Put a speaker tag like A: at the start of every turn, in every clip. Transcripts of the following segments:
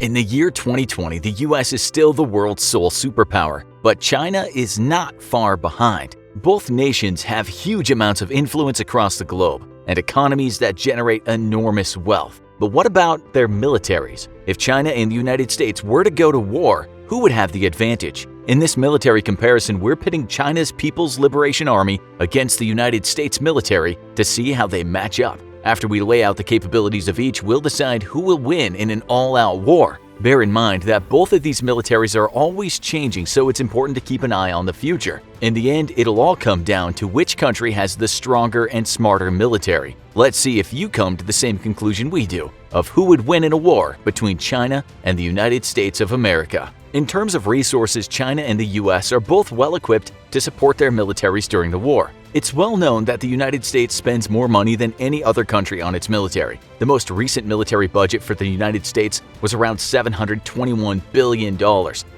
A: In the year 2020, the US is still the world's sole superpower, but China is not far behind. Both nations have huge amounts of influence across the globe and economies that generate enormous wealth. But what about their militaries? If China and the United States were to go to war, who would have the advantage? In this military comparison, we're pitting China's People's Liberation Army against the United States military to see how they match up. After we lay out the capabilities of each, we'll decide who will win in an all-out war. Bear in mind that both of these militaries are always changing, so it's important to keep an eye on the future. In the end, it'll all come down to which country has the stronger and smarter military. Let's see if you come to the same conclusion we do, of who would win in a war between China and the United States of America. In terms of resources, China and the US are both well-equipped to support their militaries during the war. It's well known that the United States spends more money than any other country on its military. The most recent military budget for the United States was around $721 billion.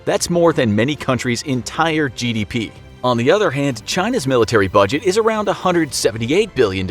A: That's more than many countries' entire GDP. On the other hand, China's military budget is around $178 billion.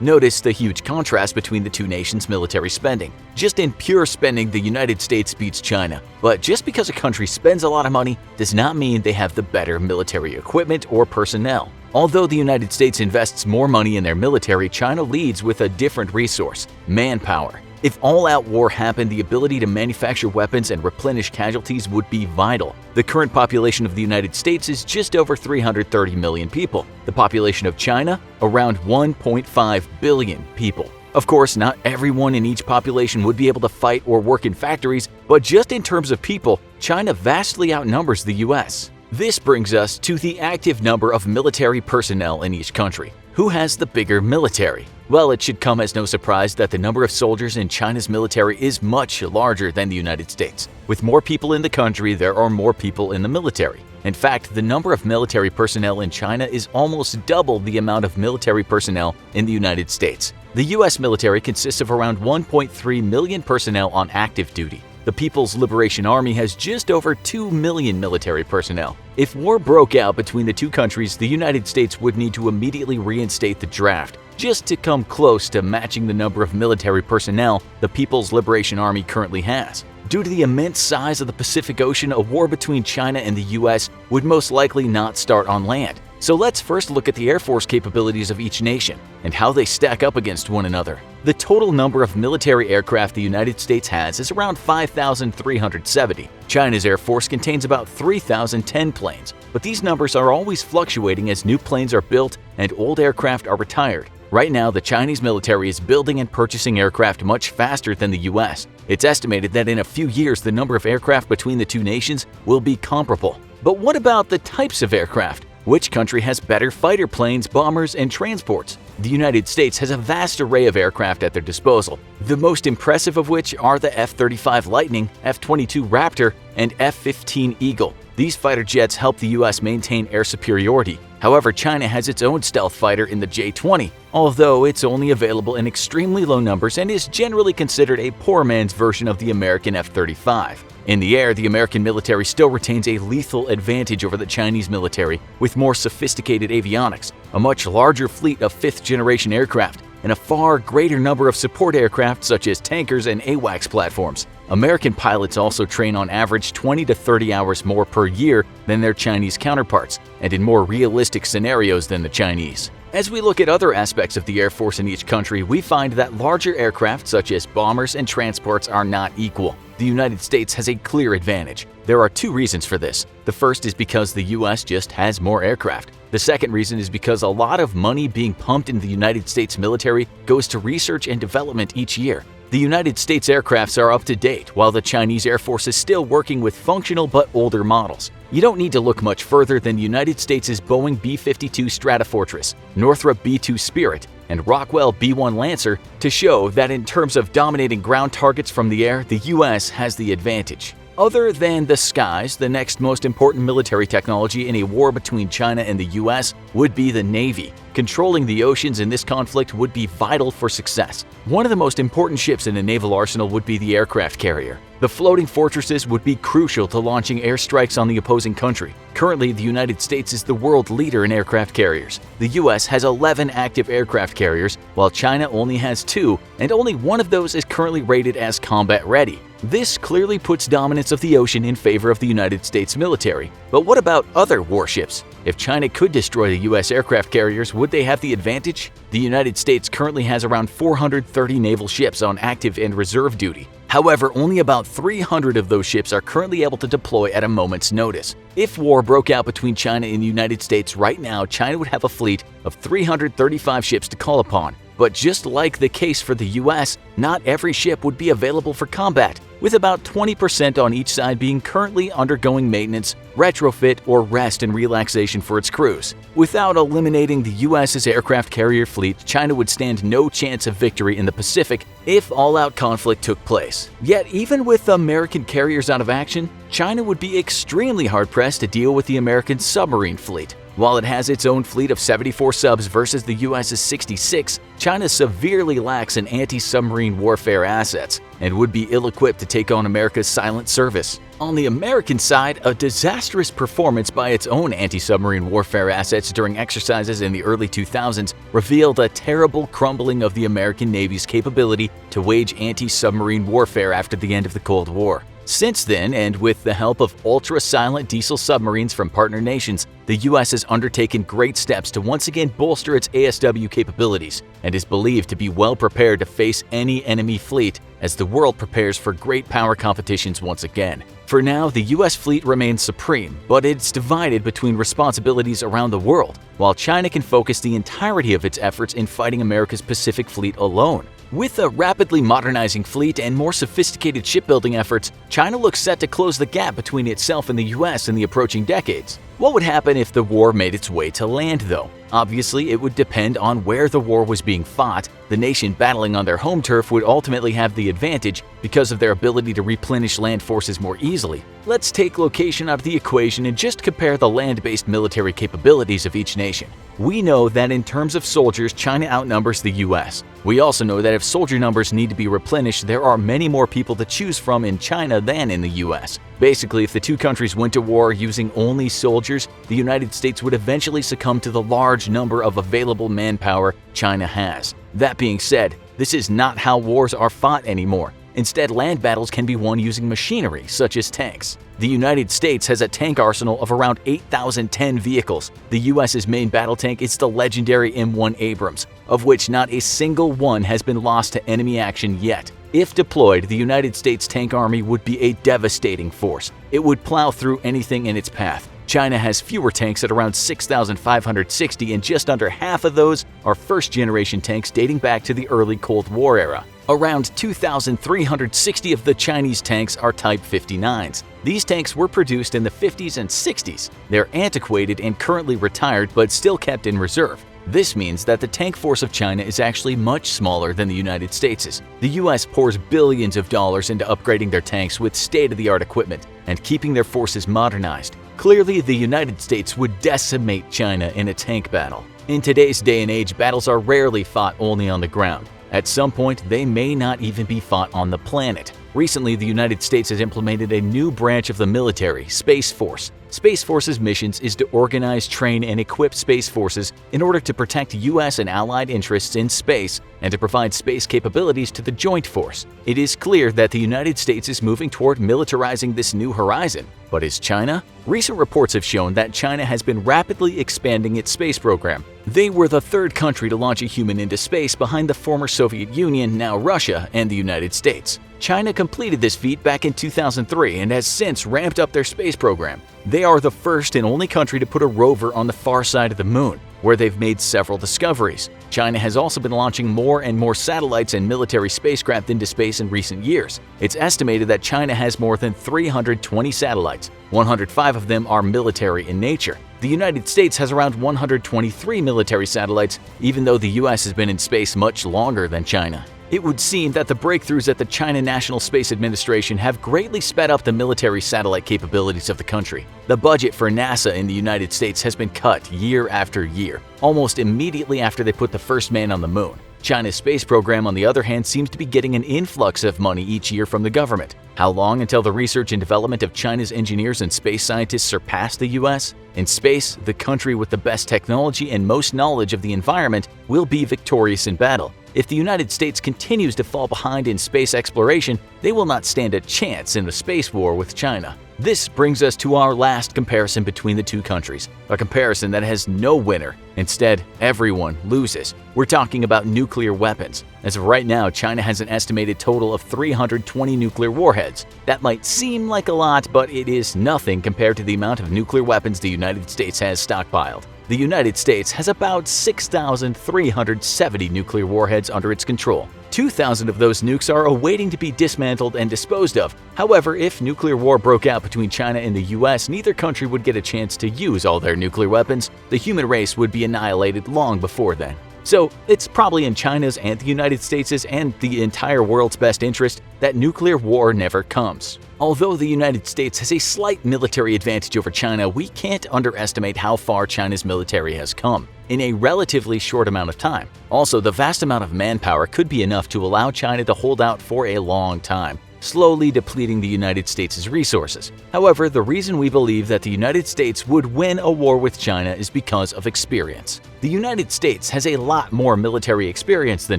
A: Notice the huge contrast between the two nations' military spending. Just in pure spending, the United States beats China. But just because a country spends a lot of money does not mean they have the better military equipment or personnel. Although the United States invests more money in their military, China leads with a different resource: manpower. If all-out war happened, the ability to manufacture weapons and replenish casualties would be vital. The current population of the United States is just over 330 million people. The population of China, around 1.5 billion people. Of course, not everyone in each population would be able to fight or work in factories, but just in terms of people, China vastly outnumbers the US. This brings us to the active number of military personnel in each country. Who has the bigger military? Well, it should come as no surprise that the number of soldiers in China's military is much larger than the United States. With more people in the country, there are more people in the military. In fact, the number of military personnel in China is almost double the amount of military personnel in the United States. The US military consists of around 1.3 million personnel on active duty. The People's Liberation Army has just over 2 million military personnel. If war broke out between the two countries, the United States would need to immediately reinstate the draft, just to come close to matching the number of military personnel the People's Liberation Army currently has. Due to the immense size of the Pacific Ocean, a war between China and the US would most likely not start on land. So let's first look at the Air Force capabilities of each nation and how they stack up against one another. The total number of military aircraft the United States has is around 5,370. China's Air Force contains about 3,010 planes, but these numbers are always fluctuating as new planes are built and old aircraft are retired. Right now, the Chinese military is building and purchasing aircraft much faster than the US. It's estimated that in a few years, the number of aircraft between the two nations will be comparable. But what about the types of aircraft? Which country has better fighter planes, bombers, and transports? The United States has a vast array of aircraft at their disposal, the most impressive of which are the F-35 Lightning, F-22 Raptor, and F-15 Eagle. These fighter jets help the US maintain air superiority. However, China has its own stealth fighter in the J-20, although it's only available in extremely low numbers and is generally considered a poor man's version of the American F-35. In the air, the American military still retains a lethal advantage over the Chinese military with more sophisticated avionics, a much larger fleet of fifth-generation aircraft, and a far greater number of support aircraft such as tankers and AWACS platforms. American pilots also train on average 20 to 30 hours more per year than their Chinese counterparts, and in more realistic scenarios than the Chinese. As we look at other aspects of the Air Force in each country, we find that larger aircraft such as bombers and transports are not equal. The United States has a clear advantage. There are two reasons for this. The first is because the US just has more aircraft. The second reason is because a lot of money being pumped into the United States military goes to research and development each year. The United States aircrafts are up to date, while the Chinese Air Force is still working with functional but older models. You don't need to look much further than the United States' Boeing B-52 Stratofortress, Northrop B-2 Spirit, and Rockwell B-1 Lancer to show that in terms of dominating ground targets from the air, the US has the advantage. Other than the skies, the next most important military technology in a war between China and the US would be the Navy. Controlling the oceans in this conflict would be vital for success. One of the most important ships in a naval arsenal would be the aircraft carrier. The floating fortresses would be crucial to launching airstrikes on the opposing country. Currently, the United States is the world leader in aircraft carriers. The US has 11 active aircraft carriers, while China only has 2, and only one of those is currently rated as combat ready. This clearly puts dominance of the ocean in favor of the United States military. But what about other warships? If China could destroy the US aircraft carriers, would they have the advantage? The United States currently has around 430 naval ships on active and reserve duty. However, only about 300 of those ships are currently able to deploy at a moment's notice. If war broke out between China and the United States right now, China would have a fleet of 335 ships to call upon. But just like the case for the US, not every ship would be available for combat, with about 20% on each side being currently undergoing maintenance, retrofit, or rest and relaxation for its crews. Without eliminating the US's aircraft carrier fleet, China would stand no chance of victory in the Pacific if all-out conflict took place. Yet even with American carriers out of action, China would be extremely hard-pressed to deal with the American submarine fleet. While it has its own fleet of 74 subs versus the US's 66, China severely lacks in anti-submarine warfare assets and would be ill-equipped to take on America's silent service. On the American side, a disastrous performance by its own anti-submarine warfare assets during exercises in the early 2000s revealed a terrible crumbling of the American Navy's capability to wage anti-submarine warfare after the end of the Cold War. Since then, and with the help of ultra-silent diesel submarines from partner nations, the US has undertaken great steps to once again bolster its ASW capabilities and is believed to be well prepared to face any enemy fleet as the world prepares for great power competitions once again. For now, the US fleet remains supreme, but it's divided between responsibilities around the world, while China can focus the entirety of its efforts in fighting America's Pacific Fleet alone. With a rapidly modernizing fleet and more sophisticated shipbuilding efforts, China looks set to close the gap between itself and the US in the approaching decades. What would happen if the war made its way to land, though? Obviously, it would depend on where the war was being fought. The nation battling on their home turf would ultimately have the advantage because of their ability to replenish land forces more easily. Let's take location out of the equation and just compare the land-based military capabilities of each nation. We know that in terms of soldiers, China outnumbers the US. We also know that if soldier numbers need to be replenished, there are many more people to choose from in China than in the US. Basically, if the two countries went to war using only soldiers, the United States would eventually succumb to the large number of available manpower China has. That being said, this is not how wars are fought anymore. Instead, land battles can be won using machinery, such as tanks. The United States has a tank arsenal of around 8,010 vehicles. The US's main battle tank is the legendary M1 Abrams, of which not a single one has been lost to enemy action yet. If deployed, the United States tank army would be a devastating force. It would plow through anything in its path. China has fewer tanks at around 6,560, and just under half of those are first-generation tanks dating back to the early Cold War era. Around 2,360 of the Chinese tanks are Type 59s. These tanks were produced in the 50s and 60s. They're antiquated and currently retired, but still kept in reserve. This means that the tank force of China is actually much smaller than the United States'. The US pours billions of dollars into upgrading their tanks with state-of-the-art equipment and keeping their forces modernized. Clearly, the United States would decimate China in a tank battle. In today's day and age, battles are rarely fought only on the ground. At some point, they may not even be fought on the planet. Recently, the United States has implemented a new branch of the military, Space Force. Space Force's missions is to organize, train, and equip space forces in order to protect US and allied interests in space and to provide space capabilities to the Joint Force. It is clear that the United States is moving toward militarizing this new horizon. But is China? Recent reports have shown that China has been rapidly expanding its space program. They were the third country to launch a human into space behind the former Soviet Union, now Russia, and the United States. China completed this feat back in 2003 and has since ramped up their space program. They are the first and only country to put a rover on the far side of the moon, where they've made several discoveries. China has also been launching more and more satellites and military spacecraft into space in recent years. It's estimated that China has more than 320 satellites. 105 of them are military in nature. The United States has around 123 military satellites, even though the US has been in space much longer than China. It would seem that the breakthroughs at the China National Space Administration have greatly sped up the military satellite capabilities of the country. The budget for NASA in the United States has been cut year after year, almost immediately after they put the first man on the moon. China's space program, on the other hand, seems to be getting an influx of money each year from the government. How long until the research and development of China's engineers and space scientists surpass the US? In space, the country with the best technology and most knowledge of the environment will be victorious in battle. If the United States continues to fall behind in space exploration, they will not stand a chance in a space war with China. This brings us to our last comparison between the two countries, a comparison that has no winner. Instead, everyone loses. We're talking about nuclear weapons. As of right now, China has an estimated total of 320 nuclear warheads. That might seem like a lot, but it is nothing compared to the amount of nuclear weapons the United States has stockpiled. The United States has about 6,370 nuclear warheads under its control. 2,000 of those nukes are awaiting to be dismantled and disposed of. However, if nuclear war broke out between China and the US, neither country would get a chance to use all their nuclear weapons. The human race would be annihilated long before then. So, it's probably in China's and the United States' and the entire world's best interest that nuclear war never comes. Although the United States has a slight military advantage over China, we can't underestimate how far China's military has come in a relatively short amount of time. Also, the vast amount of manpower could be enough to allow China to hold out for a long time, slowly depleting the United States' resources. However, the reason we believe that the United States would win a war with China is because of experience. The United States has a lot more military experience than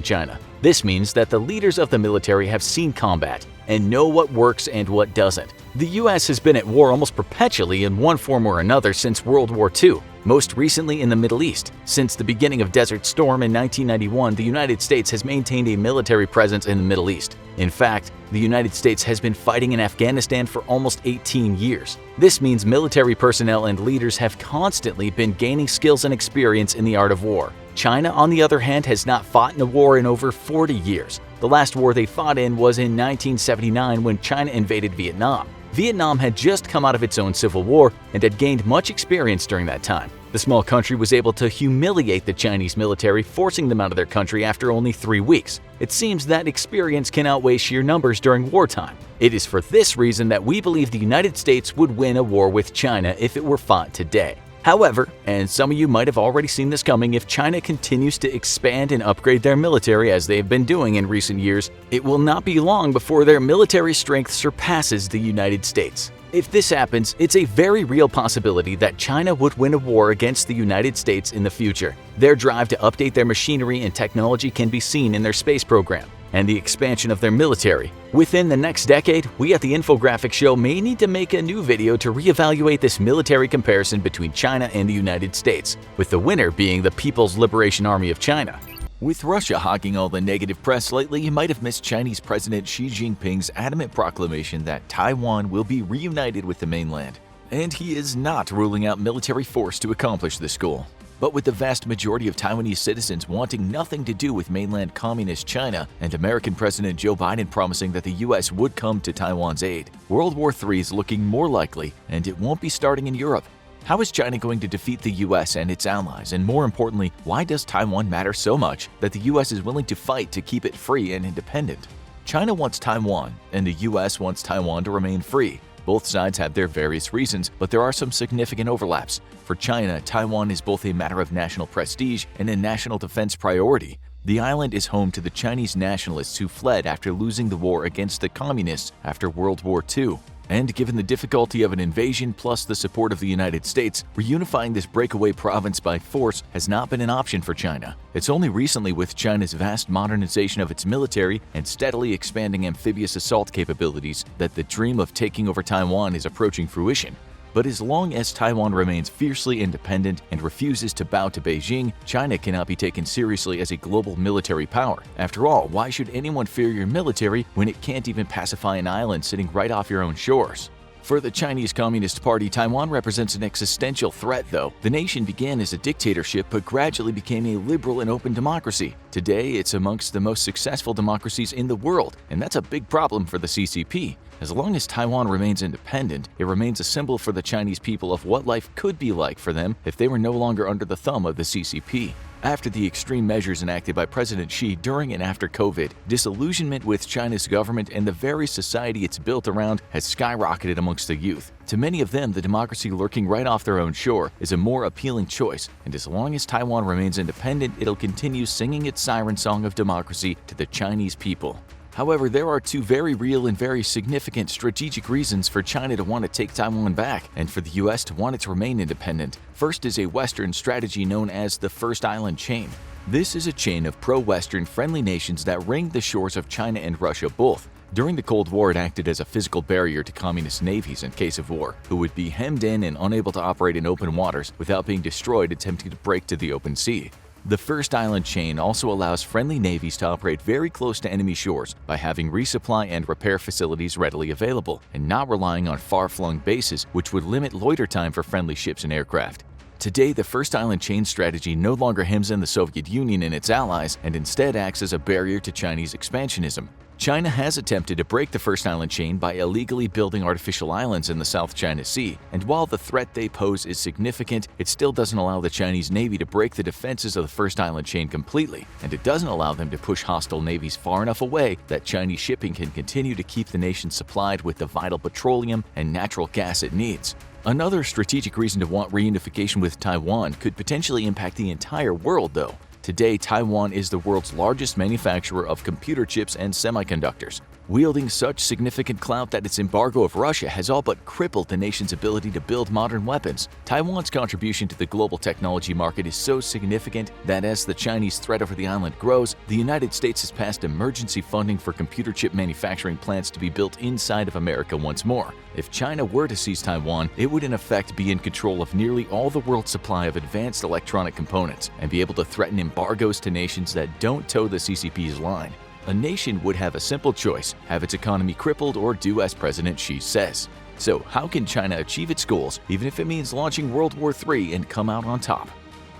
A: China. This means that the leaders of the military have seen combat and know what works and what doesn't. The US has been at war almost perpetually in one form or another since World War II, most recently in the Middle East. Since the beginning of Desert Storm in 1991, the United States has maintained a military presence in the Middle East. In fact, the United States has been fighting in Afghanistan for almost 18 years. This means military personnel and leaders have constantly been gaining skills and experience in the art of war. China, on the other hand, has not fought in a war in over 40 years. The last war they fought in was in 1979 when China invaded Vietnam. Vietnam had just come out of its own civil war and had gained much experience during that time. The small country was able to humiliate the Chinese military, forcing them out of their country after only 3 weeks. It seems that experience can outweigh sheer numbers during wartime. It is for this reason that we believe the United States would win a war with China if it were fought today. However, and some of you might have already seen this coming, if China continues to expand and upgrade their military as they have been doing in recent years, it will not be long before their military strength surpasses the United States. If this happens, it's a very real possibility that China would win a war against the United States in the future. Their drive to update their machinery and technology can be seen in their space program and the expansion of their military. Within the next decade, we at the Infographics Show may need to make a new video to reevaluate this military comparison between China and the United States, with the winner being the People's Liberation Army of China. With Russia hogging all the negative press lately, you might have missed Chinese President Xi Jinping's adamant proclamation that Taiwan will be reunited with the mainland. And he is not ruling out military force to accomplish this goal. But with the vast majority of Taiwanese citizens wanting nothing to do with mainland communist China and American President Joe Biden promising that the US would come to Taiwan's aid, World War III is looking more likely, and it won't be starting in Europe. How is China going to defeat the US and its allies? And more importantly, why does Taiwan matter so much that the US is willing to fight to keep it free and independent? China wants Taiwan, and the US wants Taiwan to remain free. Both sides have their various reasons, but there are some significant overlaps. For China, Taiwan is both a matter of national prestige and a national defense priority. The island is home to the Chinese nationalists who fled after losing the war against the communists after World War II. And given the difficulty of an invasion plus the support of the United States, reunifying this breakaway province by force has not been an option for China. It's only recently, with China's vast modernization of its military and steadily expanding amphibious assault capabilities, that the dream of taking over Taiwan is approaching fruition. But as long as Taiwan remains fiercely independent and refuses to bow to Beijing, China cannot be taken seriously as a global military power. After all, why should anyone fear your military when it can't even pacify an island sitting right off your own shores? For the Chinese Communist Party, Taiwan represents an existential threat, though. The nation began as a dictatorship but gradually became a liberal and open democracy. Today, it's amongst the most successful democracies in the world, and that's a big problem for the CCP. As long as Taiwan remains independent, it remains a symbol for the Chinese people of what life could be like for them if they were no longer under the thumb of the CCP. After the extreme measures enacted by President Xi during and after COVID, disillusionment with China's government and the very society it's built around has skyrocketed amongst the youth. To many of them, the democracy lurking right off their own shore is a more appealing choice, and as long as Taiwan remains independent, it'll continue singing its siren song of democracy to the Chinese people. However, there are two very real and very significant strategic reasons for China to want to take Taiwan back and for the US to want it to remain independent. First is a Western strategy known as the First Island Chain. This is a chain of pro-Western friendly nations that ring the shores of China and Russia both. During the Cold War, it acted as a physical barrier to communist navies in case of war, who would be hemmed in and unable to operate in open waters without being destroyed attempting to break to the open sea. The First Island Chain also allows friendly navies to operate very close to enemy shores by having resupply and repair facilities readily available and not relying on far-flung bases, which would limit loiter time for friendly ships and aircraft. Today, the First Island Chain strategy no longer hems in the Soviet Union and its allies and instead acts as a barrier to Chinese expansionism. China has attempted to break the First Island Chain by illegally building artificial islands in the South China Sea, and while the threat they pose is significant, it still doesn't allow the Chinese Navy to break the defenses of the First Island Chain completely, and it doesn't allow them to push hostile navies far enough away that Chinese shipping can continue to keep the nation supplied with the vital petroleum and natural gas it needs. Another strategic reason to want reunification with Taiwan could potentially impact the entire world, though. Today, Taiwan is the world's largest manufacturer of computer chips and semiconductors, wielding such significant clout that its embargo of Russia has all but crippled the nation's ability to build modern weapons. Taiwan's contribution to the global technology market is so significant that as the Chinese threat over the island grows, the United States has passed emergency funding for computer chip manufacturing plants to be built inside of America once more. If China were to seize Taiwan, it would in effect be in control of nearly all the world's supply of advanced electronic components and be able to threaten embargoes to nations that don't toe the CCP's line. A nation would have a simple choice: have its economy crippled or do as President Xi says. So how can China achieve its goals, even if it means launching World War III, and come out on top?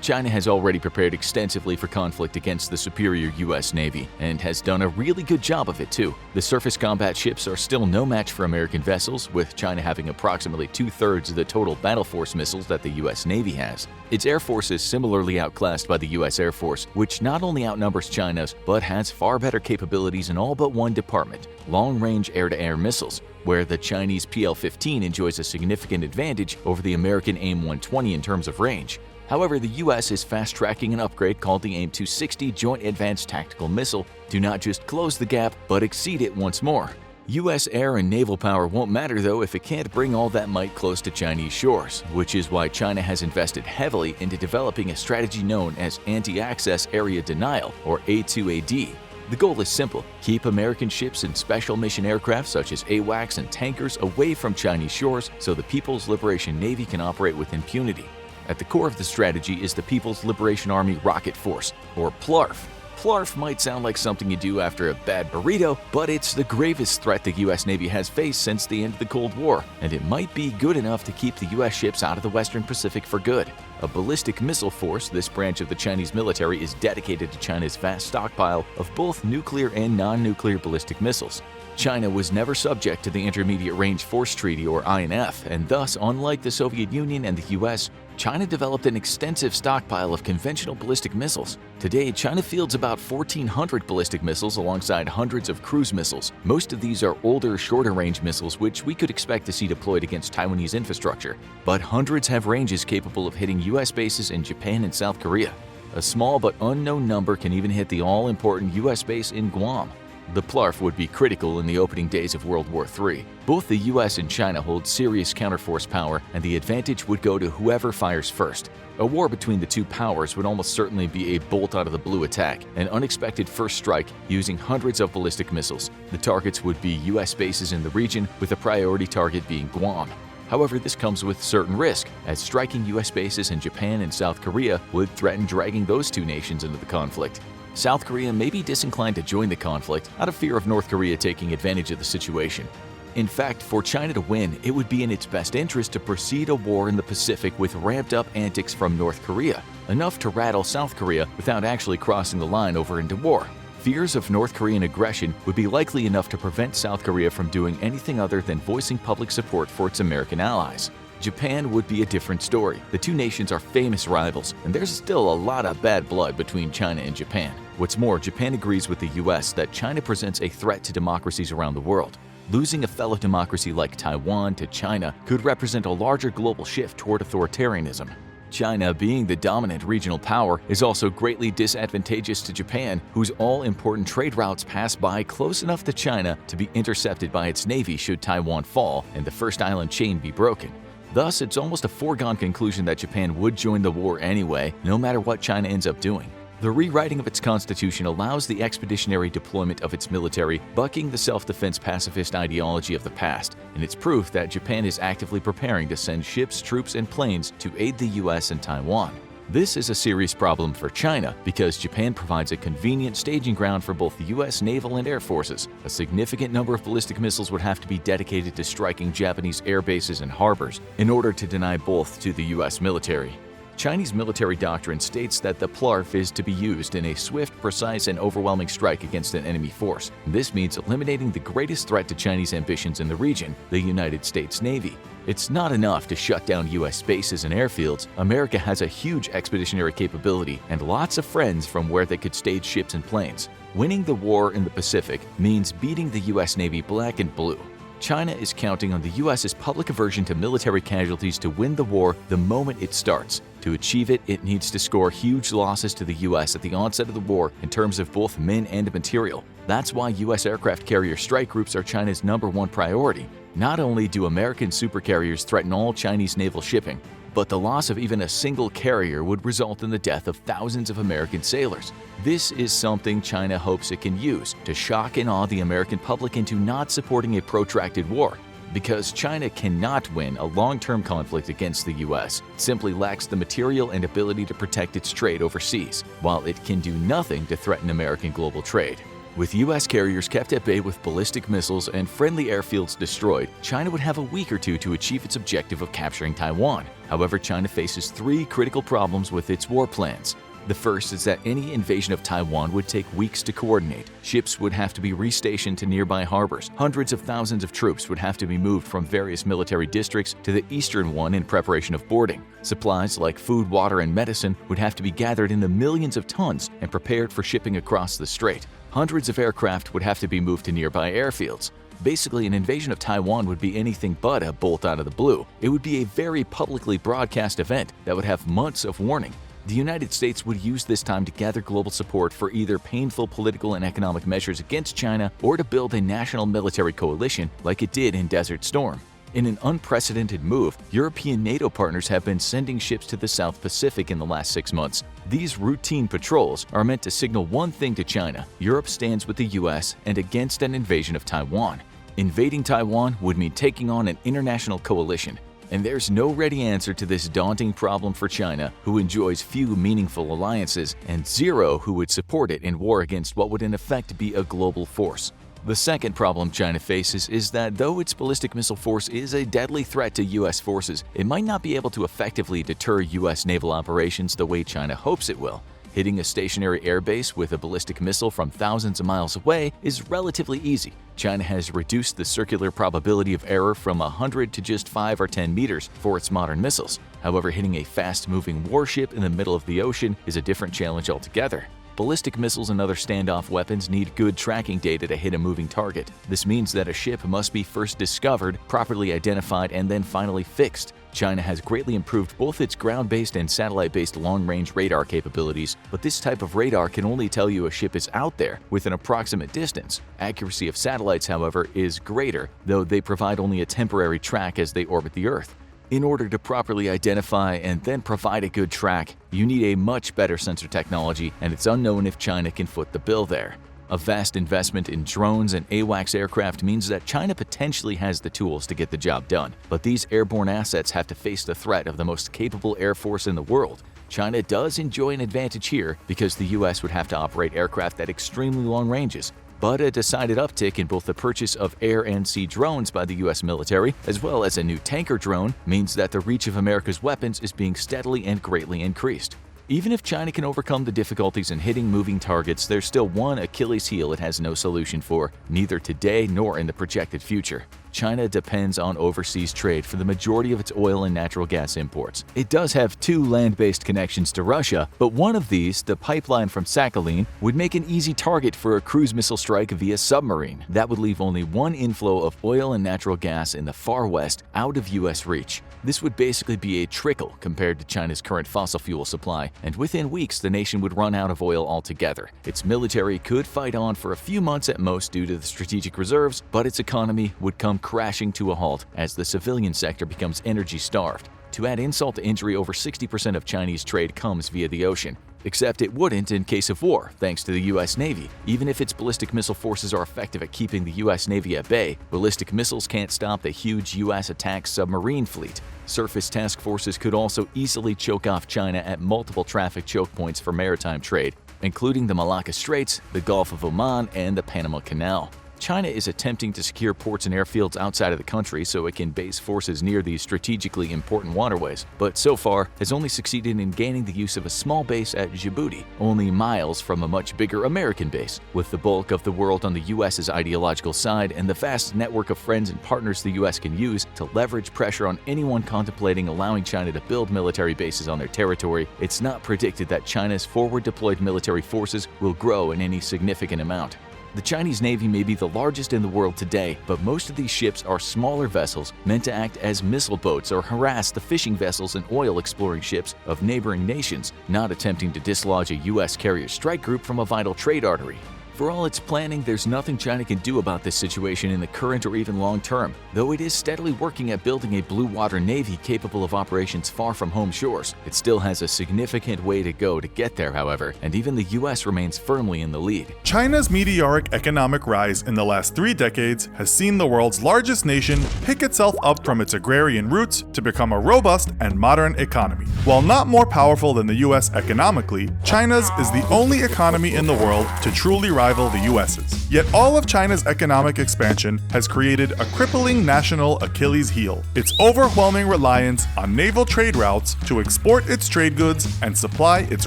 A: China has already prepared extensively for conflict against the superior US Navy, and has done a really good job of it too. The surface combat ships are still no match for American vessels, with China having approximately 2/3 of the total battle force missiles that the US Navy has. Its Air Force is similarly outclassed by the US Air Force, which not only outnumbers China's, but has far better capabilities in all but one department: long-range air-to-air missiles, where the Chinese PL-15 enjoys a significant advantage over the American AIM-120 in terms of range. However, the US is fast-tracking an upgrade called the AIM-260 Joint Advanced Tactical Missile to not just close the gap, but exceed it once more. US air and naval power won't matter though if it can't bring all that might close to Chinese shores, which is why China has invested heavily into developing a strategy known as Anti-Access Area Denial, or A2AD. The goal is simple: keep American ships and special mission aircraft such as AWACS and tankers away from Chinese shores so the People's Liberation Navy can operate with impunity. At the core of the strategy is the People's Liberation Army Rocket Force, or PLARF. PLARF might sound like something you do after a bad burrito, but it's the gravest threat the US Navy has faced since the end of the Cold War, and it might be good enough to keep the US ships out of the Western Pacific for good. A ballistic missile force, this branch of the Chinese military is dedicated to China's vast stockpile of both nuclear and non-nuclear ballistic missiles. China was never subject to the Intermediate Range Force Treaty, or INF, and thus, unlike the Soviet Union and the US, China developed an extensive stockpile of conventional ballistic missiles. Today, China fields about 1,400 ballistic missiles alongside hundreds of cruise missiles. Most of these are older, shorter-range missiles which we could expect to see deployed against Taiwanese infrastructure, but hundreds have ranges capable of hitting US bases in Japan and South Korea. A small but unknown number can even hit the all-important US base in Guam. The PLARF would be critical in the opening days of World War III. Both the US and China hold serious counterforce power, and the advantage would go to whoever fires first. A war between the two powers would almost certainly be a bolt-out-of-the-blue attack, an unexpected first strike using hundreds of ballistic missiles. The targets would be US bases in the region, with a priority target being Guam. However, this comes with certain risk, as striking US bases in Japan and South Korea would threaten dragging those two nations into the conflict. South Korea may be disinclined to join the conflict out of fear of North Korea taking advantage of the situation. In fact, for China to win, it would be in its best interest to proceed a war in the Pacific with ramped-up antics from North Korea, enough to rattle South Korea without actually crossing the line over into war. Fears of North Korean aggression would be likely enough to prevent South Korea from doing anything other than voicing public support for its American allies. Japan would be a different story. The two nations are famous rivals, and there's still a lot of bad blood between China and Japan. What's more, Japan agrees with the US that China presents a threat to democracies around the world. Losing a fellow democracy like Taiwan to China could represent a larger global shift toward authoritarianism. China, being the dominant regional power, is also greatly disadvantageous to Japan, whose all-important trade routes pass by close enough to China to be intercepted by its navy should Taiwan fall and the first island chain be broken. Thus, it's almost a foregone conclusion that Japan would join the war anyway, no matter what China ends up doing. The rewriting of its constitution allows the expeditionary deployment of its military, bucking the self-defense pacifist ideology of the past, and it's proof that Japan is actively preparing to send ships, troops, and planes to aid the US and Taiwan. This is a serious problem for China because Japan provides a convenient staging ground for both the US naval and air forces. A significant number of ballistic missiles would have to be dedicated to striking Japanese air bases and harbors in order to deny both to the US military. Chinese military doctrine states that the PLARF is to be used in a swift, precise, and overwhelming strike against an enemy force. This means eliminating the greatest threat to Chinese ambitions in the region, the United States Navy. It's not enough to shut down US bases and airfields. America has a huge expeditionary capability and lots of friends from where they could stage ships and planes. Winning the war in the Pacific means beating the US Navy black and blue. China is counting on the US's public aversion to military casualties to win the war the moment it starts. To achieve it, it needs to score huge losses to the US at the onset of the war in terms of both men and material. That's why US aircraft carrier strike groups are China's #1 priority. Not only do American supercarriers threaten all Chinese naval shipping, but the loss of even a single carrier would result in the death of thousands of American sailors. This is something China hopes it can use to shock and awe the American public into not supporting a protracted war. Because China cannot win a long-term conflict against the US, it simply lacks the material and ability to protect its trade overseas, while it can do nothing to threaten American global trade. With US carriers kept at bay with ballistic missiles and friendly airfields destroyed, China would have a week or two to achieve its objective of capturing Taiwan. However, China faces 3 critical problems with its war plans. The first is that any invasion of Taiwan would take weeks to coordinate. Ships would have to be restationed to nearby harbors. Hundreds of thousands of troops would have to be moved from various military districts to the eastern one in preparation of boarding. Supplies like food, water, and medicine would have to be gathered in the millions of tons and prepared for shipping across the strait. Hundreds of aircraft would have to be moved to nearby airfields. Basically, an invasion of Taiwan would be anything but a bolt out of the blue. It would be a very publicly broadcast event that would have months of warning. The United States would use this time to gather global support for either painful political and economic measures against China or to build a national military coalition like it did in Desert Storm. In an unprecedented move, European NATO partners have been sending ships to the South Pacific in the last 6 months. These routine patrols are meant to signal one thing to China: Europe stands with the US and against an invasion of Taiwan. Invading Taiwan would mean taking on an international coalition. And there's no ready answer to this daunting problem for China, who enjoys few meaningful alliances, and 0 who would support it in war against what would in effect be a global force. The second problem China faces is that though its ballistic missile force is a deadly threat to US forces, it might not be able to effectively deter US naval operations the way China hopes it will. Hitting a stationary airbase with a ballistic missile from thousands of miles away is relatively easy. China has reduced the circular probability of error from 100 to just 5 or 10 meters for its modern missiles. However, hitting a fast-moving warship in the middle of the ocean is a different challenge altogether. Ballistic missiles and other standoff weapons need good tracking data to hit a moving target. This means that a ship must be first discovered, properly identified, and then finally fixed. China has greatly improved both its ground-based and satellite-based long-range radar capabilities, but this type of radar can only tell you a ship is out there with an approximate distance. Accuracy of satellites, however, is greater, though they provide only a temporary track as they orbit the Earth. In order to properly identify and then provide a good track, you need a much better sensor technology, and it's unknown if China can foot the bill there. A vast investment in drones and AWACS aircraft means that China potentially has the tools to get the job done, but these airborne assets have to face the threat of the most capable air force in the world. China does enjoy an advantage here because the US would have to operate aircraft at extremely long ranges, but a decided uptick in both the purchase of air and sea drones by the US military, as well as a new tanker drone, means that the reach of America's weapons is being steadily and greatly increased. Even if China can overcome the difficulties in hitting moving targets, there's still one Achilles heel it has no solution for, neither today nor in the projected future. China depends on overseas trade for the majority of its oil and natural gas imports. It does have 2 land-based connections to Russia, but one of these, the pipeline from Sakhalin, would make an easy target for a cruise missile strike via submarine. That would leave only one inflow of oil and natural gas in the far west out of U.S. reach. This would basically be a trickle compared to China's current fossil fuel supply, and within weeks the nation would run out of oil altogether. Its military could fight on for a few months at most due to the strategic reserves, but its economy would come crashing to a halt as the civilian sector becomes energy-starved. To add insult to injury, over 60% of Chinese trade comes via the ocean. Except it wouldn't in case of war, thanks to the U.S. Navy. Even if its ballistic missile forces are effective at keeping the U.S. Navy at bay, ballistic missiles can't stop the huge U.S. attack submarine fleet. Surface task forces could also easily choke off China at multiple traffic choke points for maritime trade, including the Malacca Straits, the Gulf of Oman, and the Panama Canal. China is attempting to secure ports and airfields outside of the country so it can base forces near these strategically important waterways, but so far has only succeeded in gaining the use of a small base at Djibouti, only miles from a much bigger American base. With the bulk of the world on the US's ideological side and the vast network of friends and partners the US can use to leverage pressure on anyone contemplating allowing China to build military bases on their territory, it's not predicted that China's forward-deployed military forces will grow in any significant amount. The Chinese Navy may be the largest in the world today, but most of these ships are smaller vessels meant to act as missile boats or harass the fishing vessels and oil-exploring ships of neighboring nations, not attempting to dislodge a U.S. carrier strike group from a vital trade artery. For all its planning, there's nothing China can do about this situation in the current or even long term, though it is steadily working at building a blue water navy capable of operations far from home shores. It still has a significant way to go to get there, however, and even the US remains firmly in the lead.
B: China's meteoric economic rise in the last 3 decades has seen the world's largest nation pick itself up from its agrarian roots to become a robust and modern economy. While not more powerful than the US economically, China's is the only economy in the world to truly rival the US's. Yet all of China's economic expansion has created a crippling national Achilles heel: its overwhelming reliance on naval trade routes to export its trade goods and supply its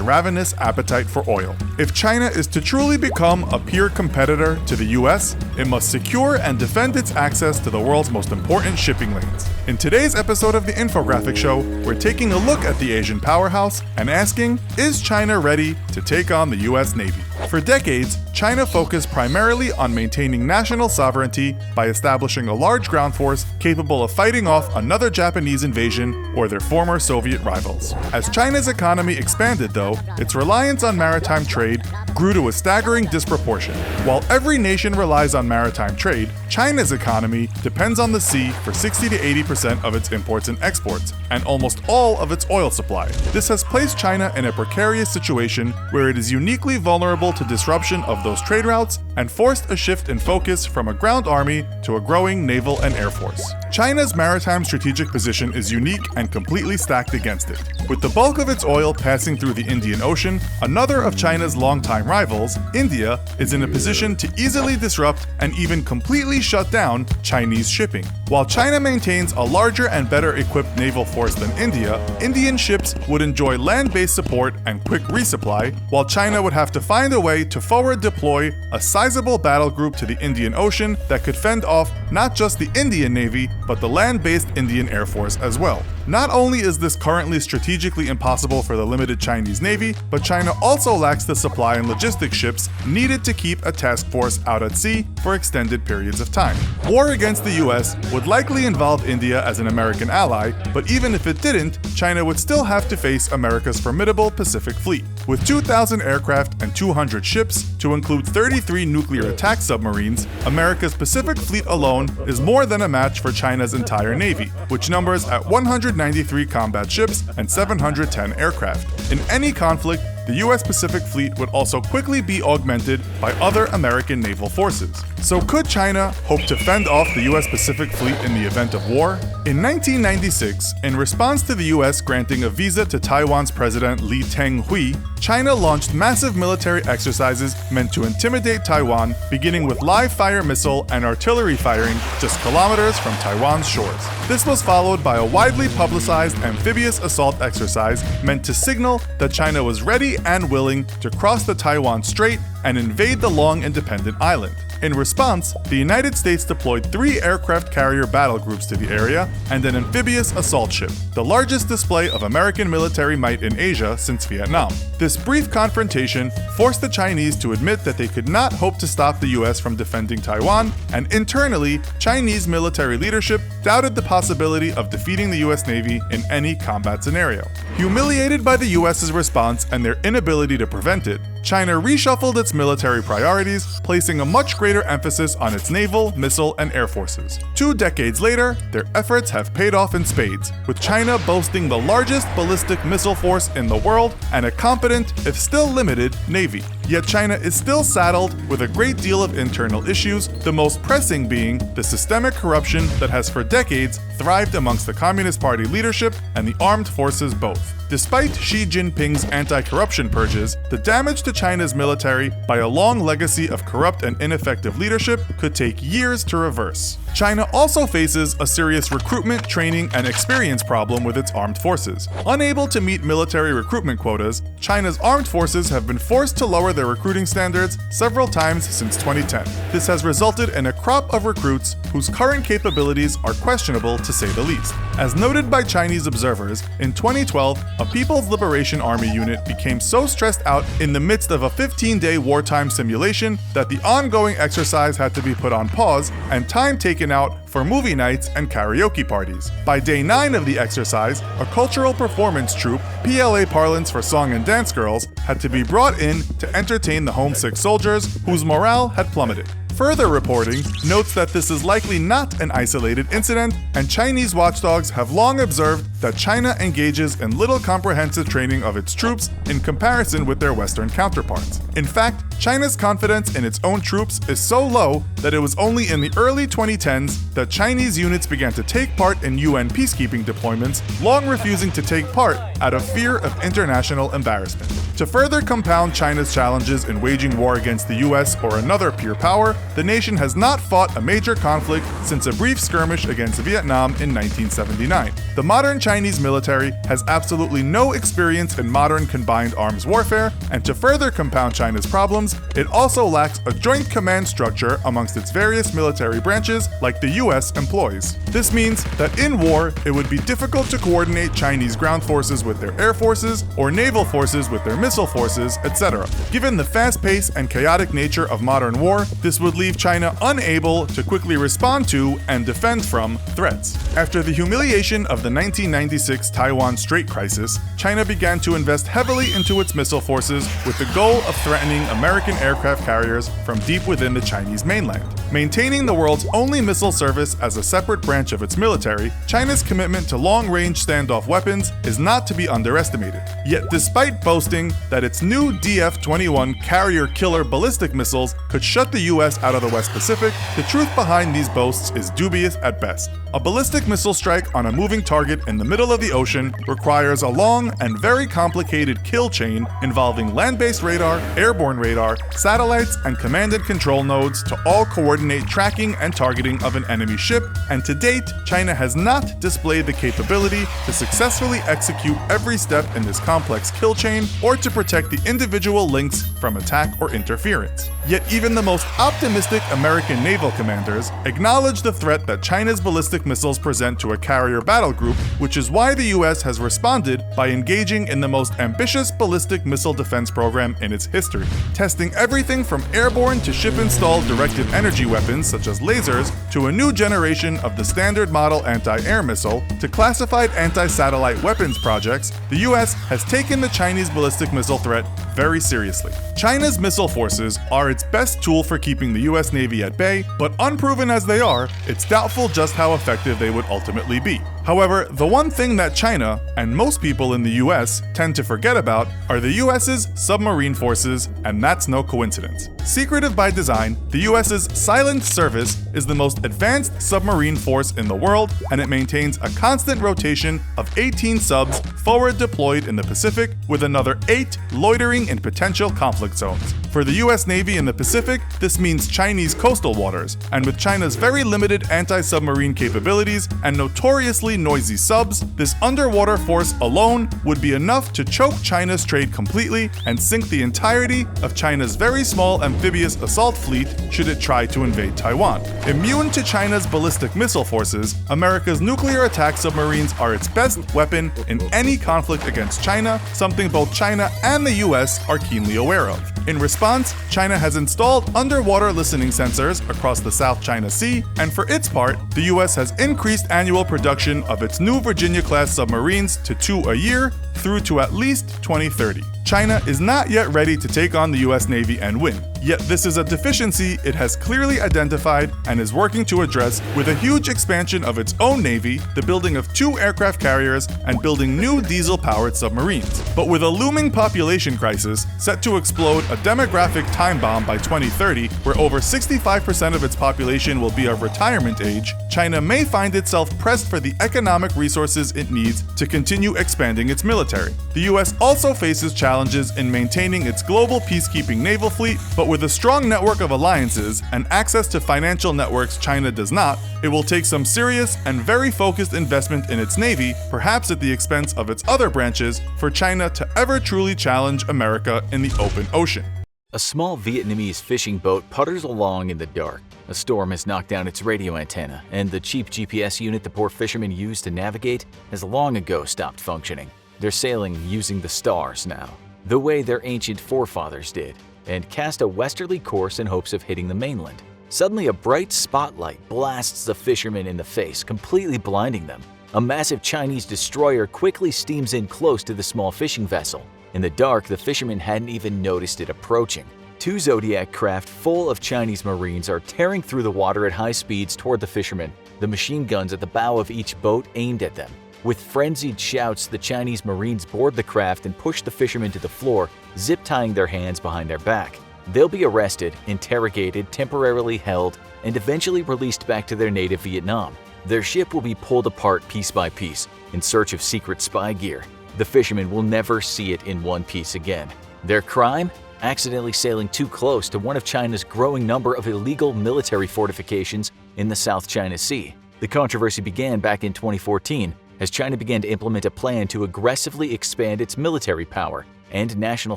B: ravenous appetite for oil. If China is to truly become a peer competitor to the US, it must secure and defend its access to the world's most important shipping lanes. In today's episode of the Infographic Show, we're taking a look at the Asian powerhouse and asking, is China ready to take on the US Navy? For decades, China focused primarily on maintaining national sovereignty by establishing a large ground force capable of fighting off another Japanese invasion or their former Soviet rivals. As China's economy expanded, though, its reliance on maritime trade grew to a staggering disproportion. While every nation relies on maritime trade, China's economy depends on the sea for 60 to 80% of its imports and exports, and almost all of its oil supply. This has placed China in a precarious situation where it is uniquely vulnerable to disruption of those trade routes and forced a shift in focus from a ground army to a growing naval and air force. China's maritime strategic position is unique and completely stacked against it. With the bulk of its oil passing through the Indian Ocean, another of China's longtime rivals, India, is in a position to easily disrupt and even completely shut down Chinese shipping. While China maintains a larger and better equipped naval force than India, Indian ships would enjoy land-based support and quick resupply, while China would have to find a way to forward deploy a sizable battle group to the Indian Ocean that could fend off not just the Indian Navy, but the land-based Indian Air Force as well. Not only is this currently strategically impossible for the limited Chinese Navy, but China also lacks the supply and logistics ships needed to keep a task force out at sea for extended periods of time. War against the US would likely involve India as an American ally, but even if it didn't, China would still have to face America's formidable Pacific Fleet. With 2,000 aircraft and 200 ships, to include 33 nuclear attack submarines, America's Pacific Fleet alone is more than a match for China's entire Navy, which numbers at 193 combat ships and 710 aircraft. In any conflict, the US Pacific Fleet would also quickly be augmented by other American naval forces. So could China hope to fend off the US Pacific Fleet in the event of war? In 1996, in response to the US granting a visa to Taiwan's president Lee Teng-hui, China launched massive military exercises meant to intimidate Taiwan, beginning with live-fire missile and artillery firing just kilometers from Taiwan's shores. This was followed by a widely publicized amphibious assault exercise meant to signal that China was ready and willing to cross the Taiwan Strait and invade the long independent island. In response, the United States deployed 3 aircraft carrier battle groups to the area and an amphibious assault ship, the largest display of American military might in Asia since Vietnam. This brief confrontation forced the Chinese to admit that they could not hope to stop the US from defending Taiwan, and internally, Chinese military leadership doubted the possibility of defeating the US Navy in any combat scenario. Humiliated by the US's response and their inability to prevent it, China reshuffled its military priorities, placing a much greater emphasis on its naval, missile, and air forces. 2 decades later, their efforts have paid off in spades, with China boasting the largest ballistic missile force in the world and a competent, if still limited, navy. Yet China is still saddled with a great deal of internal issues, the most pressing being the systemic corruption that has for decades thrived amongst the Communist Party leadership and the armed forces both. Despite Xi Jinping's anti-corruption purges, the damage to China's military by a long legacy of corrupt and ineffective leadership could take years to reverse. China also faces a serious recruitment, training, and experience problem with its armed forces. Unable to meet military recruitment quotas, China's armed forces have been forced to lower their recruiting standards several times since 2010. This has resulted in a crop of recruits whose current capabilities are questionable to say the least. As noted by Chinese observers, in 2012, a People's Liberation Army unit became so stressed out in the midst of a 15-day wartime simulation that the ongoing exercise had to be put on pause and time taken out for movie nights and karaoke parties. By day 9 of the exercise, a cultural performance troupe, PLA parlance for song and dance girls, had to be brought in to entertain the homesick soldiers whose morale had plummeted. Further reporting notes that this is likely not an isolated incident, and Chinese watchdogs have long observed that China engages in little comprehensive training of its troops in comparison with their Western counterparts. In fact, China's confidence in its own troops is so low that it was only in the early 2010s that Chinese units began to take part in UN peacekeeping deployments, long refusing to take part out of fear of international embarrassment. To further compound China's challenges in waging war against the US or another peer power, the nation has not fought a major conflict since a brief skirmish against Vietnam in 1979. The modern Chinese military has absolutely no experience in modern combined arms warfare, and to further compound China's problems, it also lacks a joint command structure amongst its various military branches like the US employs. This means that in war, it would be difficult to coordinate Chinese ground forces with their air forces or naval forces with their missile forces, etc. Given the fast pace and chaotic nature of modern war, this would leave China unable to quickly respond to and defend from threats. After the humiliation of the 1996 Taiwan Strait crisis, China began to invest heavily into its missile forces with the goal of threatening American aircraft carriers from deep within the Chinese mainland. Maintaining the world's only missile service as a separate branch of its military, China's commitment to long-range standoff weapons is not to be underestimated. Yet despite boasting that its new DF-21 carrier killer ballistic missiles could shut the US out of the West Pacific, the truth behind these boasts is dubious at best. A ballistic missile strike on a moving target in the middle of the ocean requires a long and very complicated kill chain involving land-based radar, airborne radar, satellites, and command and control nodes to all coordinate tracking and targeting of an enemy ship, and to date, China has not displayed the capability to successfully execute every step in this complex kill chain or to protect the individual links from attack or interference. Yet even the most optimistic American naval commanders acknowledge the threat that China's ballistic missiles present to a carrier battle group, which is why the US has responded by engaging in the most ambitious ballistic missile defense program in its history, testing everything from airborne to ship-installed directed energy weapons such as lasers to a new generation of the standard model anti-air missile to classified anti-satellite weapons projects. The US has taken the Chinese ballistic missile threat very seriously. China's missile forces are its best tool for keeping the US Navy at bay, but unproven as they are, it's doubtful just how effective they would ultimately be. However, the one thing that China, and most people in the US, tend to forget about are the US's submarine forces, and that's no coincidence. Secretive by design, the US's Silent Service is the most advanced submarine force in the world, and it maintains a constant rotation of 18 subs forward deployed in the Pacific, with another 8 loitering in potential conflict zones. For the US Navy in the Pacific, this means Chinese coastal waters, and with China's very limited anti-submarine capabilities and notoriously noisy subs, this underwater force alone would be enough to choke China's trade completely and sink the entire entirety of China's very small amphibious assault fleet should it try to invade Taiwan. Immune to China's ballistic missile forces, America's nuclear attack submarines are its best weapon in any conflict against China, something both China and the US are keenly aware of. In response, China has installed underwater listening sensors across the South China Sea, and for its part, the US has increased annual production of its new Virginia-class submarines to 2 a year through to at least 2030. China is not yet ready to take on the US Navy and win, yet this is a deficiency it has clearly identified and is working to address with a huge expansion of its own navy, the building of 2 aircraft carriers, and building new diesel-powered submarines. But with a looming population crisis set to explode a demographic time bomb by 2030, where over 65% of its population will be of retirement age, China may find itself pressed for the economic resources it needs to continue expanding its military. The US also faces challenges in maintaining its global peacekeeping naval fleet, but with a strong network of alliances and access to financial networks China does not, it will take some serious and very focused investment in its navy, perhaps at the expense of its other branches, for China to ever truly challenge America in the open ocean.
A: A small Vietnamese fishing boat putters along in the dark. A storm has knocked down its radio antenna, and the cheap GPS unit the poor fishermen use to navigate has long ago stopped functioning. They're sailing using the stars now, the way their ancient forefathers did, and cast a westerly course in hopes of hitting the mainland. Suddenly, a bright spotlight blasts the fishermen in the face, completely blinding them. A massive Chinese destroyer quickly steams in close to the small fishing vessel. In the dark, the fishermen hadn't even noticed it approaching. 2 Zodiac craft full of Chinese Marines are tearing through the water at high speeds toward the fishermen, the machine guns at the bow of each boat aimed at them. With frenzied shouts, the Chinese Marines board the craft and push the fishermen to the floor, zip-tying their hands behind their back. They'll be arrested, interrogated, temporarily held, and eventually released back to their native Vietnam. Their ship will be pulled apart piece by piece in search of secret spy gear. The fishermen will never see it in one piece again. Their crime? Accidentally sailing too close to one of China's growing number of illegal military fortifications in the South China Sea. The controversy began back in 2014 as China began to implement a plan to aggressively expand its military power and national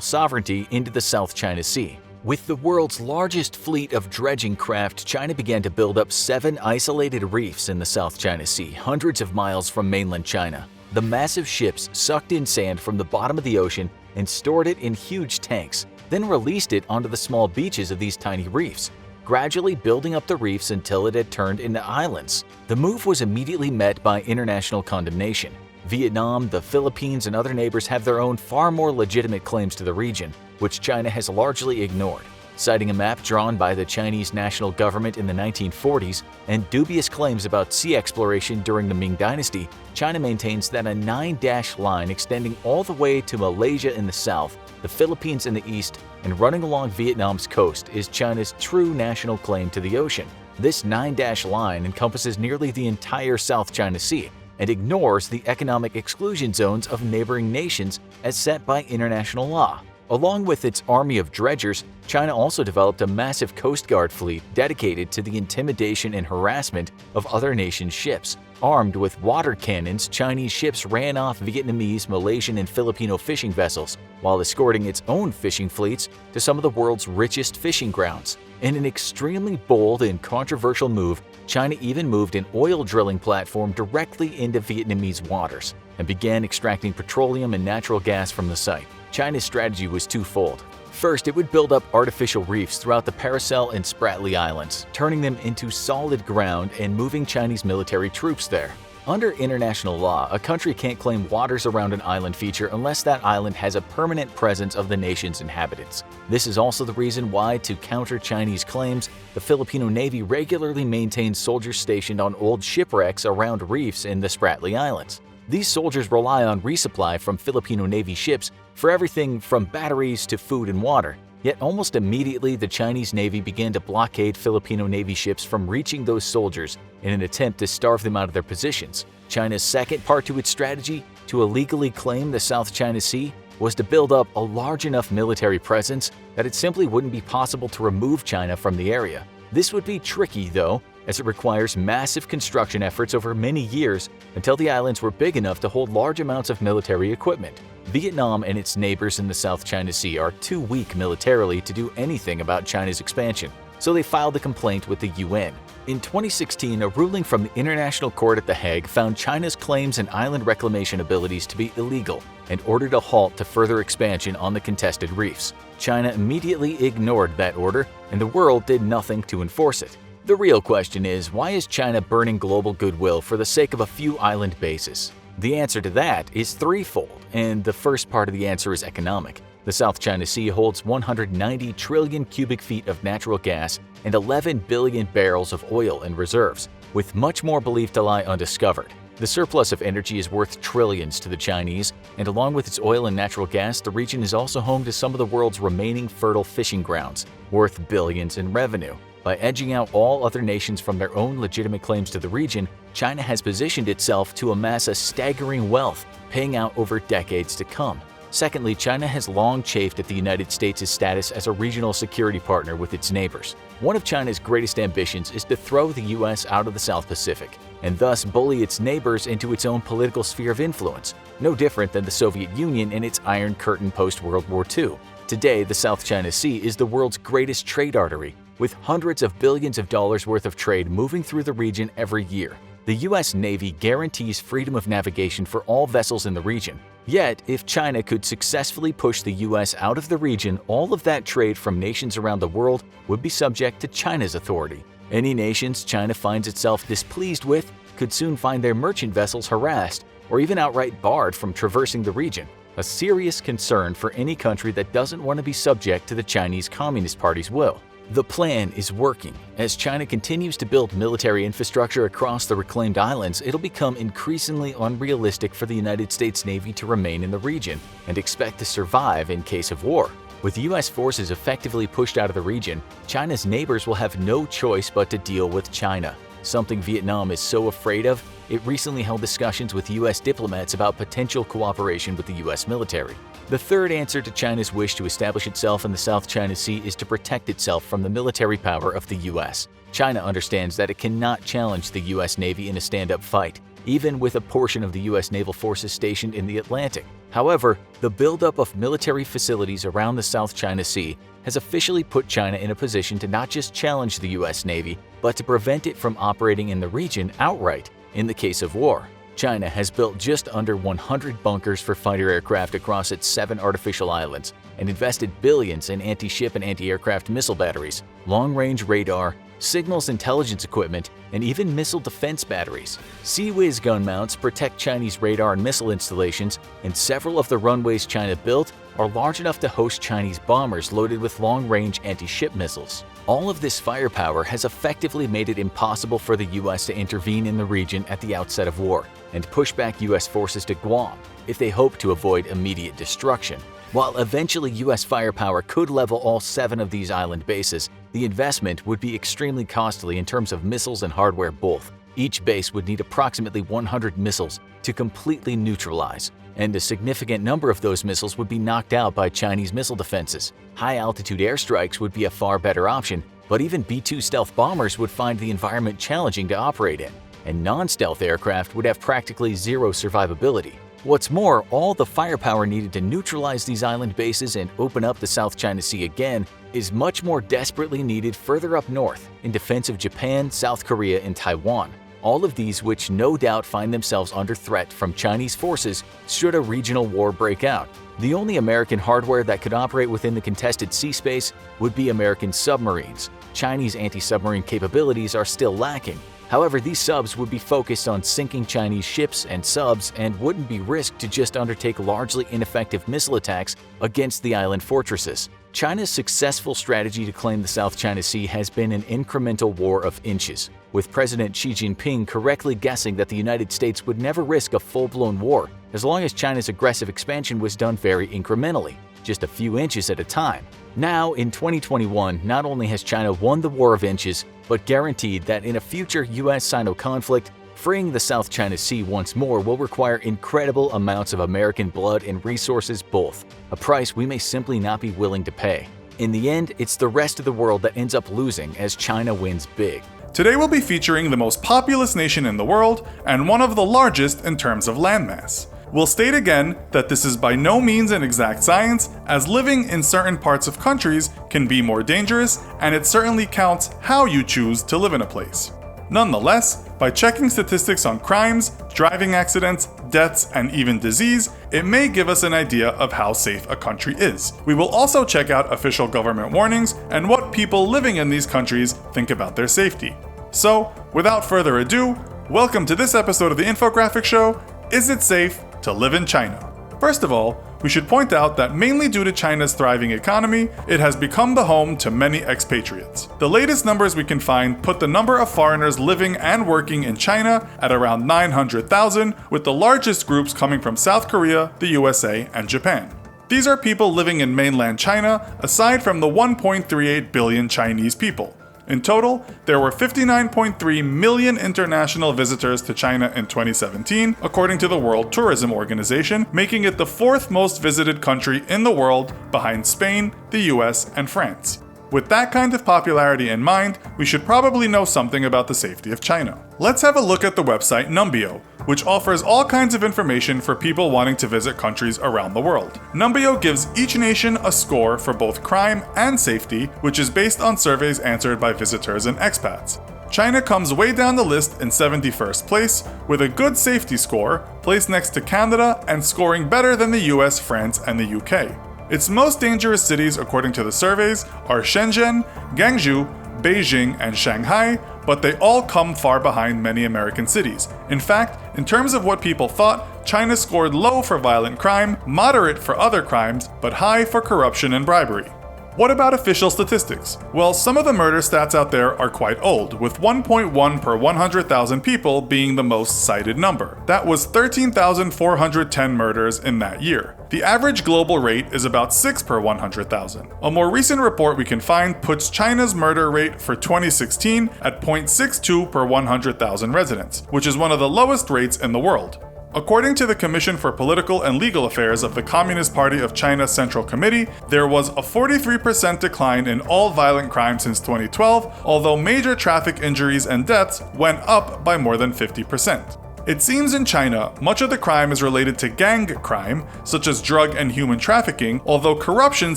A: sovereignty into the South China Sea. With the world's largest fleet of dredging craft, China began to build up 7 isolated reefs in the South China Sea, hundreds of miles from mainland China. The massive ships sucked in sand from the bottom of the ocean and stored it in huge tanks, then released it onto the small beaches of these tiny reefs, gradually building up the reefs until it had turned into islands. The move was immediately met by international condemnation. Vietnam, the Philippines, and other neighbors have their own far more legitimate claims to the region, which China has largely ignored. Citing a map drawn by the Chinese national government in the 1940s and dubious claims about sea exploration during the Ming Dynasty, China maintains that a 9-dash line extending all the way to Malaysia in the south, the Philippines in the east, and running along Vietnam's coast is China's true national claim to the ocean. This 9-dash line encompasses nearly the entire South China Sea and ignores the economic exclusion zones of neighboring nations as set by international law. Along with its army of dredgers, China also developed a massive Coast Guard fleet dedicated to the intimidation and harassment of other nations' ships. Armed with water cannons, Chinese ships ran off Vietnamese, Malaysian, and Filipino fishing vessels while escorting its own fishing fleets to some of the world's richest fishing grounds. In an extremely bold and controversial move, China even moved an oil drilling platform directly into Vietnamese waters and began extracting petroleum and natural gas from the site. China's strategy was twofold. First, it would build up artificial reefs throughout the Paracel and Spratly Islands, turning them into solid ground and moving Chinese military troops there. Under international law, a country can't claim waters around an island feature unless that island has a permanent presence of the nation's inhabitants. This is also the reason why, to counter Chinese claims, the Filipino Navy regularly maintains soldiers stationed on old shipwrecks around reefs in the Spratly Islands. These soldiers rely on resupply from Filipino Navy ships for everything from batteries to food and water. Yet almost immediately, the Chinese Navy began to blockade Filipino Navy ships from reaching those soldiers in an attempt to starve them out of their positions. China's second part to its strategy to illegally claim the South China Sea was to build up a large enough military presence that it simply wouldn't be possible to remove China from the area. This would be tricky, though, as it requires massive construction efforts over many years until the islands were big enough to hold large amounts of military equipment. Vietnam and its neighbors in the South China Sea are too weak militarily to do anything about China's expansion, so they filed a complaint with the UN. In 2016, a ruling from the International Court at The Hague found China's claims and island reclamation abilities to be illegal and ordered a halt to further expansion on the contested reefs. China immediately ignored that order, and the world did nothing to enforce it. The real question is, why is China burning global goodwill for the sake of a few island bases? The answer to that is threefold, and the first part of the answer is economic. The South China Sea holds 190 trillion cubic feet of natural gas and 11 billion barrels of oil in reserves, with much more believed to lie undiscovered. The surplus of energy is worth trillions to the Chinese, and along with its oil and natural gas, the region is also home to some of the world's remaining fertile fishing grounds, worth billions in revenue. By edging out all other nations from their own legitimate claims to the region, China has positioned itself to amass a staggering wealth, paying out over decades to come. Secondly, China has long chafed at the United States' status as a regional security partner with its neighbors. One of China's greatest ambitions is to throw the US out of the South Pacific, and thus bully its neighbors into its own political sphere of influence, no different than the Soviet Union and its Iron Curtain post-World War II. Today, the South China Sea is the world's greatest trade artery, with hundreds of billions of dollars worth of trade moving through the region every year. The US Navy guarantees freedom of navigation for all vessels in the region. Yet, if China could successfully push the US out of the region, all of that trade from nations around the world would be subject to China's authority. Any nations China finds itself displeased with could soon find their merchant vessels harassed or even outright barred from traversing the region, a serious concern for any country that doesn't want to be subject to the Chinese Communist Party's will. The plan is working. As China continues to build military infrastructure across the reclaimed islands, it'll become increasingly unrealistic for the United States Navy to remain in the region and expect to survive in case of war. With US forces effectively pushed out of the region, China's neighbors will have no choice but to deal with China. Something Vietnam is so afraid of, it recently held discussions with US diplomats about potential cooperation with the US military. The third answer to China's wish to establish itself in the South China Sea is to protect itself from the military power of the US. China understands that it cannot challenge the US Navy in a stand-up fight, even with a portion of the US naval forces stationed in the Atlantic. However, the buildup of military facilities around the South China Sea has officially put China in a position to not just challenge the US Navy, but to prevent it from operating in the region outright in the case of war. China has built just under 100 bunkers for fighter aircraft across its 7 artificial islands and invested billions in anti-ship and anti-aircraft missile batteries, long-range radar, signals intelligence equipment, and even missile defense batteries. Sea-Whiz gun mounts protect Chinese radar and missile installations, and several of the runways China built are large enough to host Chinese bombers loaded with long-range anti-ship missiles. All of this firepower has effectively made it impossible for the US to intervene in the region at the outset of war and push back US forces to Guam if they hope to avoid immediate destruction. While eventually US firepower could level all 7 of these island bases, the investment would be extremely costly in terms of missiles and hardware both. Each base would need approximately 100 missiles to completely neutralize, and a significant number of those missiles would be knocked out by Chinese missile defenses. High-altitude airstrikes would be a far better option, but even B-2 stealth bombers would find the environment challenging to operate in, and non-stealth aircraft would have practically zero survivability. What's more, all the firepower needed to neutralize these island bases and open up the South China Sea again is much more desperately needed further up north in defense of Japan, South Korea, and Taiwan. All of these which no doubt find themselves under threat from Chinese forces should a regional war break out. The only American hardware that could operate within the contested sea space would be American submarines. Chinese anti-submarine capabilities are still lacking. However, these subs would be focused on sinking Chinese ships and subs and wouldn't be risked to just undertake largely ineffective missile attacks against the island fortresses. China's successful strategy to claim the South China Sea has been an incremental war of inches, with President Xi Jinping correctly guessing that the United States would never risk a full-blown war as long as China's aggressive expansion was done very incrementally, just a few inches at a time. Now, in 2021, not only has China won the war of inches, but guaranteed that in a future US-Sino conflict, freeing the South China Sea once more will require incredible amounts of American blood and resources both, a price we may simply not be willing to pay. In the end, it's the rest of the world that ends up losing as China wins big.
B: Today we'll be featuring the most populous nation in the world and one of the largest in terms of landmass. We'll state again that this is by no means an exact science, as living in certain parts of countries can be more dangerous, and it certainly counts how you choose to live in a place. Nonetheless, by checking statistics on crimes, driving accidents, deaths, and even disease, it may give us an idea of how safe a country is. We will also check out official government warnings and what people living in these countries think about their safety. So, without further ado, welcome to this episode of the Infographic Show, Is It Safe to Live in China? First of all, we should point out that mainly due to China's thriving economy, it has become the home to many expatriates. The latest numbers we can find put the number of foreigners living and working in China at around 900,000, with the largest groups coming from South Korea, the USA, and Japan. These are people living in mainland China, aside from the 1.38 billion Chinese people. In total, there were 59.3 million international visitors to China in 2017, according to the World Tourism Organization, making it the fourth most visited country in the world behind Spain, the US, and France. With that kind of popularity in mind, we should probably know something about the safety of China. Let's have a look at the website Numbeo, which offers all kinds of information for people wanting to visit countries around the world. Numbeo gives each nation a score for both crime and safety, which is based on surveys answered by visitors and expats. China comes way down the list in 71st place, with a good safety score, placed next to Canada and scoring better than the US, France, and the UK. Its most dangerous cities, according to the surveys, are Shenzhen, Guangzhou, Beijing, and Shanghai, but they all come far behind many American cities. In fact, in terms of what people thought, China scored low for violent crime, moderate for other crimes, but high for corruption and bribery. What about official statistics? Well, some of the murder stats out there are quite old, with 1.1 per 100,000 people being the most cited number. That was 13,410 murders in that year. The average global rate is about 6 per 100,000. A more recent report we can find puts China's murder rate for 2016 at 0.62 per 100,000 residents, which is one of the lowest rates in the world. According to the Commission for Political and Legal Affairs of the Communist Party of China Central Committee, there was a 43% decline in all violent crime since 2012, although major traffic injuries and deaths went up by more than 50%. It seems in China, much of the crime is related to gang crime, such as drug and human trafficking, although corruption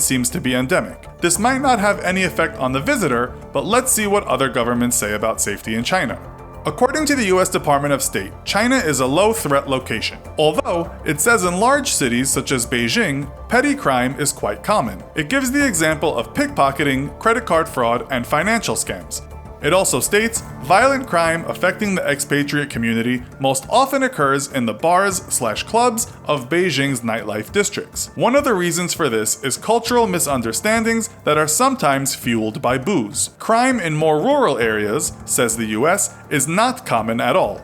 B: seems to be endemic. This might not have any effect on the visitor, but let's see what other governments say about safety in China. According to the US Department of State, China is a low-threat location. Although, it says in large cities such as Beijing, petty crime is quite common. It gives the example of pickpocketing, credit card fraud, and financial scams. It also states, violent crime affecting the expatriate community most often occurs in the bars/clubs of Beijing's nightlife districts. One of the reasons for this is cultural misunderstandings that are sometimes fueled by booze. Crime in more rural areas, says the US, is not common at all.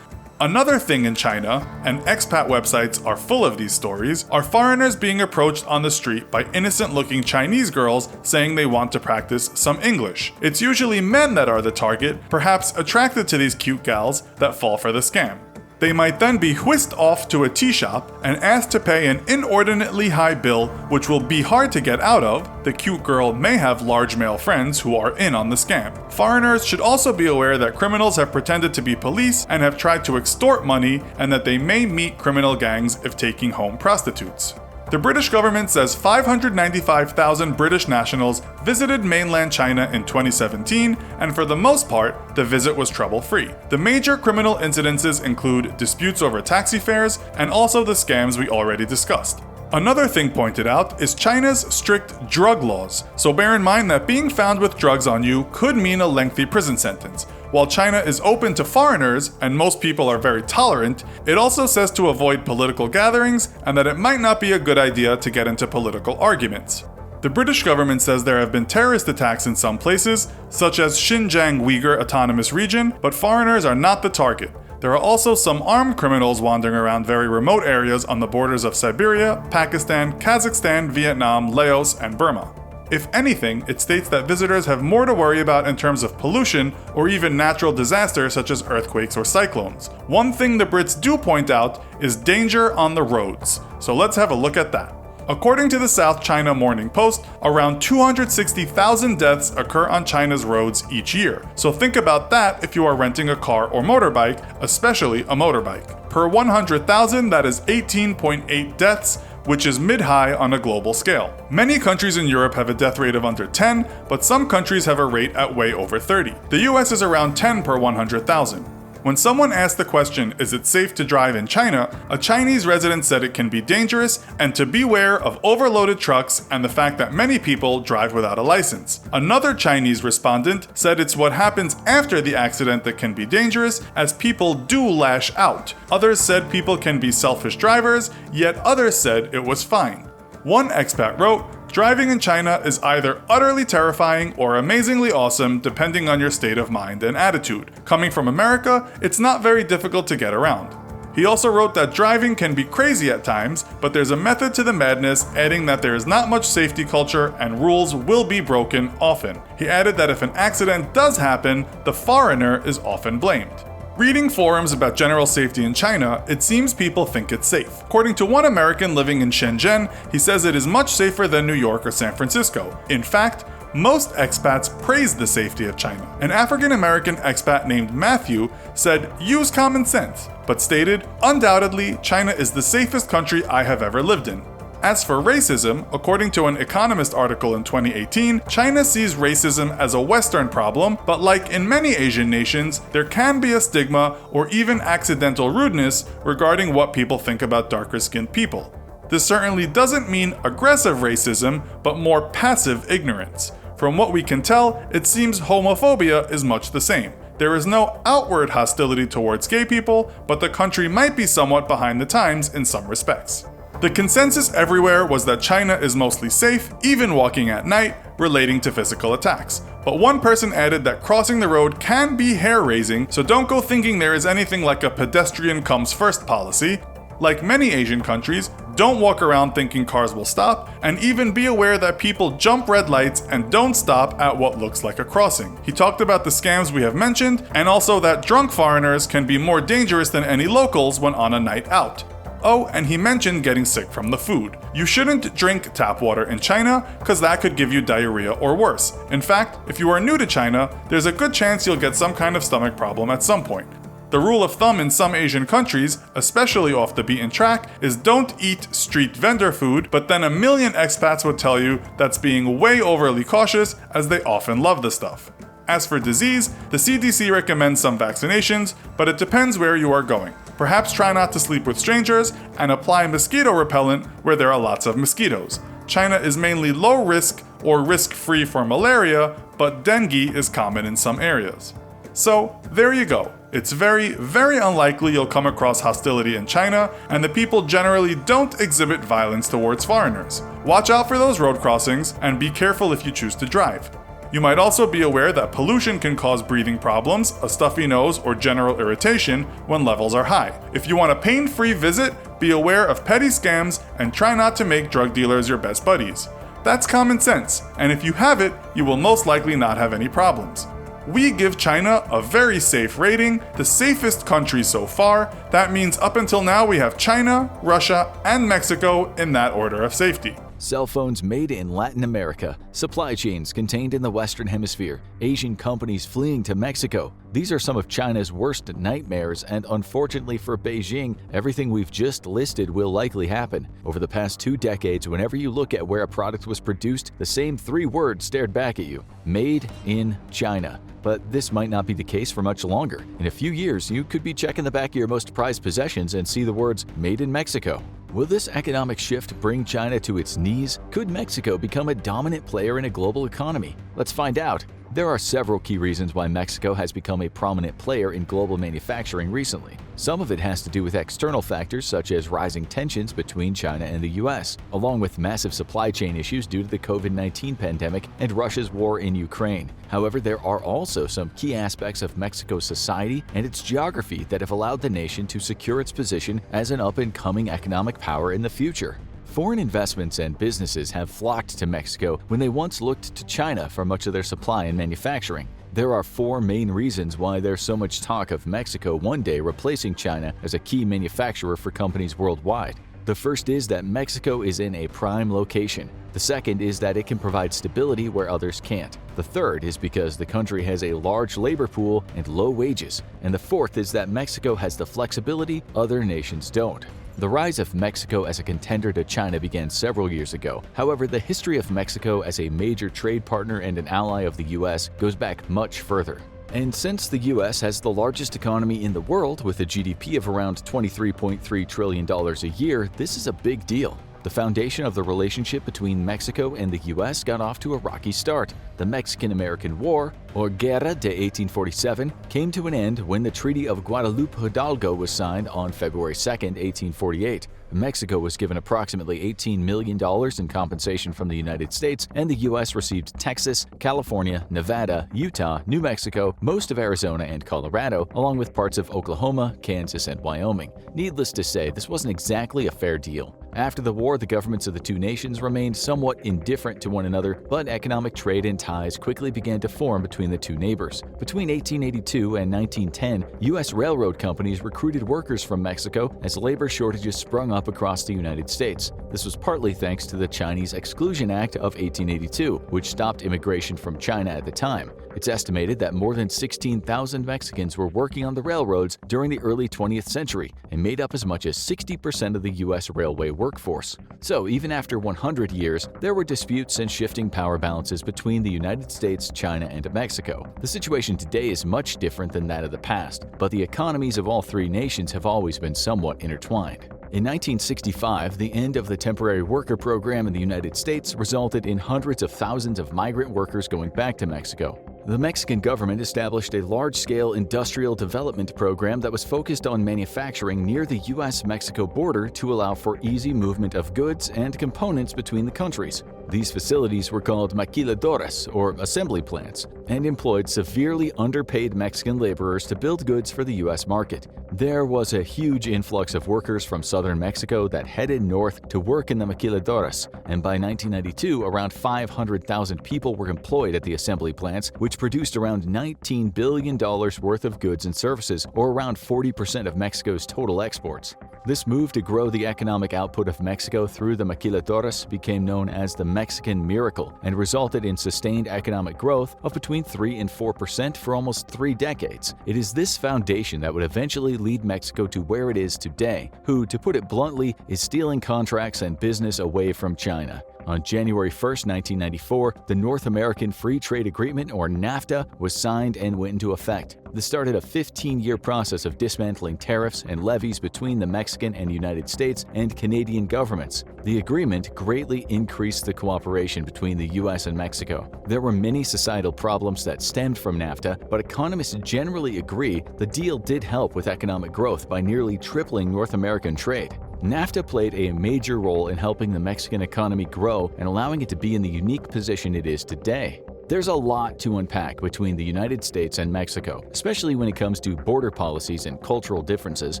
B: Another thing in China, and expat websites are full of these stories, are foreigners being approached on the street by innocent-looking Chinese girls saying they want to practice some English. It's usually men that are the target, perhaps attracted to these cute gals that fall for the scam. They might then be whisked off to a tea shop and asked to pay an inordinately high bill, which will be hard to get out of. The cute girl may have large male friends who are in on the scam. Foreigners should also be aware that criminals have pretended to be police and have tried to extort money, and that they may meet criminal gangs if taking home prostitutes. The British government says 595,000 British nationals visited mainland China in 2017, and for the most part, the visit was trouble-free. The major criminal incidences include disputes over taxi fares and also the scams we already discussed. Another thing pointed out is China's strict drug laws, so bear in mind that being found with drugs on you could mean a lengthy prison sentence. While China is open to foreigners, and most people are very tolerant, it also says to avoid political gatherings and that it might not be a good idea to get into political arguments. The British government says there have been terrorist attacks in some places, such as Xinjiang Uyghur Autonomous Region, but foreigners are not the target. There are also some armed criminals wandering around very remote areas on the borders of Siberia, Pakistan, Kazakhstan, Vietnam, Laos, and Burma. If anything, it states that visitors have more to worry about in terms of pollution or even natural disasters such as earthquakes or cyclones. One thing the Brits do point out is danger on the roads. So let's have a look at that. According to the South China Morning Post, around 260,000 deaths occur on China's roads each year. So think about that if you are renting a car or motorbike, especially a motorbike. Per 100,000, that is 18.8 deaths, which is mid-high on a global scale. Many countries in Europe have a death rate of under 10, but some countries have a rate at way over 30. The US is around 10 per 100,000. When someone asked the question, is it safe to drive in China, a Chinese resident said it can be dangerous and to beware of overloaded trucks and the fact that many people drive without a license. Another Chinese respondent said it's what happens after the accident that can be dangerous, as people do lash out. Others said people can be selfish drivers, yet others said it was fine. One expat wrote, "Driving in China is either utterly terrifying or amazingly awesome depending on your state of mind and attitude. Coming from America, it's not very difficult to get around." He also wrote that driving can be crazy at times, but there's a method to the madness, adding that there is not much safety culture and rules will be broken often. He added that if an accident does happen, the foreigner is often blamed. Reading forums about general safety in China, it seems people think it's safe. According to one American living in Shenzhen, he says it is much safer than New York or San Francisco. In fact, most expats praise the safety of China. An African American expat named Matthew said, "Use common sense," but stated, "Undoubtedly, China is the safest country I have ever lived in." As for racism, according to an Economist article in 2018, China sees racism as a Western problem, but like in many Asian nations, there can be a stigma or even accidental rudeness regarding what people think about darker-skinned people. This certainly doesn't mean aggressive racism, but more passive ignorance. From what we can tell, it seems homophobia is much the same. There is no outward hostility towards gay people, but the country might be somewhat behind the times in some respects. The consensus everywhere was that China is mostly safe, even walking at night, relating to physical attacks. But one person added that crossing the road can be hair-raising, so don't go thinking there is anything like a pedestrian comes first policy. Like many Asian countries, don't walk around thinking cars will stop, and even be aware that people jump red lights and don't stop at what looks like a crossing. He talked about the scams we have mentioned, and also that drunk foreigners can be more dangerous than any locals when on a night out. Oh, and he mentioned getting sick from the food. You shouldn't drink tap water in China, because that could give you diarrhea or worse. In fact, if you are new to China, there's a good chance you'll get some kind of stomach problem at some point. The rule of thumb in some Asian countries, especially off the beaten track, is don't eat street vendor food, but then a million expats would tell you that's being way overly cautious, as they often love the stuff. As for disease, the CDC recommends some vaccinations, but it depends where you are going. Perhaps try not to sleep with strangers and apply mosquito repellent where there are lots of mosquitoes. China is mainly low risk or risk-free for malaria, but dengue is common in some areas. So, there you go. It's very, very unlikely you'll come across hostility in China, and the people generally don't exhibit violence towards foreigners. Watch out for those road crossings, and be careful if you choose to drive. You might also be aware that pollution can cause breathing problems, a stuffy nose, or general irritation when levels are high. If you want a pain-free visit, be aware of petty scams and try not to make drug dealers your best buddies. That's common sense, and if you have it, you will most likely not have any problems. We give China a very safe rating, the safest country so far. That means up until now we have China, Russia, and Mexico in that order of safety.
A: Cell phones made in Latin America, supply chains contained in the Western Hemisphere, Asian companies fleeing to Mexico. These are some of China's worst nightmares, and unfortunately for Beijing, everything we've just listed will likely happen. Over the past 2 decades, whenever you look at where a product was produced, the same 3 words stared back at you: Made in China. But this might not be the case for much longer. In a few years, you could be checking the back of your most prized possessions and see the words Made in Mexico. Will this economic shift bring China to its knees? Could Mexico become a dominant player in a global economy? Let's find out. There are several key reasons why Mexico has become a prominent player in global manufacturing recently. Some of it has to do with external factors such as rising tensions between China and the US, along with massive supply chain issues due to the COVID-19 pandemic and Russia's war in Ukraine. However, there are also some key aspects of Mexico's society and its geography that have allowed the nation to secure its position as an up-and-coming economic power in the future. Foreign investments and businesses have flocked to Mexico when they once looked to China for much of their supply and manufacturing. There are 4 main reasons why there's so much talk of Mexico one day replacing China as a key manufacturer for companies worldwide. The first is that Mexico is in a prime location. The second is that it can provide stability where others can't. The third is because the country has a large labor pool and low wages. And the fourth is that Mexico has the flexibility other nations don't. The rise of Mexico as a contender to China began several years ago. However, the history of Mexico as a major trade partner and an ally of the US goes back much further. And since the US has the largest economy in the world with a GDP of around $23.3 trillion a year, this is a big deal. The foundation of the relationship between Mexico and the US got off to a rocky start. The Mexican-American War, or Guerra de 1847, came to an end when the Treaty of Guadalupe Hidalgo was signed on February 2, 1848. Mexico was given approximately $18 million in compensation from the United States, and the U.S. received Texas, California, Nevada, Utah, New Mexico, most of Arizona and Colorado, along with parts of Oklahoma, Kansas, and Wyoming. Needless to say, this wasn't exactly a fair deal. After the war, the governments of the two nations remained somewhat indifferent to one another, but economic trade and ties quickly began to form between the two neighbors. Between 1882 and 1910, U.S. railroad companies recruited workers from Mexico as labor shortages sprung up across the United States. This was partly thanks to the Chinese Exclusion Act of 1882, which stopped immigration from China at the time. It's estimated that more than 16,000 Mexicans were working on the railroads during the early 20th century and made up as much as 60% of the U.S. railway workforce. So even after 100 years, there were disputes and shifting power balances between the United States, China, and Mexico. The situation today is much different than that of the past, but the economies of all three nations have always been somewhat intertwined. In 1965, the end of the temporary worker program in the United States resulted in hundreds of thousands of migrant workers going back to Mexico. The Mexican government established a large-scale industrial development program that was focused on manufacturing near the U.S.-Mexico border to allow for easy movement of goods and components between the countries. These facilities were called maquiladoras, or assembly plants, and employed severely underpaid Mexican laborers to build goods for the U.S. market. There was a huge influx of workers from southern Mexico that headed north to work in the maquiladoras, and by 1992, around 500,000 people were employed at the assembly plants, which produced around $19 billion worth of goods and services, or around 40% of Mexico's total exports. This move to grow the economic output of Mexico through the maquiladoras became known as the Mexican Miracle and resulted in sustained economic growth of between 3 and 4% for almost 3 decades. It is this foundation that would eventually lead Mexico to where it is today, who, to put it bluntly, is stealing contracts and business away from China. On January 1, 1994, the North American Free Trade Agreement, or NAFTA, was signed and went into effect. This started a 15-year process of dismantling tariffs and levies between the Mexican and United States and Canadian governments. The agreement greatly increased the cooperation between the U.S. and Mexico. There were many societal problems that stemmed from NAFTA, but economists generally agree the deal did help with economic growth by nearly tripling North American trade. NAFTA played a major role in helping the Mexican economy grow and allowing it to be in the unique position it is today. There's a lot to unpack between the United States and Mexico, especially when it comes to border policies and cultural differences,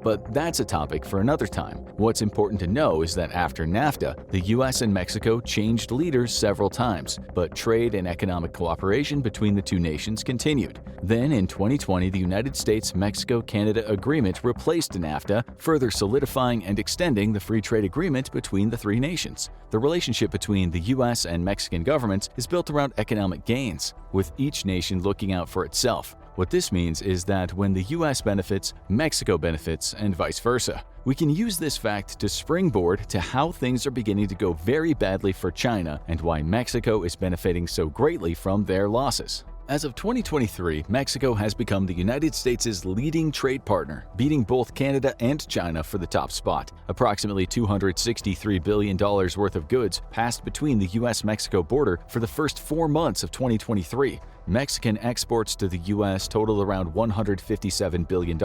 A: but that's a topic for another time. What's important to know is that after NAFTA, the US and Mexico changed leaders several times, but trade and economic cooperation between the two nations continued. Then in 2020, the United States-Mexico-Canada Agreement replaced NAFTA, further solidifying and extending the free trade agreement between the three nations. The relationship between the US and Mexican governments is built around economic gains, with each nation looking out for itself. What this means is that when the US benefits, Mexico benefits, and vice versa. We can use this fact to springboard to how things are beginning to go very badly for China and why Mexico is benefiting so greatly from their losses. As of 2023, Mexico has become the United States' leading trade partner, beating both Canada and China for the top spot. Approximately $263 billion worth of goods passed between the US-Mexico border for the first 4 months of 2023. Mexican exports to the U.S. totaled around $157 billion,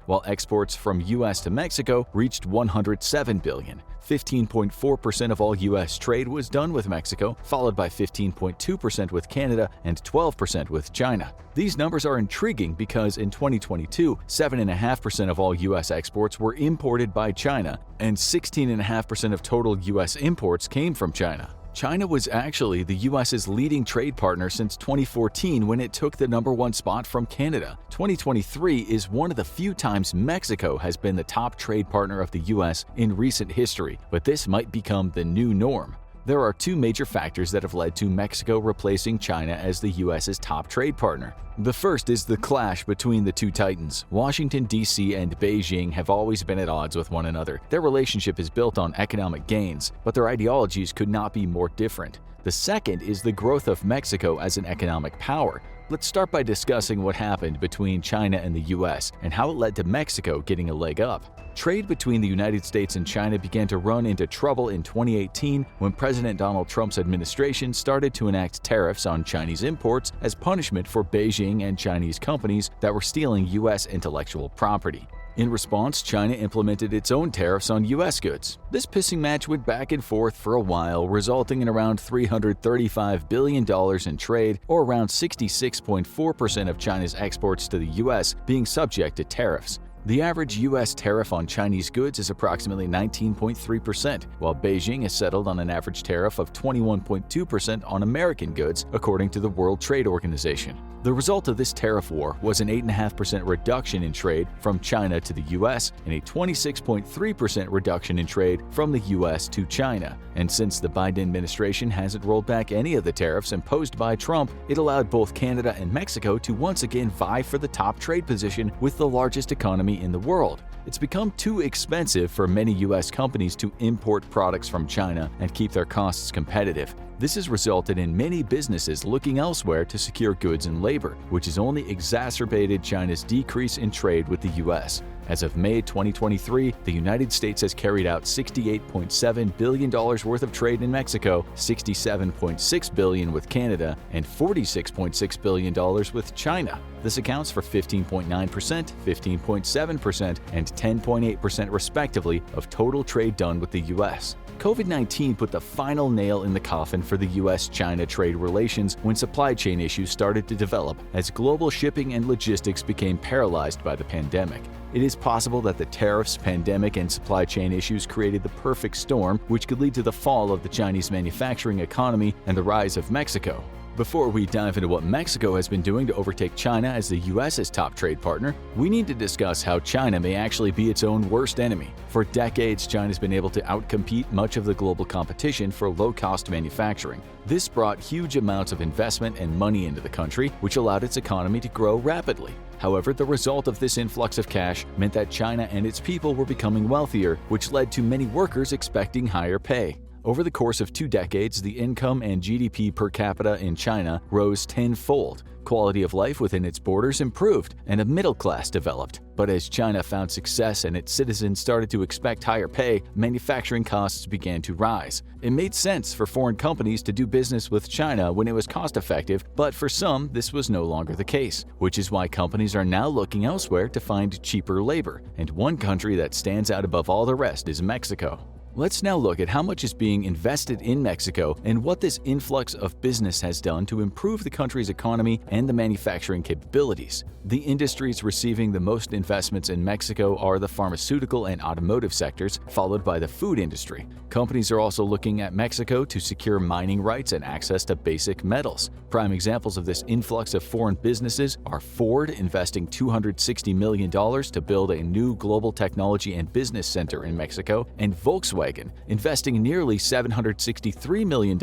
A: while exports from U.S. to Mexico reached $107 billion. 15.4% of all U.S. trade was done with Mexico, followed by 15.2% with Canada and 12% with China. These numbers are intriguing because in 2022, 7.5% of all U.S. exports were imported by China, and 16.5% of total U.S. imports came from China. China was actually the US's leading trade partner since 2014 when it took the #1 spot from Canada. 2023 is one of the few times Mexico has been the top trade partner of the US in recent history, but this might become the new norm. There are two major factors that have led to Mexico replacing China as the US's top trade partner. The first is the clash between the two titans. Washington, D.C. and Beijing have always been at odds with one another. Their relationship is built on economic gains, but their ideologies could not be more different. The second is the growth of Mexico as an economic power. Let's start by discussing what happened between China and the US and how it led to Mexico getting a leg up. Trade between the United States and China began to run into trouble in 2018 when President Donald Trump's administration started to enact tariffs on Chinese imports as punishment for Beijing and Chinese companies that were stealing US intellectual property. In response, China implemented its own tariffs on US goods. This pissing match went back and forth for a while, resulting in around $335 billion in trade, or around 66.4% of China's exports to the US being subject to tariffs. The average U.S. tariff on Chinese goods is approximately 19.3%, while Beijing has settled on an average tariff of 21.2% on American goods, according to the World Trade Organization. The result of this tariff war was an 8.5% reduction in trade from China to the U.S. and a 26.3% reduction in trade from the U.S. to China. And since the Biden administration hasn't rolled back any of the tariffs imposed by Trump, it allowed both Canada and Mexico to once again vie for the top trade position with the largest economy in the world. It's become too expensive for many U.S. companies to import products from China and keep their costs competitive. This has resulted in many businesses looking elsewhere to secure goods and labor, which has only exacerbated China's decrease in trade with the U.S. As of May 2023, the United States has carried out $68.7 billion worth of trade in Mexico, $67.6 billion with Canada, and $46.6 billion with China. This accounts for 15.9%, 15.7%, and 10.8% respectively of total trade done with the U.S. COVID-19 put the final nail in the coffin for the US-China trade relations when supply chain issues started to develop as global shipping and logistics became paralyzed by the pandemic. It is possible that the tariffs, pandemic, and supply chain issues created the perfect storm, which could lead to the fall of the Chinese manufacturing economy and the rise of Mexico. Before we dive into what Mexico has been doing to overtake China as the US's top trade partner, we need to discuss how China may actually be its own worst enemy. For decades, China's been able to outcompete much of the global competition for low-cost manufacturing. This brought huge amounts of investment and money into the country, which allowed its economy to grow rapidly. However, the result of this influx of cash meant that China and its people were becoming wealthier, which led to many workers expecting higher pay. Over the course of 2 decades, the income and GDP per capita in China rose tenfold. Quality of life within its borders improved, and a middle class developed. But as China found success and its citizens started to expect higher pay, manufacturing costs began to rise. It made sense for foreign companies to do business with China when it was cost-effective, but for some, this was no longer the case, which is why companies are now looking elsewhere to find cheaper labor. And one country that stands out above all the rest is Mexico. Let's now look at how much is being invested in Mexico and what this influx of business has done to improve the country's economy and the manufacturing capabilities. The industries receiving the most investments in Mexico are the pharmaceutical and automotive sectors, followed by the food industry. Companies are also looking at Mexico to secure mining rights and access to basic metals. Prime examples of this influx of foreign businesses are Ford investing $260 million to build a new global technology and business center in Mexico, and Volkswagen investing nearly $763 million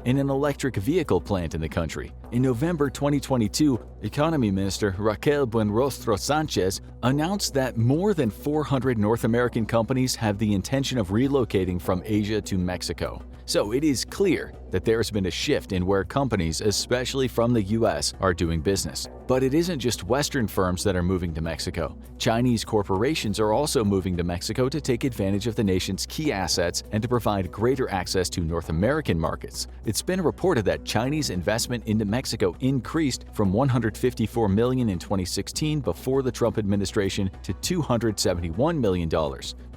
A: in an electric vehicle plant in the country. In November 2022, Economy Minister Raquel Buenrostro Sanchez announced that more than 400 North American companies have the intention of relocating from Asia to Mexico. So it is clear that there has been a shift in where companies, especially from the US, are doing business. But it isn't just Western firms that are moving to Mexico. Chinese corporations are also moving to Mexico to take advantage of the nation's key assets and to provide greater access to North American markets. It's been reported that Chinese investment into Mexico increased from $154 million in 2016 before the Trump administration to $271 million.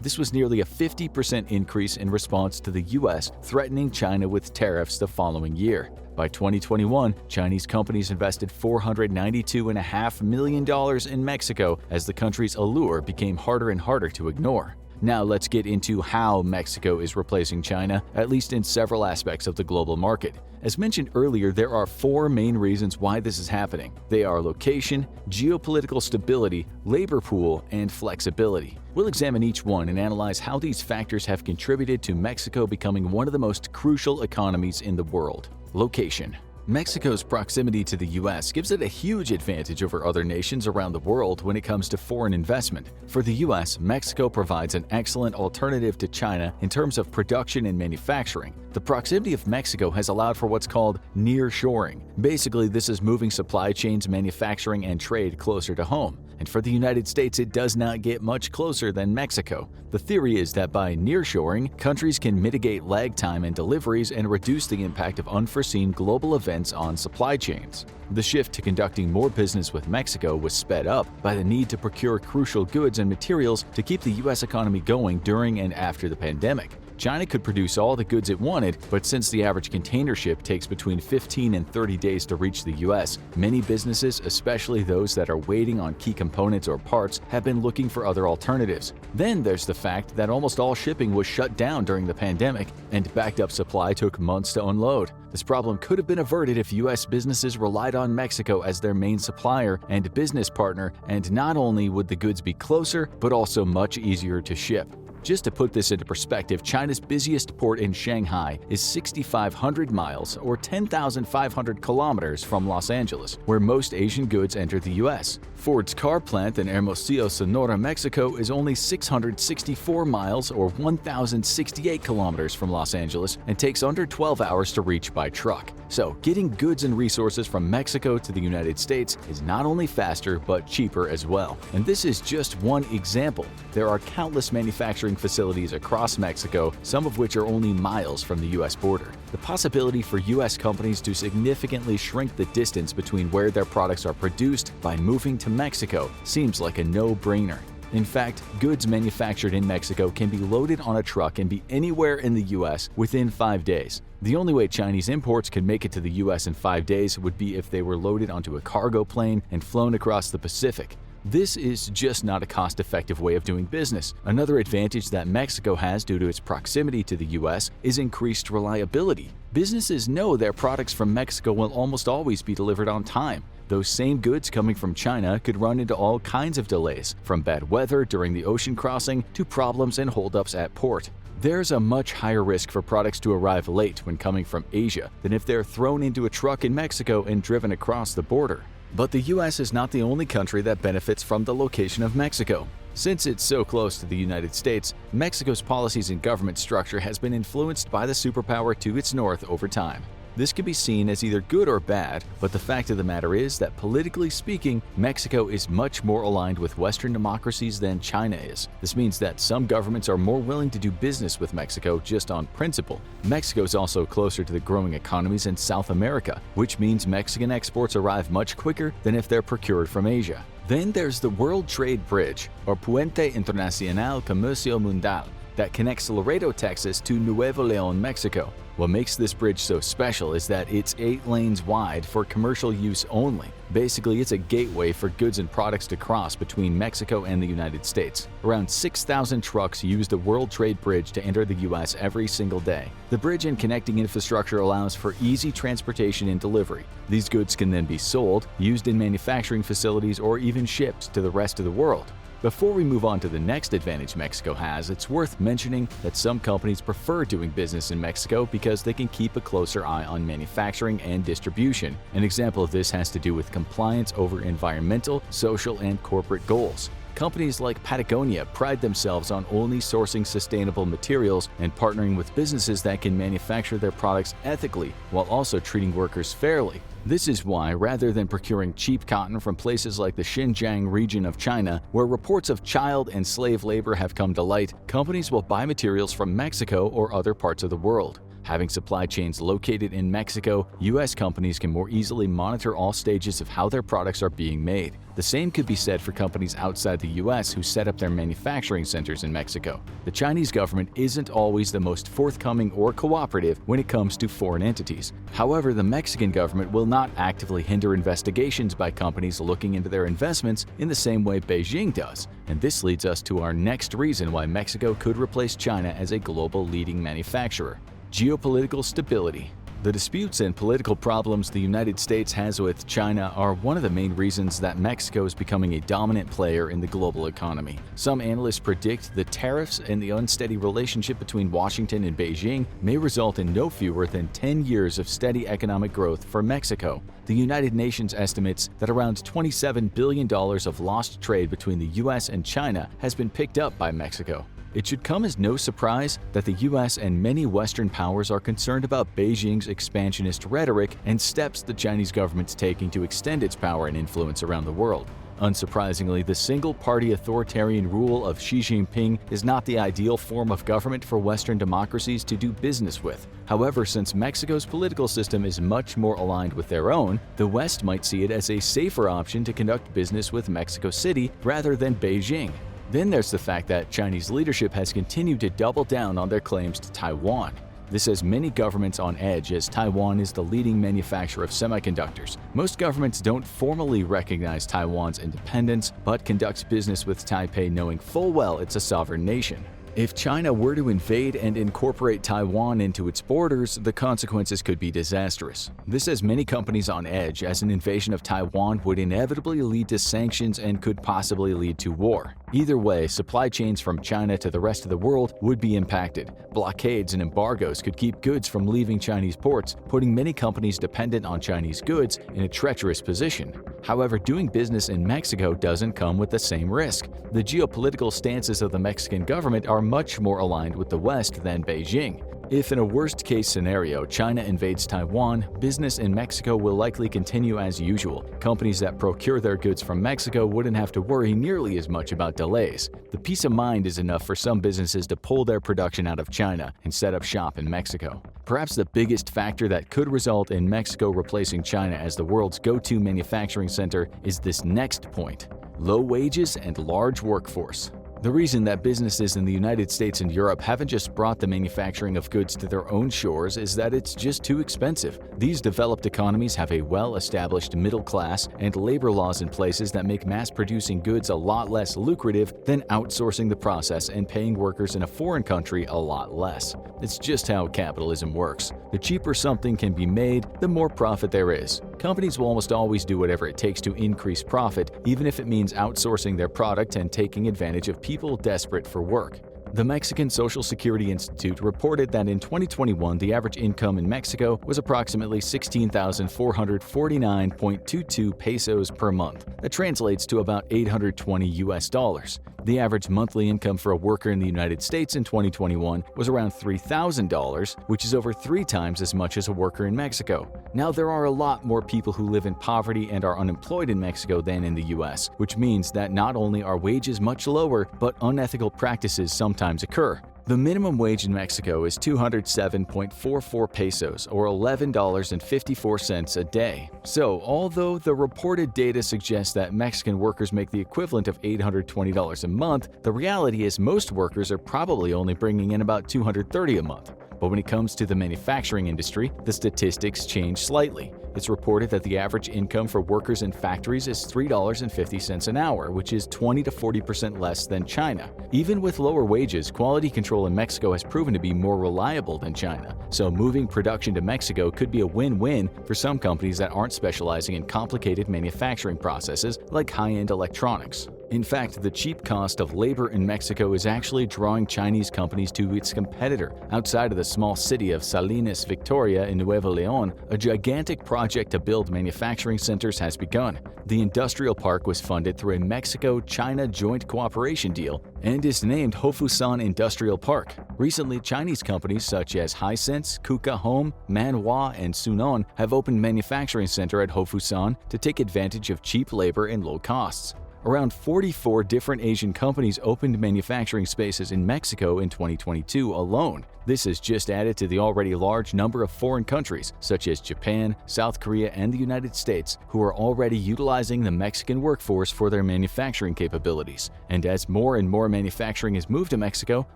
A: This was nearly a 50% increase in response to the US threatening China with tariffs the following year. By 2021, Chinese companies invested $492.5 million in Mexico as the country's allure became harder and harder to ignore. Now let's get into how Mexico is replacing China, at least in several aspects of the global market. As mentioned earlier, there are 4 main reasons why this is happening. They are location, geopolitical stability, labor pool, and flexibility. We'll examine each one and analyze how these factors have contributed to Mexico becoming one of the most crucial economies in the world. Location. Mexico's proximity to the U.S. gives it a huge advantage over other nations around the world when it comes to foreign investment. For the U.S., Mexico provides an excellent alternative to China in terms of production and manufacturing. The proximity of Mexico has allowed for what's called nearshoring. Basically, this is moving supply chains, manufacturing, and trade closer to home. And for the United States, it does not get much closer than Mexico. The theory is that by nearshoring, countries can mitigate lag time in deliveries and reduce the impact of unforeseen global events on supply chains. The shift to conducting more business with Mexico was sped up by the need to procure crucial goods and materials to keep the U.S. economy going during and after the pandemic. China could produce all the goods it wanted, but since the average container ship takes between 15 and 30 days to reach the U.S., many businesses, especially those that are waiting on key components or parts, have been looking for other alternatives. Then there's the fact that almost all shipping was shut down during the pandemic, and backed up supply took months to unload. This problem could have been averted if U.S. businesses relied on Mexico as their main supplier and business partner, and not only would the goods be closer, but also much easier to ship. Just to put this into perspective, China's busiest port in Shanghai is 6,500 miles or 10,500 kilometers from Los Angeles, where most Asian goods enter the U.S. Ford's car plant in Hermosillo, Sonora, Mexico is only 664 miles or 1,068 kilometers from Los Angeles and takes under 12 hours to reach by truck. So, getting goods and resources from Mexico to the United States is not only faster but cheaper as well. And this is just one example. There are countless manufacturing facilities across Mexico, some of which are only miles from the U.S. border. The possibility for U.S. companies to significantly shrink the distance between where their products are produced by moving to Mexico seems like a no-brainer. In fact, goods manufactured in Mexico can be loaded on a truck and be anywhere in the U.S. within 5 days. The only way Chinese imports could make it to the U.S. in 5 days would be if they were loaded onto a cargo plane and flown across the Pacific. This is just not a cost-effective way of doing business. Another advantage that Mexico has due to its proximity to the U.S. is increased reliability. Businesses know their products from Mexico will almost always be delivered on time. Those same goods coming from China could run into all kinds of delays, from bad weather during the ocean crossing to problems and holdups at port. There's a much higher risk for products to arrive late when coming from Asia than if they're thrown into a truck in Mexico and driven across the border. But the U.S. is not the only country that benefits from the location of Mexico. Since it's so close to the United States, Mexico's policies and government structure has been influenced by the superpower to its north over time. This can be seen as either good or bad, but the fact of the matter is that politically speaking, Mexico is much more aligned with Western democracies than China is. This means that some governments are more willing to do business with Mexico just on principle. Mexico is also closer to the growing economies in South America, which means Mexican exports arrive much quicker than if they're procured from Asia. Then there's the World Trade Bridge, or Puente Internacional Comercio Mundial, that connects Laredo, Texas to Nuevo León, Mexico. What makes this bridge so special is that it's 8 lanes wide for commercial use only. Basically, it's a gateway for goods and products to cross between Mexico and the United States. Around 6,000 trucks use the World Trade Bridge to enter the U.S. every single day. The bridge and connecting infrastructure allows for easy transportation and delivery. These goods can then be sold, used in manufacturing facilities, or even shipped to the rest of the world. Before we move on to the next advantage Mexico has, it's worth mentioning that some companies prefer doing business in Mexico because they can keep a closer eye on manufacturing and distribution. An example of this has to do with compliance over environmental, social, and corporate goals. Companies like Patagonia pride themselves on only sourcing sustainable materials and partnering with businesses that can manufacture their products ethically while also treating workers fairly. This is why, rather than procuring cheap cotton from places like the Xinjiang region of China, where reports of child and slave labor have come to light, companies will buy materials from Mexico or other parts of the world. Having supply chains located in Mexico, U.S. companies can more easily monitor all stages of how their products are being made. The same could be said for companies outside the U.S. who set up their manufacturing centers in Mexico. The Chinese government isn't always the most forthcoming or cooperative when it comes to foreign entities. However, the Mexican government will not actively hinder investigations by companies looking into their investments in the same way Beijing does. And this leads us to our next reason why Mexico could replace China as a global leading manufacturer: geopolitical stability. The disputes and political problems the United States has with China are one of the main reasons that Mexico is becoming a dominant player in the global economy. Some analysts predict the tariffs and the unsteady relationship between Washington and Beijing may result in no fewer than 10 years of steady economic growth for Mexico. The United Nations estimates that around $27 billion of lost trade between the U.S. and China has been picked up by Mexico. It should come as no surprise that the U.S. and many Western powers are concerned about Beijing's expansionist rhetoric and steps the Chinese government's taking to extend its power and influence around the world. Unsurprisingly, the single-party authoritarian rule of Xi Jinping is not the ideal form of government for Western democracies to do business with. However, since Mexico's political system is much more aligned with their own, the West might see it as a safer option to conduct business with Mexico City rather than Beijing. Then there's the fact that Chinese leadership has continued to double down on their claims to Taiwan. This has many governments on edge, as Taiwan is the leading manufacturer of semiconductors. Most governments don't formally recognize Taiwan's independence, but conduct business with Taipei knowing full well it's a sovereign nation. If China were to invade and incorporate Taiwan into its borders, the consequences could be disastrous. This has many companies on edge, as an invasion of Taiwan would inevitably lead to sanctions and could possibly lead to war. Either way, supply chains from China to the rest of the world would be impacted. Blockades and embargoes could keep goods from leaving Chinese ports, putting many companies dependent on Chinese goods in a treacherous position. However, doing business in Mexico doesn't come with the same risk. The geopolitical stances of the Mexican government are much more aligned with the West than Beijing. If in a worst-case scenario China invades Taiwan, business in Mexico will likely continue as usual. Companies that procure their goods from Mexico wouldn't have to worry nearly as much about delays. The peace of mind is enough for some businesses to pull their production out of China and set up shop in Mexico. Perhaps the biggest factor that could result in Mexico replacing China as the world's go-to manufacturing center is this next point: low wages and large workforce. The reason that businesses in the United States and Europe haven't just brought the manufacturing of goods to their own shores is that it's just too expensive. These developed economies have a well-established middle class and labor laws in places that make mass-producing goods a lot less lucrative than outsourcing the process and paying workers in a foreign country a lot less. It's just how capitalism works. The cheaper something can be made, the more profit there is. Companies will almost always do whatever it takes to increase profit, even if it means outsourcing their product and taking advantage of people desperate for work. The Mexican Social Security Institute reported that in 2021, the average income in Mexico was approximately 16,449.22 pesos per month. That translates to about $820. The average monthly income for a worker in the United States in 2021 was around $3,000, which is over 3 times as much as a worker in Mexico. Now, there are a lot more people who live in poverty and are unemployed in Mexico than in the US, which means that not only are wages much lower, but unethical practices sometimes occur. The minimum wage in Mexico is 207.44 pesos, or $11.54 a day. So, although the reported data suggests that Mexican workers make the equivalent of $820 a month, the reality is most workers are probably only bringing in about $230 a month. But when it comes to the manufacturing industry, the statistics change slightly. It's reported that the average income for workers in factories is $3.50 an hour, which is 20 to 40% less than China. Even with lower wages, quality control in Mexico has proven to be more reliable than China. So moving production to Mexico could be a win-win for some companies that aren't specializing in complicated manufacturing processes like high-end electronics. In fact, the cheap cost of labor in Mexico is actually drawing Chinese companies to its competitor. Outside of the small city of Salinas, Victoria in Nuevo León, a gigantic project to build manufacturing centers has begun. The industrial park was funded through a Mexico-China joint cooperation deal and is named Hofusan Industrial Park. Recently, Chinese companies such as Hisense, Kuka Home, Manhua, and Sunon have opened manufacturing center at Hofusan to take advantage of cheap labor and low costs. Around 44 different Asian companies opened manufacturing spaces in Mexico in 2022 alone. This has just added to the already large number of foreign countries, such as Japan, South Korea, and the United States, who are already utilizing the Mexican workforce for their manufacturing capabilities. And as more and more manufacturing is moved to Mexico,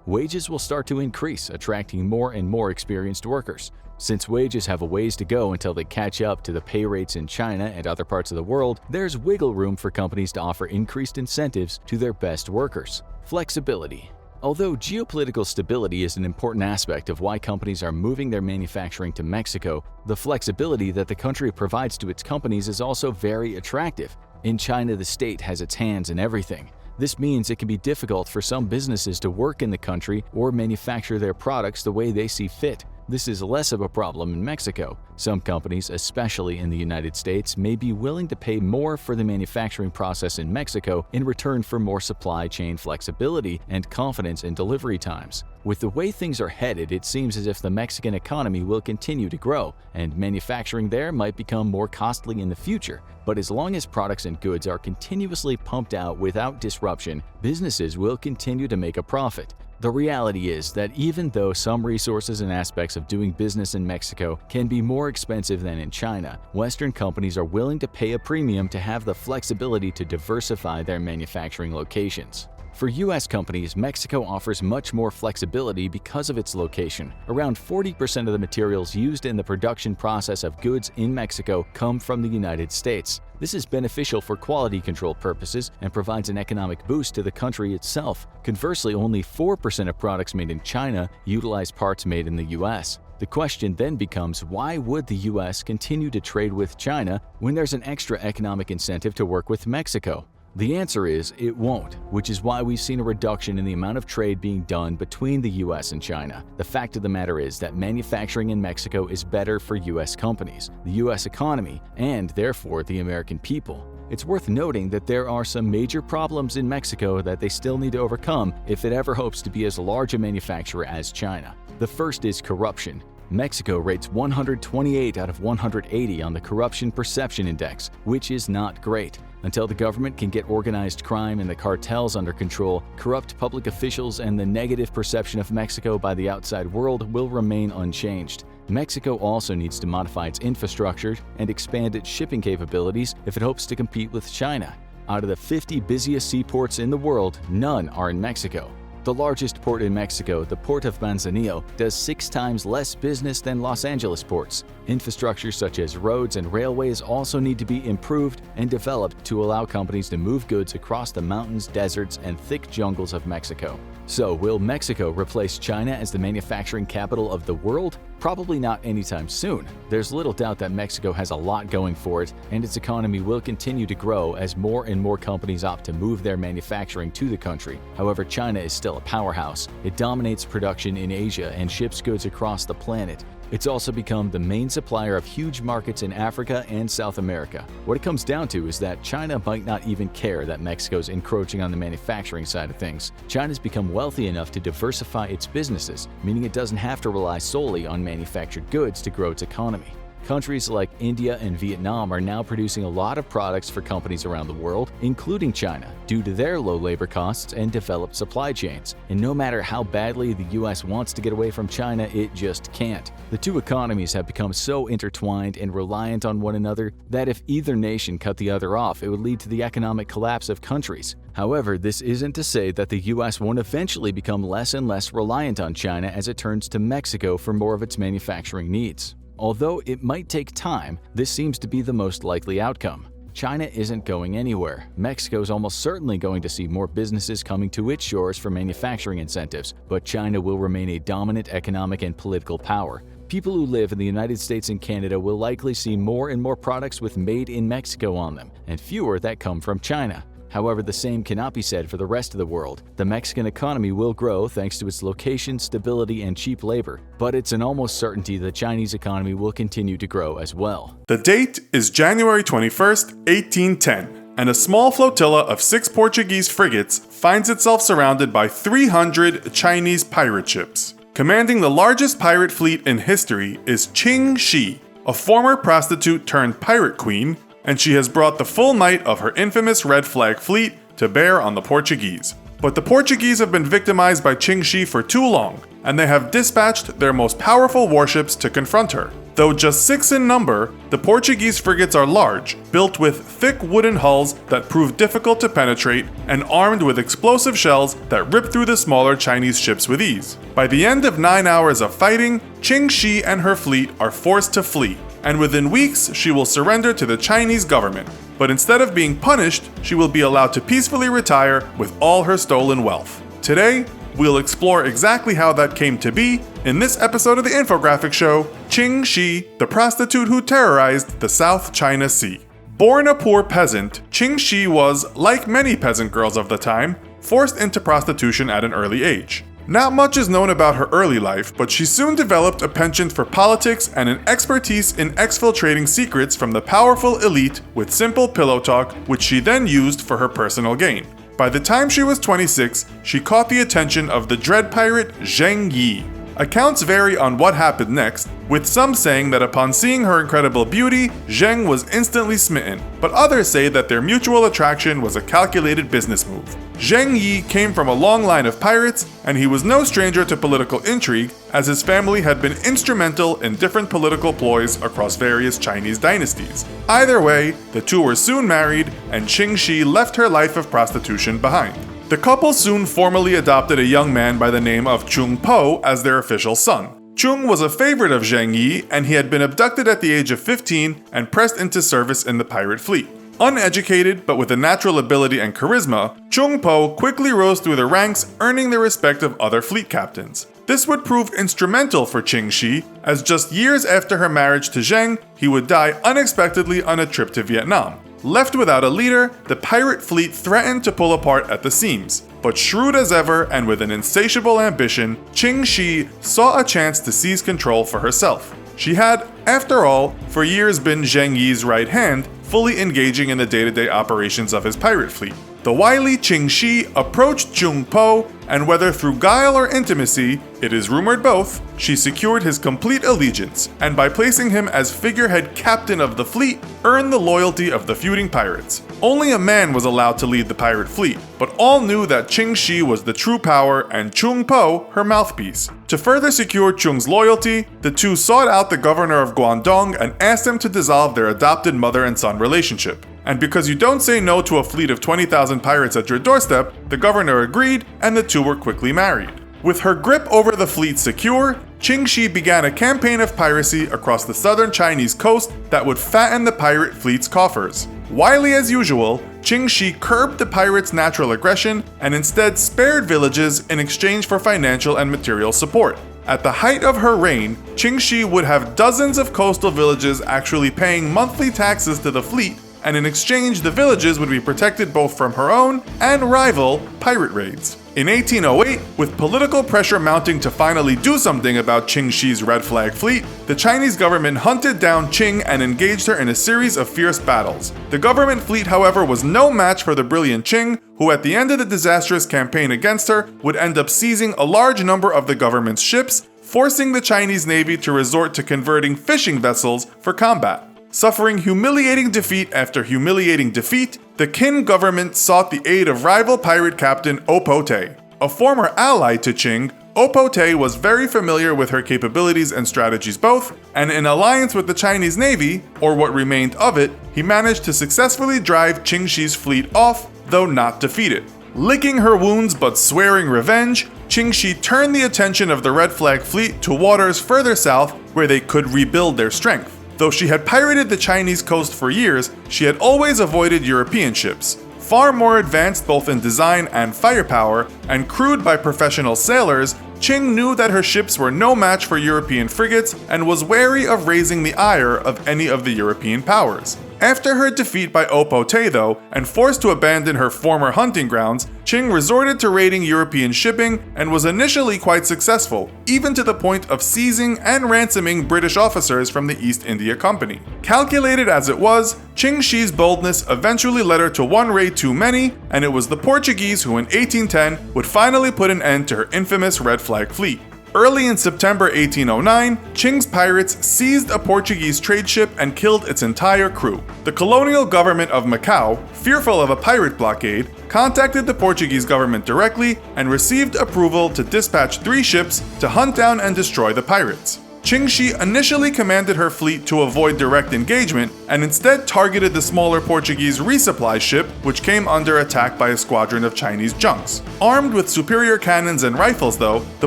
A: wages will start to increase, attracting more and more experienced workers. Since wages have a ways to go until they catch up to the pay rates in China and other parts of the world, there's wiggle room for companies to offer increased incentives to their best workers. Flexibility. Although geopolitical stability is an important aspect of why companies are moving their manufacturing to Mexico, the flexibility that the country provides to its companies is also very attractive. In China, the state has its hands in everything. This means it can be difficult for some businesses to work in the country or manufacture their products the way they see fit. This is less of a problem in Mexico. Some companies, especially in the United States, may be willing to pay more for the manufacturing process in Mexico in return for more supply chain flexibility and confidence in delivery times. With the way things are headed, it seems as if the Mexican economy will continue to grow, and manufacturing there might become more costly in the future. But as long as products and goods are continuously pumped out without disruption, businesses will continue to make a profit. The reality is that even though some resources and aspects of doing business in Mexico can be more expensive than in China, Western companies are willing to pay a premium to have the flexibility to diversify their manufacturing locations. For U.S. companies, Mexico offers much more flexibility because of its location. Around 40% of the materials used in the production process of goods in Mexico come from the United States. This is beneficial for quality control purposes and provides an economic boost to the country itself. Conversely, only 4% of products made in China utilize parts made in the U.S. The question then becomes, why would the U.S. continue to trade with China when there's an extra economic incentive to work with Mexico? The answer is it won't, which is why we've seen a reduction in the amount of trade being done between the US and China. The fact of the matter is that manufacturing in Mexico is better for US companies, the US economy, and therefore the American people. It's worth noting that there are some major problems in Mexico that they still need to overcome if it ever hopes to be as large a manufacturer as China. The first is corruption. Mexico rates 128 out of 180 on the Corruption Perception Index, which is not great. Until the government can get organized crime and the cartels under control, corrupt public officials and the negative perception of Mexico by the outside world will remain unchanged. Mexico also needs to modify its infrastructure and expand its shipping capabilities if it hopes to compete with China. Out of the 50 busiest seaports in the world, none are in Mexico. The largest port in Mexico, the Port of Manzanillo, does 6 times less business than Los Angeles ports. Infrastructure such as roads and railways also need to be improved and developed to allow companies to move goods across the mountains, deserts, and thick jungles of Mexico. So, will Mexico replace China as the manufacturing capital of the world? Probably not anytime soon. There's little doubt that Mexico has a lot going for it, and its economy will continue to grow as more and more companies opt to move their manufacturing to the country. However, China is still a powerhouse. It dominates production in Asia and ships goods across the planet. It's also become the main supplier of huge markets in Africa and South America. What it comes down to is that China might not even care that Mexico's encroaching on the manufacturing side of things. China's become wealthy enough to diversify its businesses, meaning it doesn't have to rely solely on manufactured goods to grow its economy. Countries like India and Vietnam are now producing a lot of products for companies around the world, including China, due to their low labor costs and developed supply chains. And no matter how badly the US wants to get away from China, it just can't. The two economies have become so intertwined and reliant on one another that if either nation cut the other off, it would lead to the economic collapse of countries. However, this isn't to say that the US won't eventually become less and less reliant on China as it turns to Mexico for more of its manufacturing needs. Although it might take time, this seems to be the most likely outcome. China isn't going anywhere. Mexico is almost certainly going to see more businesses coming to its shores for manufacturing incentives, but China will remain a dominant economic and political power. People who live in the United States and Canada will likely see more and more products with Made in Mexico on them, and fewer that come from China. However, the same cannot be said for the rest of the world. The Mexican economy will grow thanks to its location, stability, and cheap labor, but it's an almost certainty the Chinese economy will continue to grow as well.
B: The date is January 21st, 1810, and a small flotilla of 6 Portuguese frigates finds itself surrounded by 300 Chinese pirate ships. Commanding the largest pirate fleet in history is Qing Shi, a former prostitute turned pirate queen, and she has brought the full might of her infamous Red Flag fleet to bear on the Portuguese. But the Portuguese have been victimized by Qing Shi for too long, and they have dispatched their most powerful warships to confront her. Though just 6 in number, the Portuguese frigates are large, built with thick wooden hulls that prove difficult to penetrate, and armed with explosive shells that rip through the smaller Chinese ships with ease. By the end of 9 hours of fighting, Qing Shi and her fleet are forced to flee, and within weeks she will surrender to the Chinese government. But instead of being punished, she will be allowed to peacefully retire with all her stolen wealth. Today, we'll explore exactly how that came to be in this episode of the infographic show, Qing Shi, the prostitute who terrorized the South China Sea. Born a poor peasant, Qing Shi was, like many peasant girls of the time, forced into prostitution at an early age. Not much is known about her early life, but she soon developed a penchant for politics and an expertise in exfiltrating secrets from the powerful elite with simple pillow talk, which she then used for her personal gain. By the time she was 26, she caught the attention of the dread pirate Zheng Yi. Accounts vary on what happened next, with some saying that upon seeing her incredible beauty, Zheng was instantly smitten, but others say that their mutual attraction was a calculated business move. Zheng Yi came from a long line of pirates, and he was no stranger to political intrigue, as his family had been instrumental in different political ploys across various Chinese dynasties. Either way, the two were soon married, and Qing Shi left her life of prostitution behind. The couple soon formally adopted a young man by the name of Chung Po as their official son. Chung was a favorite of Zheng Yi, and he had been abducted at the age of 15 and pressed into service in the pirate fleet. Uneducated, but with a natural ability and charisma, Chung Po quickly rose through the ranks, earning the respect of other fleet captains. This would prove instrumental for Qing Shi, as just years after her marriage to Zheng, he would die unexpectedly on a trip to Vietnam. Left without a leader, the pirate fleet threatened to pull apart at the seams. But shrewd as ever and with an insatiable ambition, Qing Shi saw a chance to seize control for herself. She had, after all, for years been Zheng Yi's right hand, fully engaging in the day-to-day operations of his pirate fleet. The wily Qing Shi approached Chung Po, and whether through guile or intimacy, it is rumored both, she secured his complete allegiance, and by placing him as figurehead captain of the fleet, earned the loyalty of the feuding pirates. Only a man was allowed to lead the pirate fleet, but all knew that Qing Shi was the true power and Chung Po her mouthpiece. To further secure Chung's loyalty, the two sought out the governor of Guangdong and asked him to dissolve their adopted mother and son relationship. And because you don't say no to a fleet of 20,000 pirates at your doorstep, the governor agreed, and the two were quickly married. With her grip over the fleet secure, Qing Shi began a campaign of piracy across the southern Chinese coast that would fatten the pirate fleet's coffers. Wily as usual, Qing Shi curbed the pirates' natural aggression and instead spared villages in exchange for financial and material support. At the height of her reign, Qing Shi would have dozens of coastal villages actually paying monthly taxes to the fleet, and in exchange the villages would be protected both from her own and rival pirate raids. In 1808, with political pressure mounting to finally do something about Qing Shi's red flag fleet, the Chinese government hunted down Qing and engaged her in a series of fierce battles. The government fleet, however, was no match for the brilliant Qing, who at the end of the disastrous campaign against her would end up seizing a large number of the government's ships, forcing the Chinese Navy to resort to converting fishing vessels for combat. Suffering humiliating defeat after humiliating defeat, the Qin government sought the aid of rival pirate captain Po Te. A former ally to Qing, Po Te was very familiar with her capabilities and strategies both, and in alliance with the Chinese Navy, or what remained of it, he managed to successfully drive Qing Shi's fleet off, though not defeat it. Licking her wounds but swearing revenge, Qing Shi turned the attention of the Red Flag fleet to waters further south where they could rebuild their strength. Though she had pirated the Chinese coast for years, she had always avoided European ships. Far more advanced both in design and firepower, and crewed by professional sailors, Qing knew that her ships were no match for European frigates and was wary of raising the ire of any of the European powers. After her defeat by Po Te, though, and forced to abandon her former hunting grounds, Qing resorted to raiding European shipping and was initially quite successful, even to the point of seizing and ransoming British officers from the East India Company. Calculated as it was, Qing Shi's boldness eventually led her to one raid too many, and it was the Portuguese who in 1810 would finally put an end to her infamous Red Flag fleet. Early in September 1809, Qing's pirates seized a Portuguese trade ship and killed its entire crew. The colonial government of Macau, fearful of a pirate blockade, contacted the Portuguese government directly and received approval to dispatch 3 ships to hunt down and destroy the pirates. Qing Shi initially commanded her fleet to avoid direct engagement and instead targeted the smaller Portuguese resupply ship, which came under attack by a squadron of Chinese junks. Armed with superior cannons and rifles though, the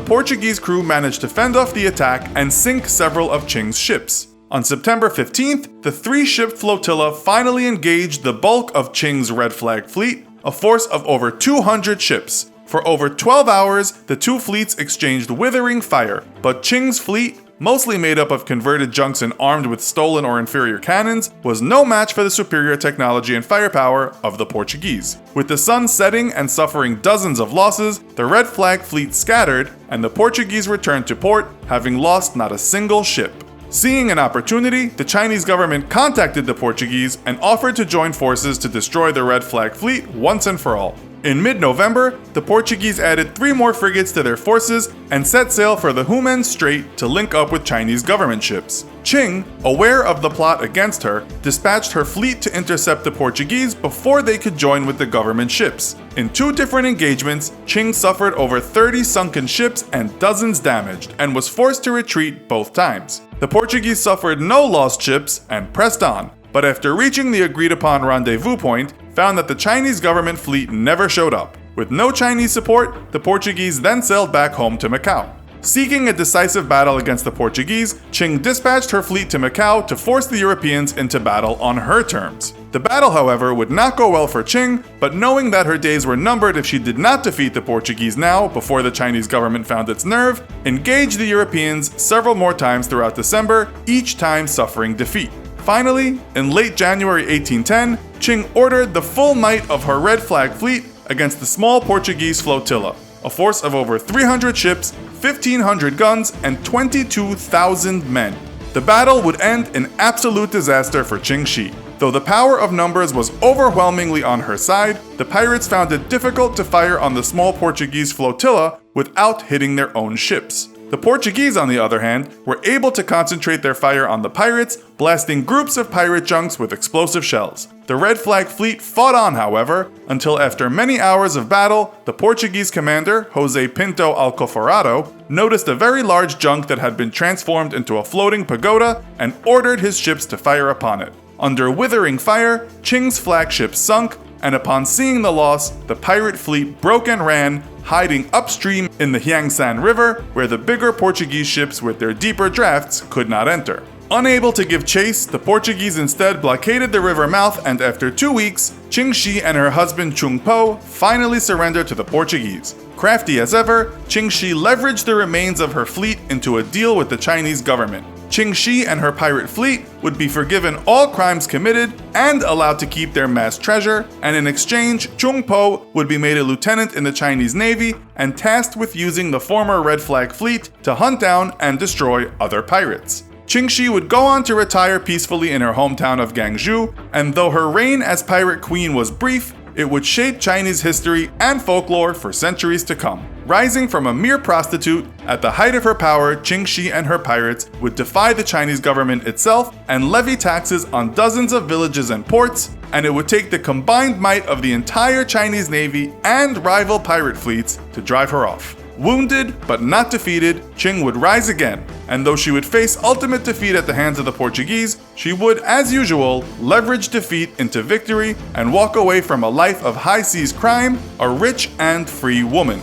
B: Portuguese crew managed to fend off the attack and sink several of Qing's ships. On September 15th, the 3-ship flotilla finally engaged the bulk of Qing's Red Flag fleet, a force of over 200 ships. For over 12 hours, the 2 fleets exchanged withering fire, but Qing's fleet, mostly made up of converted junks and armed with stolen or inferior cannons, was no match for the superior technology and firepower of the Portuguese. With the sun setting and suffering dozens of losses, the Red Flag fleet scattered, and the Portuguese returned to port, having lost not a single ship. Seeing an opportunity, the Chinese government contacted the Portuguese and offered to join forces to destroy the Red Flag fleet once and for all. In mid-November, the Portuguese added 3 more frigates to their forces and set sail for the Humen Strait to link up with Chinese government ships. Qing, aware of the plot against her, dispatched her fleet to intercept the Portuguese before they could join with the government ships. In 2 different engagements, Qing suffered over 30 sunken ships and dozens damaged, and was forced to retreat both times. The Portuguese suffered no lost ships and pressed on, but after reaching the agreed-upon rendezvous point, found that the Chinese government fleet never showed up. With no Chinese support, the Portuguese then sailed back home to Macau. Seeking a decisive battle against the Portuguese, Qing dispatched her fleet to Macau to force the Europeans into battle on her terms. The battle, however, would not go well for Qing, but knowing that her days were numbered if she did not defeat the Portuguese now, before the Chinese government found its nerve, engaged the Europeans several more times throughout December, each time suffering defeat. Finally, in late January 1810, Qing ordered the full might of her Red Flag fleet against the small Portuguese flotilla, a force of over 300 ships, 1,500 guns, and 22,000 men. The battle would end in absolute disaster for Qing Shi. Though the power of numbers was overwhelmingly on her side, the pirates found it difficult to fire on the small Portuguese flotilla without hitting their own ships. The Portuguese, on the other hand, were able to concentrate their fire on the pirates, blasting groups of pirate junks with explosive shells. The Red Flag fleet fought on, however, until after many hours of battle, the Portuguese commander, José Pinto Alcoforado, noticed a very large junk that had been transformed into a floating pagoda and ordered his ships to fire upon it. Under withering fire, Qing's flagship sunk, and upon seeing the loss, the pirate fleet broke and ran, hiding upstream in the Yangsan River, where the bigger Portuguese ships with their deeper drafts could not enter. Unable to give chase, the Portuguese instead blockaded the river mouth, and after 2 weeks, Qing Shi and her husband Chung Po finally surrendered to the Portuguese. Crafty as ever, Qing Shi leveraged the remains of her fleet into a deal with the Chinese government. Qing Shi and her pirate fleet would be forgiven all crimes committed and allowed to keep their mass treasure, and in exchange, Chung Po would be made a lieutenant in the Chinese Navy and tasked with using the former Red Flag fleet to hunt down and destroy other pirates. Qing Shi would go on to retire peacefully in her hometown of Gwangju, and though her reign as pirate queen was brief, it would shape Chinese history and folklore for centuries to come. Rising from a mere prostitute, at the height of her power, Qing Shi and her pirates would defy the Chinese government itself and levy taxes on dozens of villages and ports, and it would take the combined might of the entire Chinese Navy and rival pirate fleets to drive her off. Wounded but not defeated, Qing would rise again, and though she would face ultimate defeat at the hands of the Portuguese, she would, as usual, leverage defeat into victory and walk away from a life of high seas crime, a rich and free woman.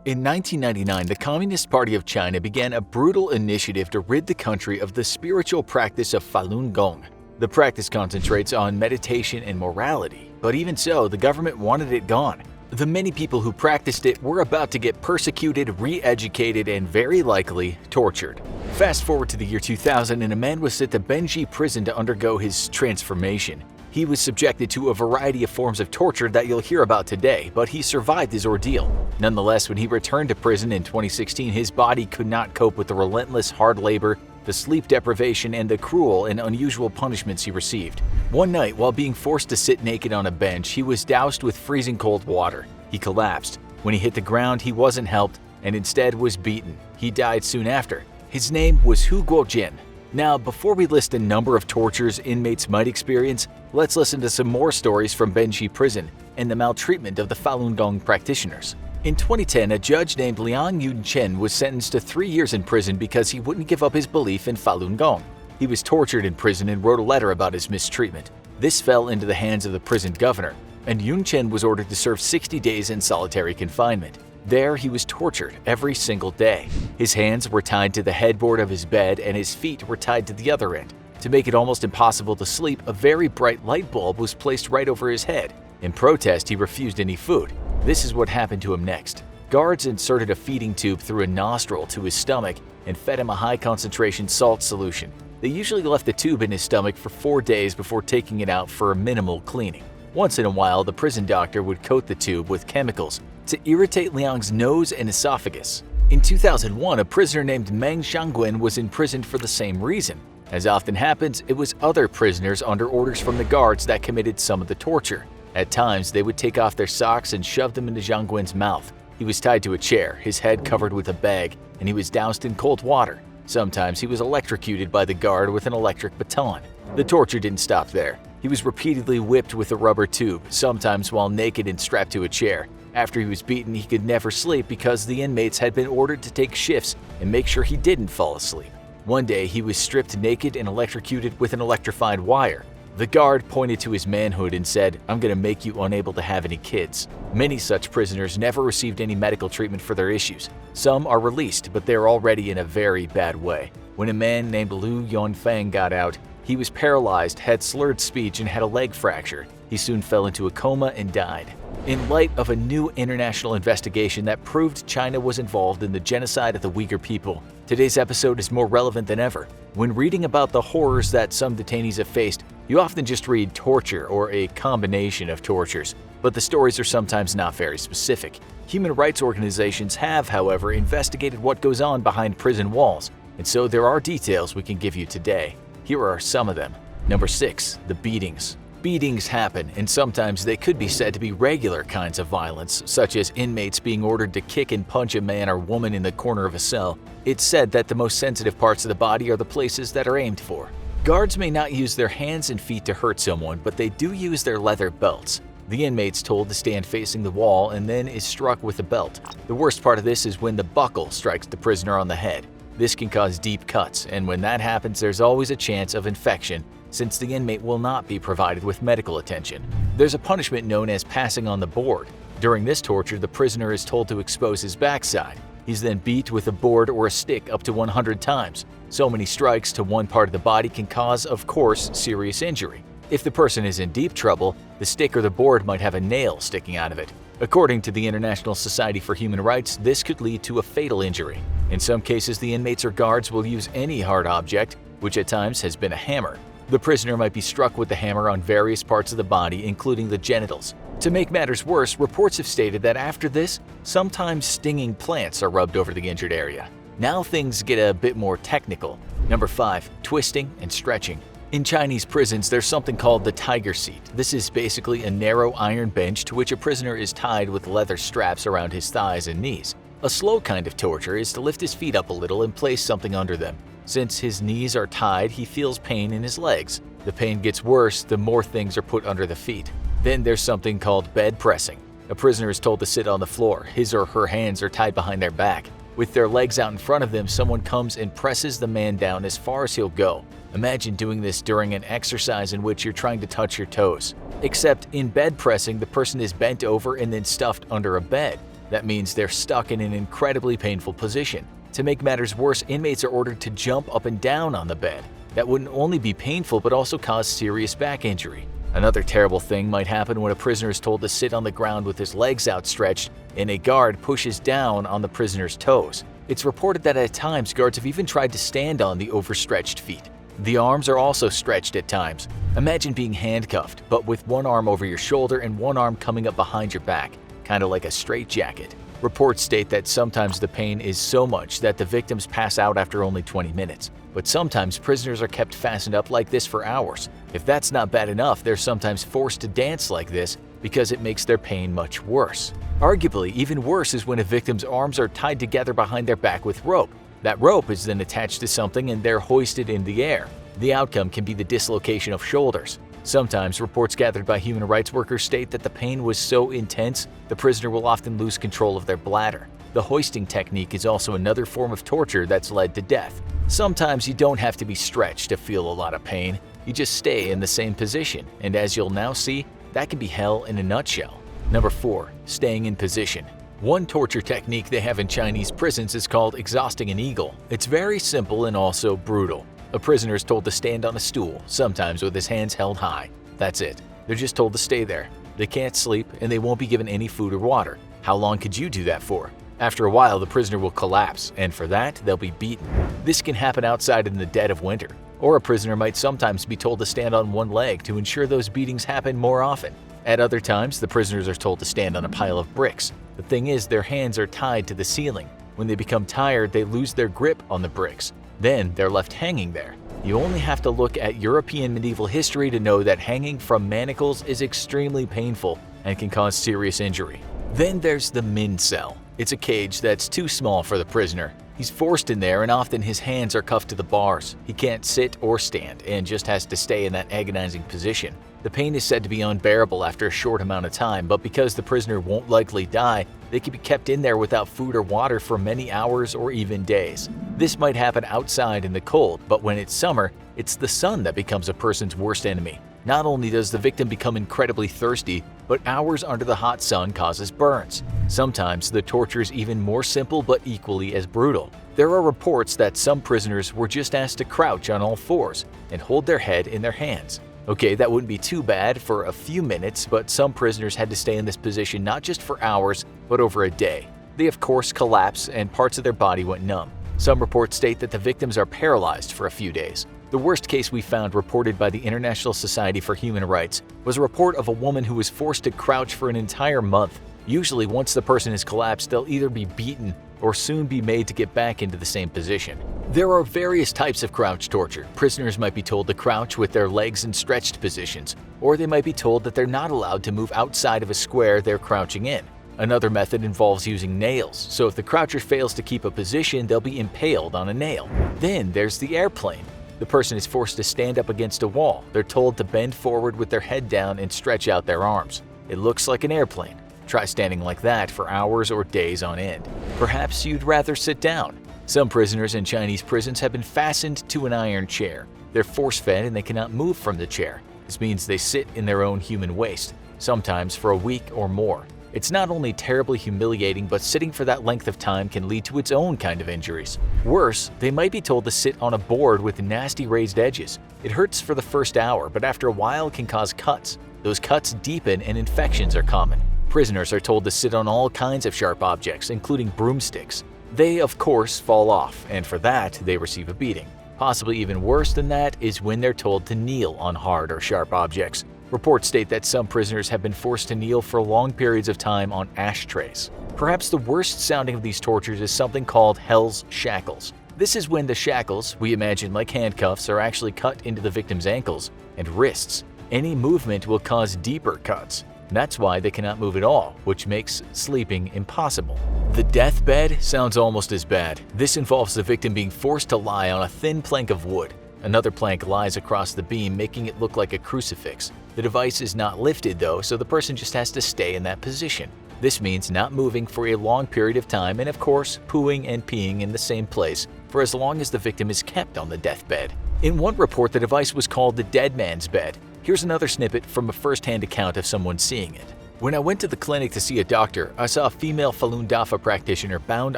A: In 1999, the Communist Party of China began a brutal initiative to rid the country of the spiritual practice of Falun Gong. The practice concentrates on meditation and morality, but even so, the government wanted it gone. The many people who practiced it were about to get persecuted, re-educated, and very likely tortured. Fast forward to the year 2000, and a man was sent to Benji prison to undergo his transformation. He was subjected to a variety of forms of torture that you'll hear about today, but he survived his ordeal. Nonetheless, when he returned to prison in 2016, his body could not cope with the relentless hard labor, the sleep deprivation, and the cruel and unusual punishments he received. One night, while being forced to sit naked on a bench, he was doused with freezing cold water. He collapsed. When he hit the ground, he wasn't helped and instead was beaten. He died soon after. His name was Hu Guojian. Now, before we list a number of tortures inmates might experience, let's listen to some more stories from Benxi Prison and the maltreatment of the Falun Gong practitioners. In 2010, a judge named Liang Yunchen was sentenced to 3 years in prison because he wouldn't give up his belief in Falun Gong. He was tortured in prison and wrote a letter about his mistreatment. This fell into the hands of the prison governor, and Yunchen was ordered to serve 60 days in solitary confinement. There, he was tortured every single day. His hands were tied to the headboard of his bed and his feet were tied to the other end. To make it almost impossible to sleep, a very bright light bulb was placed right over his head. In protest, he refused any food. This is what happened to him next. Guards inserted a feeding tube through a nostril to his stomach and fed him a high-concentration salt solution. They usually left the tube in his stomach for 4 days before taking it out for a minimal cleaning. Once in a while, the prison doctor would coat the tube with chemicals to irritate Liang's nose and esophagus. In 2001, a prisoner named Meng Xiangguan was imprisoned for the same reason. As often happens, it was other prisoners under orders from the guards that committed some of the torture. At times, they would take off their socks and shove them into Xiangguan's mouth. He was tied to a chair, his head covered with a bag, and he was doused in cold water. Sometimes he was electrocuted by the guard with an electric baton. The torture didn't stop there. He was repeatedly whipped with a rubber tube, sometimes while naked and strapped to a chair. After he was beaten, he could never sleep because the inmates had been ordered to take shifts and make sure he didn't fall asleep. One day, he was stripped naked and electrocuted with an electrified wire. The guard pointed to his manhood and said, "I'm going to make you unable to have any kids." Many such prisoners never received any medical treatment for their issues. Some are released, but they're already in a very bad way. When a man named Liu Yonfang got out, he was paralyzed, had slurred speech, and had a leg fracture. He soon fell into a coma and died. In light of a new international investigation that proved China was involved in the genocide of the Uyghur people, today's episode is more relevant than ever. When reading about the horrors that some detainees have faced, you often just read torture or a combination of tortures, but the stories are sometimes not very specific. Human rights organizations have, however, investigated what goes on behind prison walls, and so there are details we can give you today. Here are some of them. Number 6. The beatings. Beatings happen, and sometimes they could be said to be regular kinds of violence, such as inmates being ordered to kick and punch a man or woman in the corner of a cell. It's said that the most sensitive parts of the body are the places that are aimed for. Guards may not use their hands and feet to hurt someone, but they do use their leather belts. The inmate's told to stand facing the wall and then is struck with the belt. The worst part of this is when the buckle strikes the prisoner on the head. This can cause deep cuts, and when that happens, there's always a chance of infection, since the inmate will not be provided with medical attention. There's a punishment known as passing on the board. During this torture, the prisoner is told to expose his backside. He's then beat with a board or a stick up to 100 times. So many strikes to one part of the body can cause, of course, serious injury. If the person is in deep trouble, the stick or the board might have a nail sticking out of it. According to the International Society for Human Rights, this could lead to a fatal injury. In some cases, the inmates or guards will use any hard object, which at times has been a hammer. The prisoner might be struck with the hammer on various parts of the body, including the genitals. To make matters worse, reports have stated that after this, sometimes stinging plants are rubbed over the injured area. Now things get a bit more technical. Number 5. Twisting and stretching. In Chinese prisons, there's something called the tiger seat. This is basically a narrow iron bench to which a prisoner is tied with leather straps around his thighs and knees. A slow kind of torture is to lift his feet up a little and place something under them. Since his knees are tied, he feels pain in his legs. The pain gets worse the more things are put under the feet. Then there's something called bed pressing. A prisoner is told to sit on the floor. His or her hands are tied behind their back. With their legs out in front of them, someone comes and presses the man down as far as he'll go. Imagine doing this during an exercise in which you're trying to touch your toes. Except in bed pressing, the person is bent over and then stuffed under a bed. That means they're stuck in an incredibly painful position. To make matters worse, inmates are ordered to jump up and down on the bed. That wouldn't only be painful but also cause serious back injury. Another terrible thing might happen when a prisoner is told to sit on the ground with his legs outstretched and a guard pushes down on the prisoner's toes. It's reported that at times guards have even tried to stand on the overstretched feet. The arms are also stretched at times. Imagine being handcuffed, but with one arm over your shoulder and one arm coming up behind your back, kind of like a straitjacket. Reports state that sometimes the pain is so much that the victims pass out after only 20 minutes. But sometimes prisoners are kept fastened up like this for hours. If that's not bad enough, they're sometimes forced to dance like this because it makes their pain much worse. Arguably, even worse is when a victim's arms are tied together behind their back with rope. That rope is then attached to something and they're hoisted in the air. The outcome can be the dislocation of shoulders. Sometimes reports gathered by human rights workers state that the pain was so intense, the prisoner will often lose control of their bladder. The hoisting technique is also another form of torture that's led to death. Sometimes you don't have to be stretched to feel a lot of pain. You just stay in the same position, and as you'll now see, that can be hell in a nutshell. Number 4. Staying in position. One torture technique they have in Chinese prisons is called exhausting an eagle. It's very simple and also brutal. A prisoner is told to stand on a stool, sometimes with his hands held high. That's it. They're just told to stay there. They can't sleep, and they won't be given any food or water. How long could you do that for? After a while, the prisoner will collapse, and for that, they'll be beaten. This can happen outside in the dead of winter. Or a prisoner might sometimes be told to stand on one leg to ensure those beatings happen more often. At other times, the prisoners are told to stand on a pile of bricks. The thing is, their hands are tied to the ceiling. When they become tired, they lose their grip on the bricks. Then they're left hanging there. You only have to look at European medieval history to know that hanging from manacles is extremely painful and can cause serious injury. Then there's the min cell. It's a cage that's too small for the prisoner. He's forced in there and often his hands are cuffed to the bars. He can't sit or stand and just has to stay in that agonizing position. The pain is said to be unbearable after a short amount of time, but because the prisoner won't likely die, they can be kept in there without food or water for many hours or even days. This might happen outside in the cold, but when it's summer, it's the sun that becomes a person's worst enemy. Not only does the victim become incredibly thirsty, but hours under the hot sun causes burns. Sometimes the torture is even more simple but equally as brutal. There are reports that some prisoners were just asked to crouch on all fours and hold their head in their hands. Okay, that wouldn't be too bad for a few minutes, but some prisoners had to stay in this position not just for hours, but over a day. They of course collapse and parts of their body went numb. Some reports state that the victims are paralyzed for a few days. The worst case we found reported by the International Society for Human Rights was a report of a woman who was forced to crouch for an entire month. Usually once the person has collapsed, they'll either be beaten or soon be made to get back into the same position. There are various types of crouch torture. Prisoners might be told to crouch with their legs in stretched positions, or they might be told that they're not allowed to move outside of a square they're crouching in. Another method involves using nails, so if the croucher fails to keep a position, they'll be impaled on a nail. Then there's the airplane. The person is forced to stand up against a wall. They're told to bend forward with their head down and stretch out their arms. It looks like an airplane. Try standing like that for hours or days on end. Perhaps you'd rather sit down. Some prisoners in Chinese prisons have been fastened to an iron chair. They're force-fed and they cannot move from the chair. This means they sit in their own human waste, sometimes for a week or more. It's not only terribly humiliating, but sitting for that length of time can lead to its own kind of injuries. Worse, they might be told to sit on a board with nasty raised edges. It hurts for the first hour, but after a while it can cause cuts. Those cuts deepen and infections are common. Prisoners are told to sit on all kinds of sharp objects, including broomsticks. They, of course, fall off, and for that, they receive a beating. Possibly even worse than that is when they're told to kneel on hard or sharp objects. Reports state that some prisoners have been forced to kneel for long periods of time on ashtrays. Perhaps the worst sounding of these tortures is something called Hell's Shackles. This is when the shackles, we imagine like handcuffs, are actually cut into the victim's ankles and wrists. Any movement will cause deeper cuts. That's why they cannot move at all, which makes sleeping impossible. The deathbed sounds almost as bad. This involves the victim being forced to lie on a thin plank of wood. Another plank lies across the beam, making it look like a crucifix. The device is not lifted though, so the person just has to stay in that position. This means not moving for a long period of time and of course pooing and peeing in the same place for as long as the victim is kept on the deathbed. In one report, the device was called the dead man's bed. Here's another snippet from a first-hand account of someone seeing it. When I went to the clinic to see a doctor, I saw a female Falun Dafa practitioner bound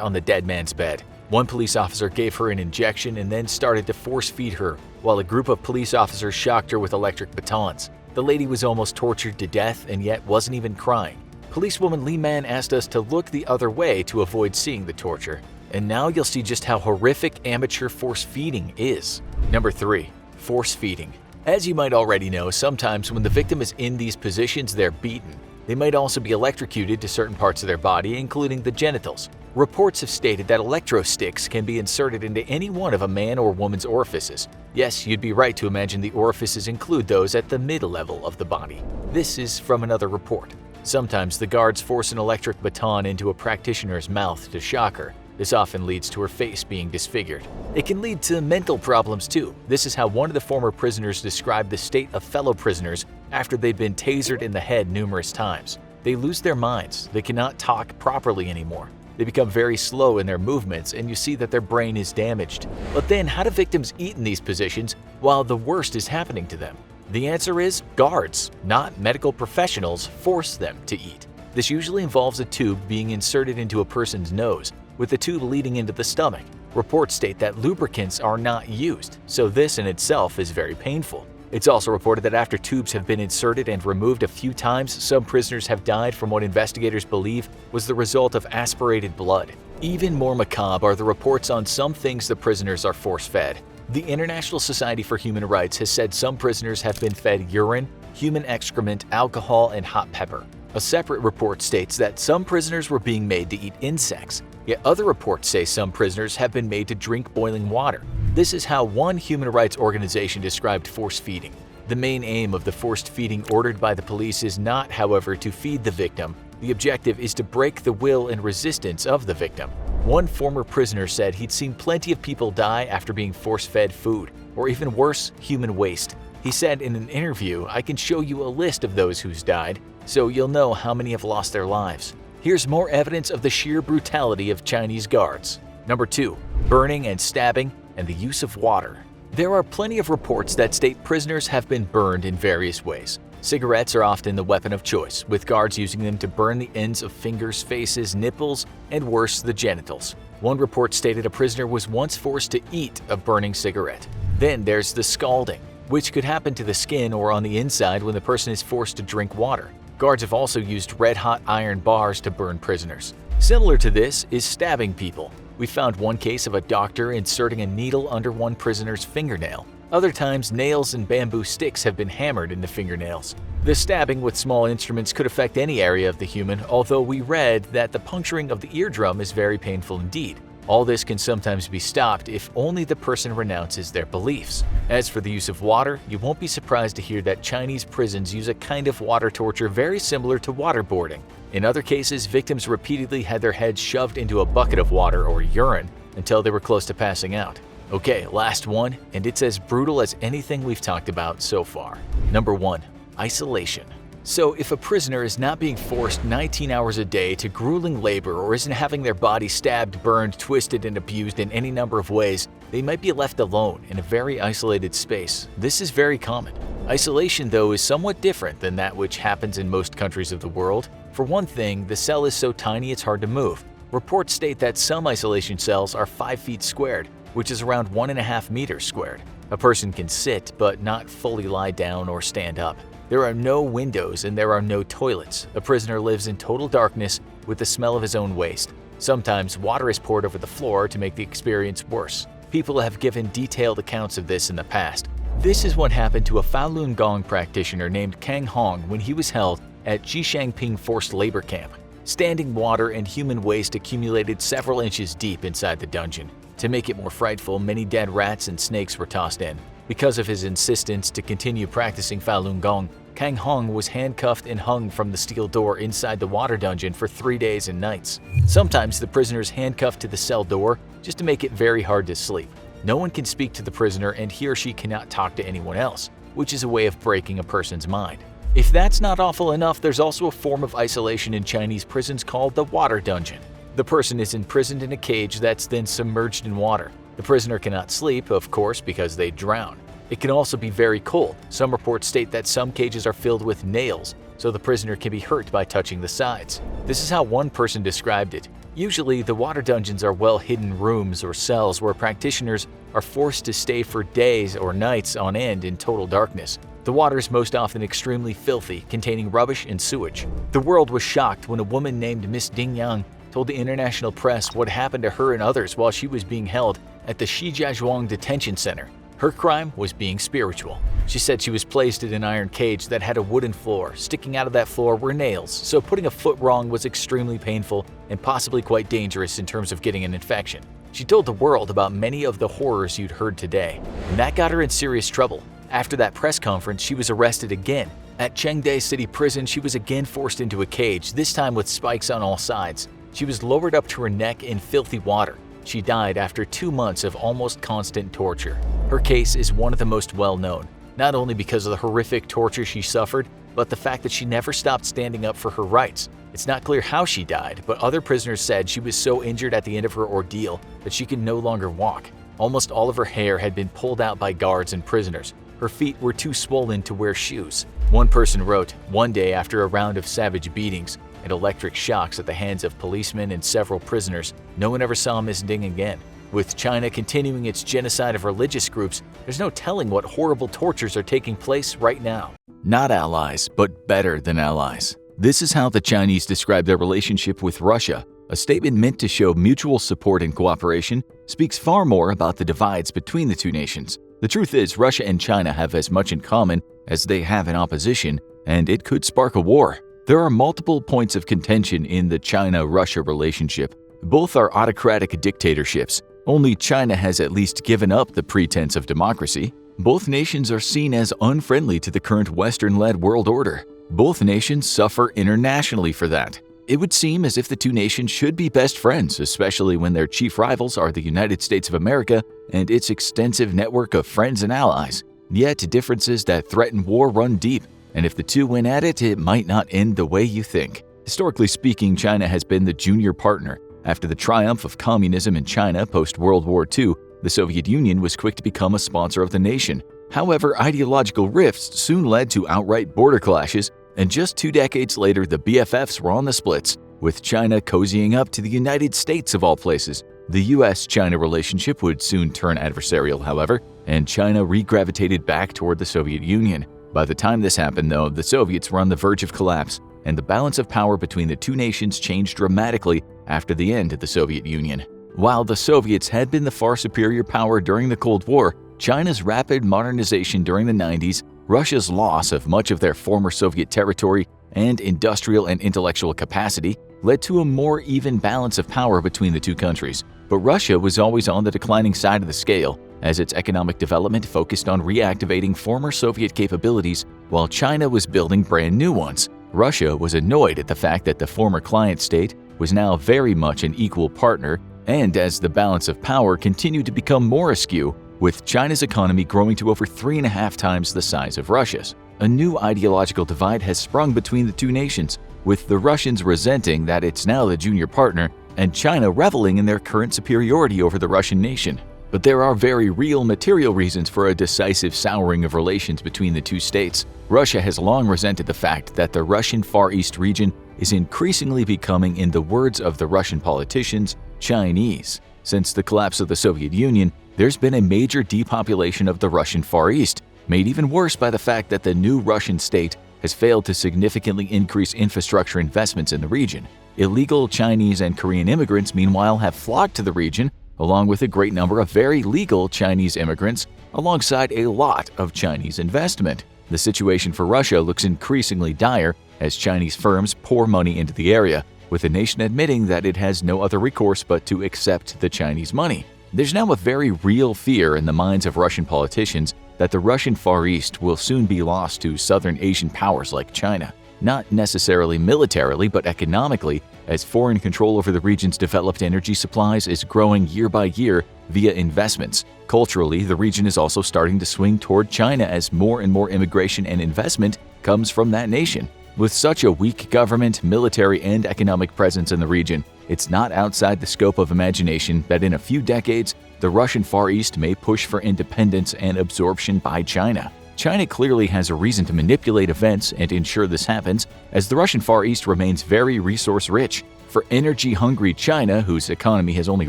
A: on the dead man's bed. One police officer gave her an injection and then started to force-feed her, while a group of police officers shocked her with electric batons. The lady was almost tortured to death and yet wasn't even crying. Policewoman Lee Man asked us to look the other way to avoid seeing the torture. And now you'll see just how horrific amateur force-feeding is. Number 3. Force-feeding. As you might already know, sometimes when the victim is in these positions, they're beaten. They might also be electrocuted to certain parts of their body, including the genitals. Reports have stated that electro sticks can be inserted into any one of a man or woman's orifices. Yes, you'd be right to imagine the orifices include those at the mid-level of the body. This is from another report. Sometimes the guards force an electric baton into a practitioner's mouth to shock her. This often leads to her face being disfigured. It can lead to mental problems too. This is how one of the former prisoners described the state of fellow prisoners after they'd been tasered in the head numerous times. They lose their minds, they cannot talk properly anymore. They become very slow in their movements and you see that their brain is damaged. But then how do victims eat in these positions while the worst is happening to them? The answer is guards, not medical professionals, force them to eat. This usually involves a tube being inserted into a person's nose, with the tube leading into the stomach. Reports state that lubricants are not used, so this in itself is very painful. It's also reported that after tubes have been inserted and removed a few times, some prisoners have died from what investigators believe was the result of aspirated blood. Even more macabre are the reports on some things the prisoners are force-fed. The International Society for Human Rights has said some prisoners have been fed urine, human excrement, alcohol, and hot pepper. A separate report states that some prisoners were being made to eat insects, yet other reports say some prisoners have been made to drink boiling water. This is how one human rights organization described force feeding. The main aim of the forced feeding ordered by the police is not, however, to feed the victim. The objective is to break the will and resistance of the victim. One former prisoner said he'd seen plenty of people die after being force-fed food, or even worse, human waste. He said in an interview, "I can show you a list of those who's died, so you'll know how many have lost their lives." Here's more evidence of the sheer brutality of Chinese guards. Number 2. Burning and stabbing and the use of water. There are plenty of reports that state prisoners have been burned in various ways. Cigarettes are often the weapon of choice, with guards using them to burn the ends of fingers, faces, nipples, and worse, the genitals. One report stated a prisoner was once forced to eat a burning cigarette. Then there's the scalding, which could happen to the skin or on the inside when the person is forced to drink water. Guards have also used red-hot iron bars to burn prisoners. Similar to this is stabbing people. We found one case of a doctor inserting a needle under one prisoner's fingernail. Other times, nails and bamboo sticks have been hammered into fingernails. The stabbing with small instruments could affect any area of the human, although we read that the puncturing of the eardrum is very painful indeed. All this can sometimes be stopped if only the person renounces their beliefs. As for the use of water, you won't be surprised to hear that Chinese prisons use a kind of water torture very similar to waterboarding. In other cases, victims repeatedly had their heads shoved into a bucket of water or urine until they were close to passing out. Okay, last one, and it's as brutal as anything we've talked about so far. Number 1. Isolation. So if a prisoner is not being forced 19 hours a day to grueling labor or isn't having their body stabbed, burned, twisted, and abused in any number of ways, they might be left alone in a very isolated space. This is very common. Isolation, though, is somewhat different than that which happens in most countries of the world. For one thing, the cell is so tiny it's hard to move. Reports state that some isolation cells are 5 feet squared, which is around 1.5 meters squared. A person can sit, but not fully lie down or stand up. There are no windows and there are no toilets. A prisoner lives in total darkness with the smell of his own waste. Sometimes water is poured over the floor to make the experience worse. People have given detailed accounts of this in the past. This is what happened to a Falun Gong practitioner named Kang Hong when he was held at Xishangping forced labor camp. Standing water and human waste accumulated several inches deep inside the dungeon. To make it more frightful, many dead rats and snakes were tossed in. Because of his insistence to continue practicing Falun Gong, Kang Hong was handcuffed and hung from the steel door inside the water dungeon for 3 days and nights. Sometimes the prisoner is handcuffed to the cell door just to make it very hard to sleep. No one can speak to the prisoner and he or she cannot talk to anyone else, which is a way of breaking a person's mind. If that's not awful enough, there's also a form of isolation in Chinese prisons called the water dungeon. The person is imprisoned in a cage that's then submerged in water. The prisoner cannot sleep, of course, because they drown. It can also be very cold. Some reports state that some cages are filled with nails, so the prisoner can be hurt by touching the sides. This is how one person described it. Usually, the water dungeons are well-hidden rooms or cells where practitioners are forced to stay for days or nights on end in total darkness. The water is most often extremely filthy, containing rubbish and sewage. The world was shocked when a woman named Miss Ding Yang told the international press what happened to her and others while she was being held at the Shijiazhuang Detention Center. Her crime was being spiritual. She said she was placed in an iron cage that had a wooden floor. Sticking out of that floor were nails, so putting a foot wrong was extremely painful and possibly quite dangerous in terms of getting an infection. She told the world about many of the horrors you'd heard today, and that got her in serious trouble. After that press conference, she was arrested again. At Chengde City Prison, she was again forced into a cage, this time with spikes on all sides. She was lowered up to her neck in filthy water. She died after 2 months of almost constant torture. Her case is one of the most well-known, not only because of the horrific torture she suffered, but the fact that she never stopped standing up for her rights. It's not clear how she died, but other prisoners said she was so injured at the end of her ordeal that she could no longer walk. Almost all of her hair had been pulled out by guards and prisoners. Her feet were too swollen to wear shoes. One person wrote, "One day after a round of savage beatings and electric shocks at the hands of policemen and several prisoners, no one ever saw Miss Ding again." With China continuing its genocide of religious groups, there's no telling what horrible tortures are taking place right now. Not allies, but better than allies. This is how the Chinese describe their relationship with Russia. A statement meant to show mutual support and cooperation speaks far more about the divides between the two nations. The truth is, Russia and China have as much in common as they have in opposition, and it could spark a war. There are multiple points of contention in the China-Russia relationship. Both are autocratic dictatorships. Only China has at least given up the pretense of democracy. Both nations are seen as unfriendly to the current Western-led world order. Both nations suffer internationally for that. It would seem as if the two nations should be best friends, especially when their chief rivals are the United States of America and its extensive network of friends and allies. Yet differences that threaten war run deep, and if the two win at it, it might not end the way you think. Historically speaking, China has been the junior partner. After the triumph of communism in China post-World War II, the Soviet Union was quick to become a sponsor of the nation. However, ideological rifts soon led to outright border clashes, and just 2 decades later, the BFFs were on the splits, with China cozying up to the United States of all places. The US-China relationship would soon turn adversarial, however, and China re-gravitated back toward the Soviet Union. By the time this happened, though, the Soviets were on the verge of collapse, and the balance of power between the two nations changed dramatically after the end of the Soviet Union. While the Soviets had been the far superior power during the Cold War, China's rapid modernization during the 90s, Russia's loss of much of their former Soviet territory, and industrial and intellectual capacity led to a more even balance of power between the two countries. But Russia was always on the declining side of the scale, as its economic development focused on reactivating former Soviet capabilities while China was building brand new ones. Russia was annoyed at the fact that the former client state was now very much an equal partner, and as the balance of power continued to become more askew, with China's economy growing to over 3.5 times the size of Russia's. A new ideological divide has sprung between the two nations, with the Russians resenting that it's now the junior partner, and China reveling in their current superiority over the Russian nation. But there are very real material reasons for a decisive souring of relations between the two states. Russia has long resented the fact that the Russian Far East region is increasingly becoming, in the words of the Russian politicians, Chinese. Since the collapse of the Soviet Union, there's been a major depopulation of the Russian Far East, made even worse by the fact that the new Russian state has failed to significantly increase infrastructure investments in the region. Illegal Chinese and Korean immigrants, meanwhile, have flocked to the region, along with a great number of very legal Chinese immigrants, alongside a lot of Chinese investment. The situation for Russia looks increasingly dire as Chinese firms pour money into the area, with the nation admitting that it has no other recourse but to accept the Chinese money. There's now a very real fear in the minds of Russian politicians that the Russian Far East will soon be lost to Southern Asian powers like China, not necessarily militarily but economically, as foreign control over the region's developed energy supplies is growing year by year via investments. Culturally, the region is also starting to swing toward China as more and more immigration and investment comes from that nation. With such a weak government, military, and economic presence in the region, it's not outside the scope of imagination that in a few decades, the Russian Far East may push for independence and absorption by China. China clearly has a reason to manipulate events and ensure this happens, as the Russian Far East remains very resource-rich. For energy-hungry China, whose economy has only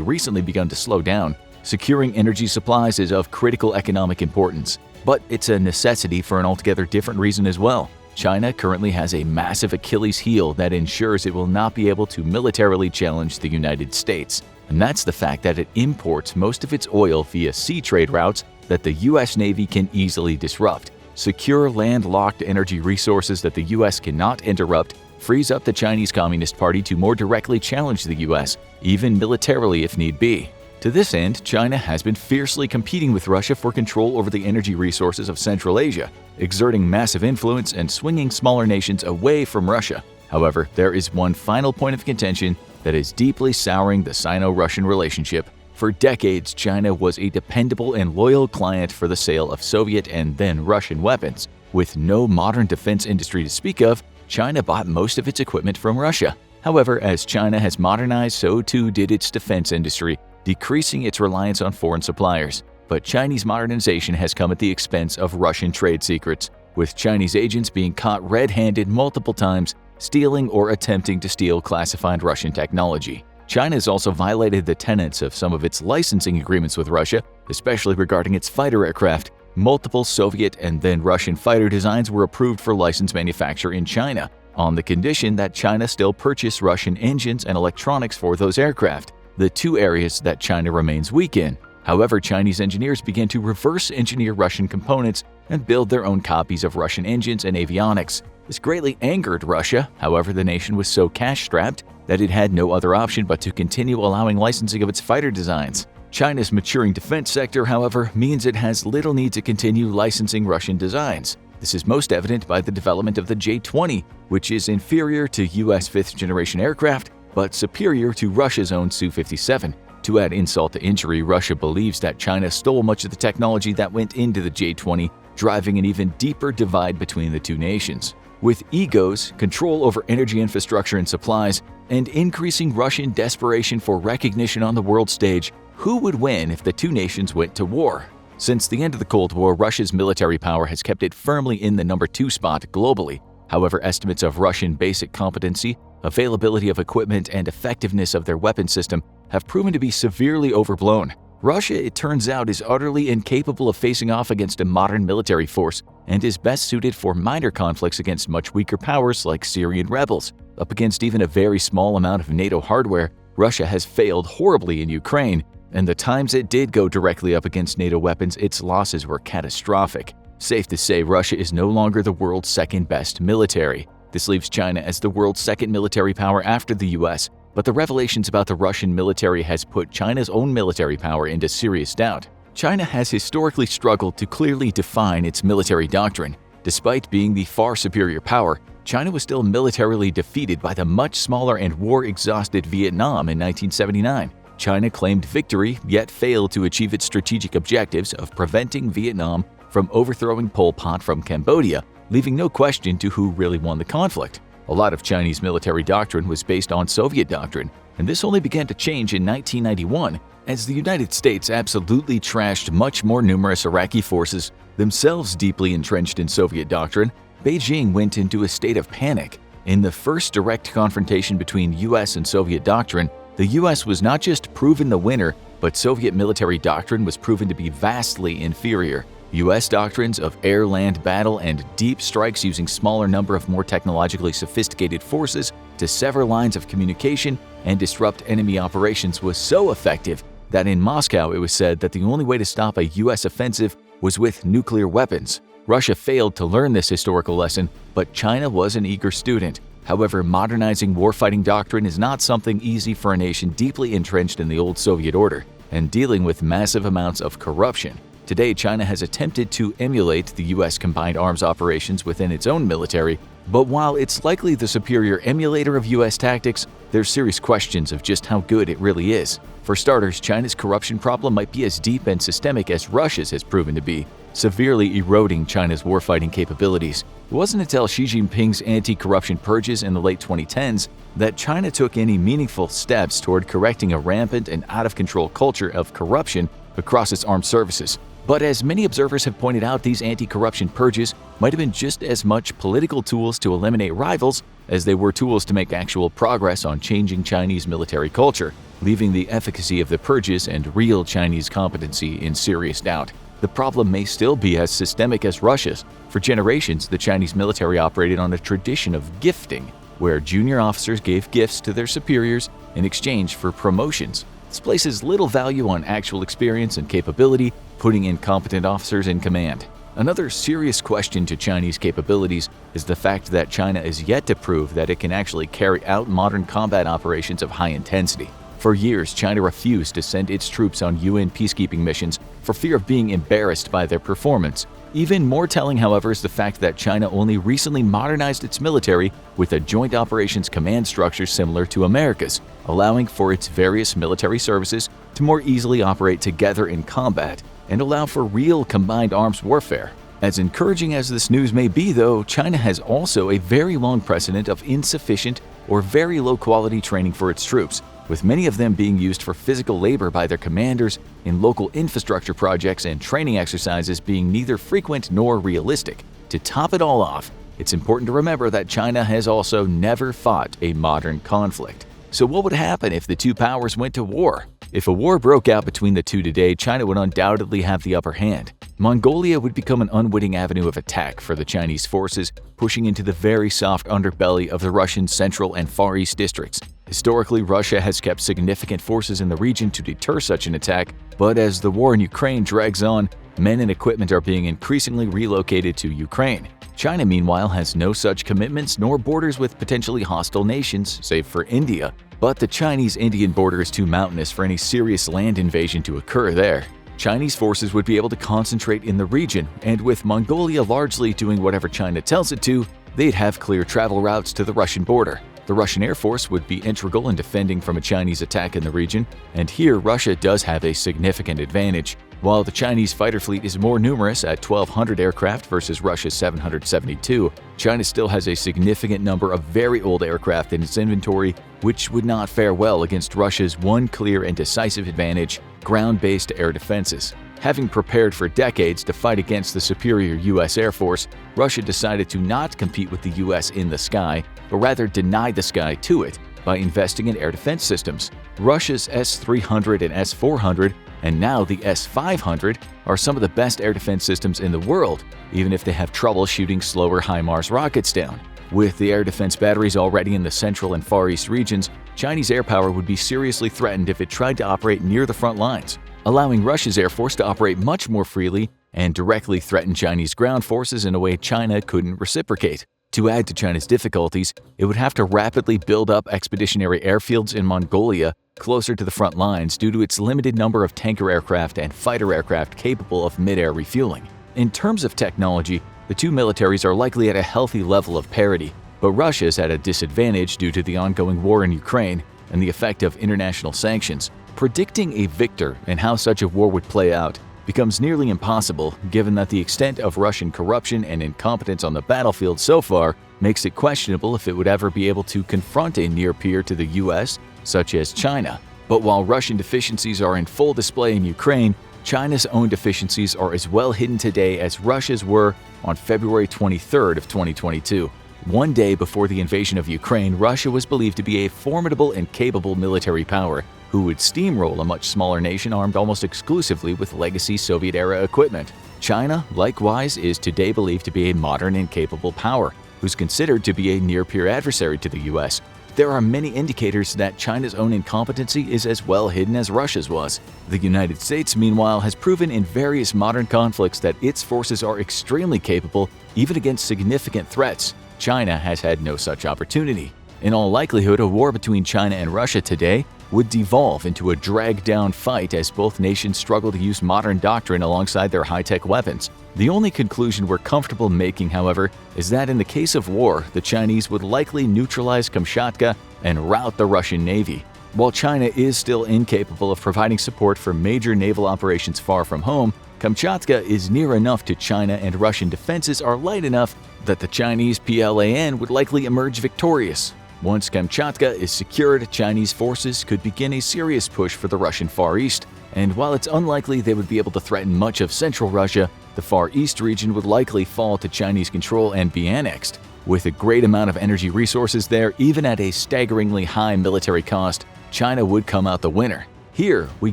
A: recently begun to slow down, securing energy supplies is of critical economic importance. But it's a necessity for an altogether different reason as well. China currently has a massive Achilles heel that ensures it will not be able to militarily challenge the United States. And that's the fact that it imports most of its oil via sea trade routes that the U.S. Navy can easily disrupt. Secure landlocked energy resources that the U.S. cannot interrupt frees up the Chinese Communist Party to more directly challenge the U.S., even militarily if need be. To this end, China has been fiercely competing with Russia for control over the energy resources of Central Asia, exerting massive influence and swinging smaller nations away from Russia. However, there is one final point of contention that is deeply souring the Sino-Russian relationship. For decades, China was a dependable and loyal client for the sale of Soviet and then Russian weapons. With no modern defense industry to speak of, China bought most of its equipment from Russia. However, as China has modernized, so too did its defense industry, decreasing its reliance on foreign suppliers. But Chinese modernization has come at the expense of Russian trade secrets, with Chinese agents being caught red-handed multiple times, stealing or attempting to steal classified Russian technology. China has also violated the tenets of some of its licensing agreements with Russia, especially regarding its fighter aircraft. Multiple Soviet and then Russian fighter designs were approved for license manufacture in China, on the condition that China still purchase Russian engines and electronics for those aircraft, the two areas that China remains weak in. However, Chinese engineers began to reverse engineer Russian components and build their own copies of Russian engines and avionics. This greatly angered Russia. However, the nation was so cash-strapped that it had no other option but to continue allowing licensing of its fighter designs. China's maturing defense sector, however, means it has little need to continue licensing Russian designs. This is most evident by the development of the J-20, which is inferior to U.S. fifth-generation aircraft, but superior to Russia's own Su-57. To add insult to injury, Russia believes that China stole much of the technology that went into the J-20, driving an even deeper divide between the two nations. With egos, control over energy infrastructure and supplies, and increasing Russian desperation for recognition on the world stage, who would win if the two nations went to war? Since the end of the Cold War, Russia's military power has kept it firmly in the number 2 spot globally. However, estimates of Russian basic competency, availability of equipment, and effectiveness of their weapon system have proven to be severely overblown. Russia, it turns out, is utterly incapable of facing off against a modern military force and is best suited for minor conflicts against much weaker powers like Syrian rebels. Up against even a very small amount of NATO hardware, Russia has failed horribly in Ukraine, and the times it did go directly up against NATO weapons, its losses were catastrophic. Safe to say, Russia is no longer the world's second-best military. This leaves China as the world's second military power after the US, but the revelations about the Russian military has put China's own military power into serious doubt. China has historically struggled to clearly define its military doctrine. Despite being the far superior power, China was still militarily defeated by the much smaller and war-exhausted Vietnam in 1979. China claimed victory, yet failed to achieve its strategic objectives of preventing Vietnam from overthrowing Pol Pot from Cambodia, leaving no question to who really won the conflict. A lot of Chinese military doctrine was based on Soviet doctrine, and this only began to change in 1991 as the United States absolutely trashed much more numerous Iraqi forces, themselves deeply entrenched in Soviet doctrine. Beijing went into a state of panic. In the first direct confrontation between US and Soviet doctrine, the US was not just proven the winner, but Soviet military doctrine was proven to be vastly inferior. US doctrines of air-land battle and deep strikes using smaller number of more technologically sophisticated forces to sever lines of communication and disrupt enemy operations was so effective that in Moscow it was said that the only way to stop a US offensive was with nuclear weapons. Russia failed to learn this historical lesson, but China was an eager student. However, modernizing warfighting doctrine is not something easy for a nation deeply entrenched in the old Soviet order and dealing with massive amounts of corruption. Today, China has attempted to emulate the US combined arms operations within its own military, but while it's likely the superior emulator of US tactics, there's serious questions of just how good it really is. For starters, China's corruption problem might be as deep and systemic as Russia's has proven to be, severely eroding China's warfighting capabilities. It wasn't until Xi Jinping's anti-corruption purges in the late 2010s that China took any meaningful steps toward correcting a rampant and out-of-control culture of corruption across its armed services. But as many observers have pointed out, these anti-corruption purges might have been just as much political tools to eliminate rivals as they were tools to make actual progress on changing Chinese military culture, leaving the efficacy of the purges and real Chinese competency in serious doubt. The problem may still be as systemic as Russia's. For generations, the Chinese military operated on a tradition of gifting, where junior officers gave gifts to their superiors in exchange for promotions. This places little value on actual experience and capability, putting incompetent officers in command. Another serious question to Chinese capabilities is the fact that China is yet to prove that it can actually carry out modern combat operations of high intensity. For years, China refused to send its troops on UN peacekeeping missions for fear of being embarrassed by their performance. Even more telling, however, is the fact that China only recently modernized its military with a joint operations command structure similar to America's. allowing for its various military services to more easily operate together in combat and allow for real combined arms warfare. As encouraging as this news may be, though, China has also a very long precedent of insufficient or very low-quality training for its troops, with many of them being used for physical labor by their commanders in local infrastructure projects and training exercises being neither frequent nor realistic. To top it all off, it's important to remember that China has also never fought a modern conflict. So what would happen if the two powers went to war? If a war broke out between the two today, China would undoubtedly have the upper hand. Mongolia would become an unwitting avenue of attack for the Chinese forces, pushing into the very soft underbelly of the Russian Central and Far East districts. Historically, Russia has kept significant forces in the region to deter such an attack, but as the war in Ukraine drags on, men and equipment are being increasingly relocated to Ukraine. China, meanwhile, has no such commitments nor borders with potentially hostile nations, save for India. But the Chinese-Indian border is too mountainous for any serious land invasion to occur there. Chinese forces would be able to concentrate in the region, and with Mongolia largely doing whatever China tells it to, they'd have clear travel routes to the Russian border. The Russian Air Force would be integral in defending from a Chinese attack in the region, and here Russia does have a significant advantage. While the Chinese fighter fleet is more numerous at 1,200 aircraft versus Russia's 772, China still has a significant number of very old aircraft in its inventory, which would not fare well against Russia's one clear and decisive advantage: ground-based air defenses. Having prepared for decades to fight against the superior U.S. Air Force, Russia decided to not compete with the U.S. in the sky, but rather deny the sky to it by investing in air defense systems. Russia's S-300 and S-400, and now the S-500, are some of the best air defense systems in the world, even if they have trouble shooting slower HIMARS rockets down. With the air defense batteries already in the Central and Far East regions, Chinese air power would be seriously threatened if it tried to operate near the front lines, allowing Russia's Air Force to operate much more freely and directly threaten Chinese ground forces in a way China couldn't reciprocate. To add to China's difficulties, it would have to rapidly build up expeditionary airfields in Mongolia closer to the front lines due to its limited number of tanker aircraft and fighter aircraft capable of mid-air refueling. In terms of technology, the two militaries are likely at a healthy level of parity, but Russia is at a disadvantage due to the ongoing war in Ukraine and the effect of international sanctions. Predicting a victor and how such a war would play out becomes nearly impossible, given that the extent of Russian corruption and incompetence on the battlefield so far makes it questionable if it would ever be able to confront a near peer to the US, such as China. But while Russian deficiencies are in full display in Ukraine, China's own deficiencies are as well hidden today as Russia's were on February 23rd of 2022. One day before the invasion of Ukraine, Russia was believed to be a formidable and capable military power who would steamroll a much smaller nation armed almost exclusively with legacy Soviet-era equipment. China, likewise, is today believed to be a modern and capable power, who's considered to be a near-peer adversary to the US. There are many indicators that China's own incompetency is as well hidden as Russia's was. The United States, meanwhile, has proven in various modern conflicts that its forces are extremely capable, even against significant threats. China has had no such opportunity. In all likelihood, a war between China and Russia today would devolve into a drag-down fight as both nations struggle to use modern doctrine alongside their high-tech weapons. The only conclusion we're comfortable making, however, is that in the case of war, the Chinese would likely neutralize Kamchatka and rout the Russian Navy. While China is still incapable of providing support for major naval operations far from home, Kamchatka is near enough to China and Russian defenses are light enough that the Chinese PLAN would likely emerge victorious. Once Kamchatka is secured, Chinese forces could begin a serious push for the Russian Far East, and while it's unlikely they would be able to threaten much of central Russia, the Far East region would likely fall to Chinese control and be annexed. With a great amount of energy resources there, even at a staggeringly high military cost, China would come out the winner. Here, we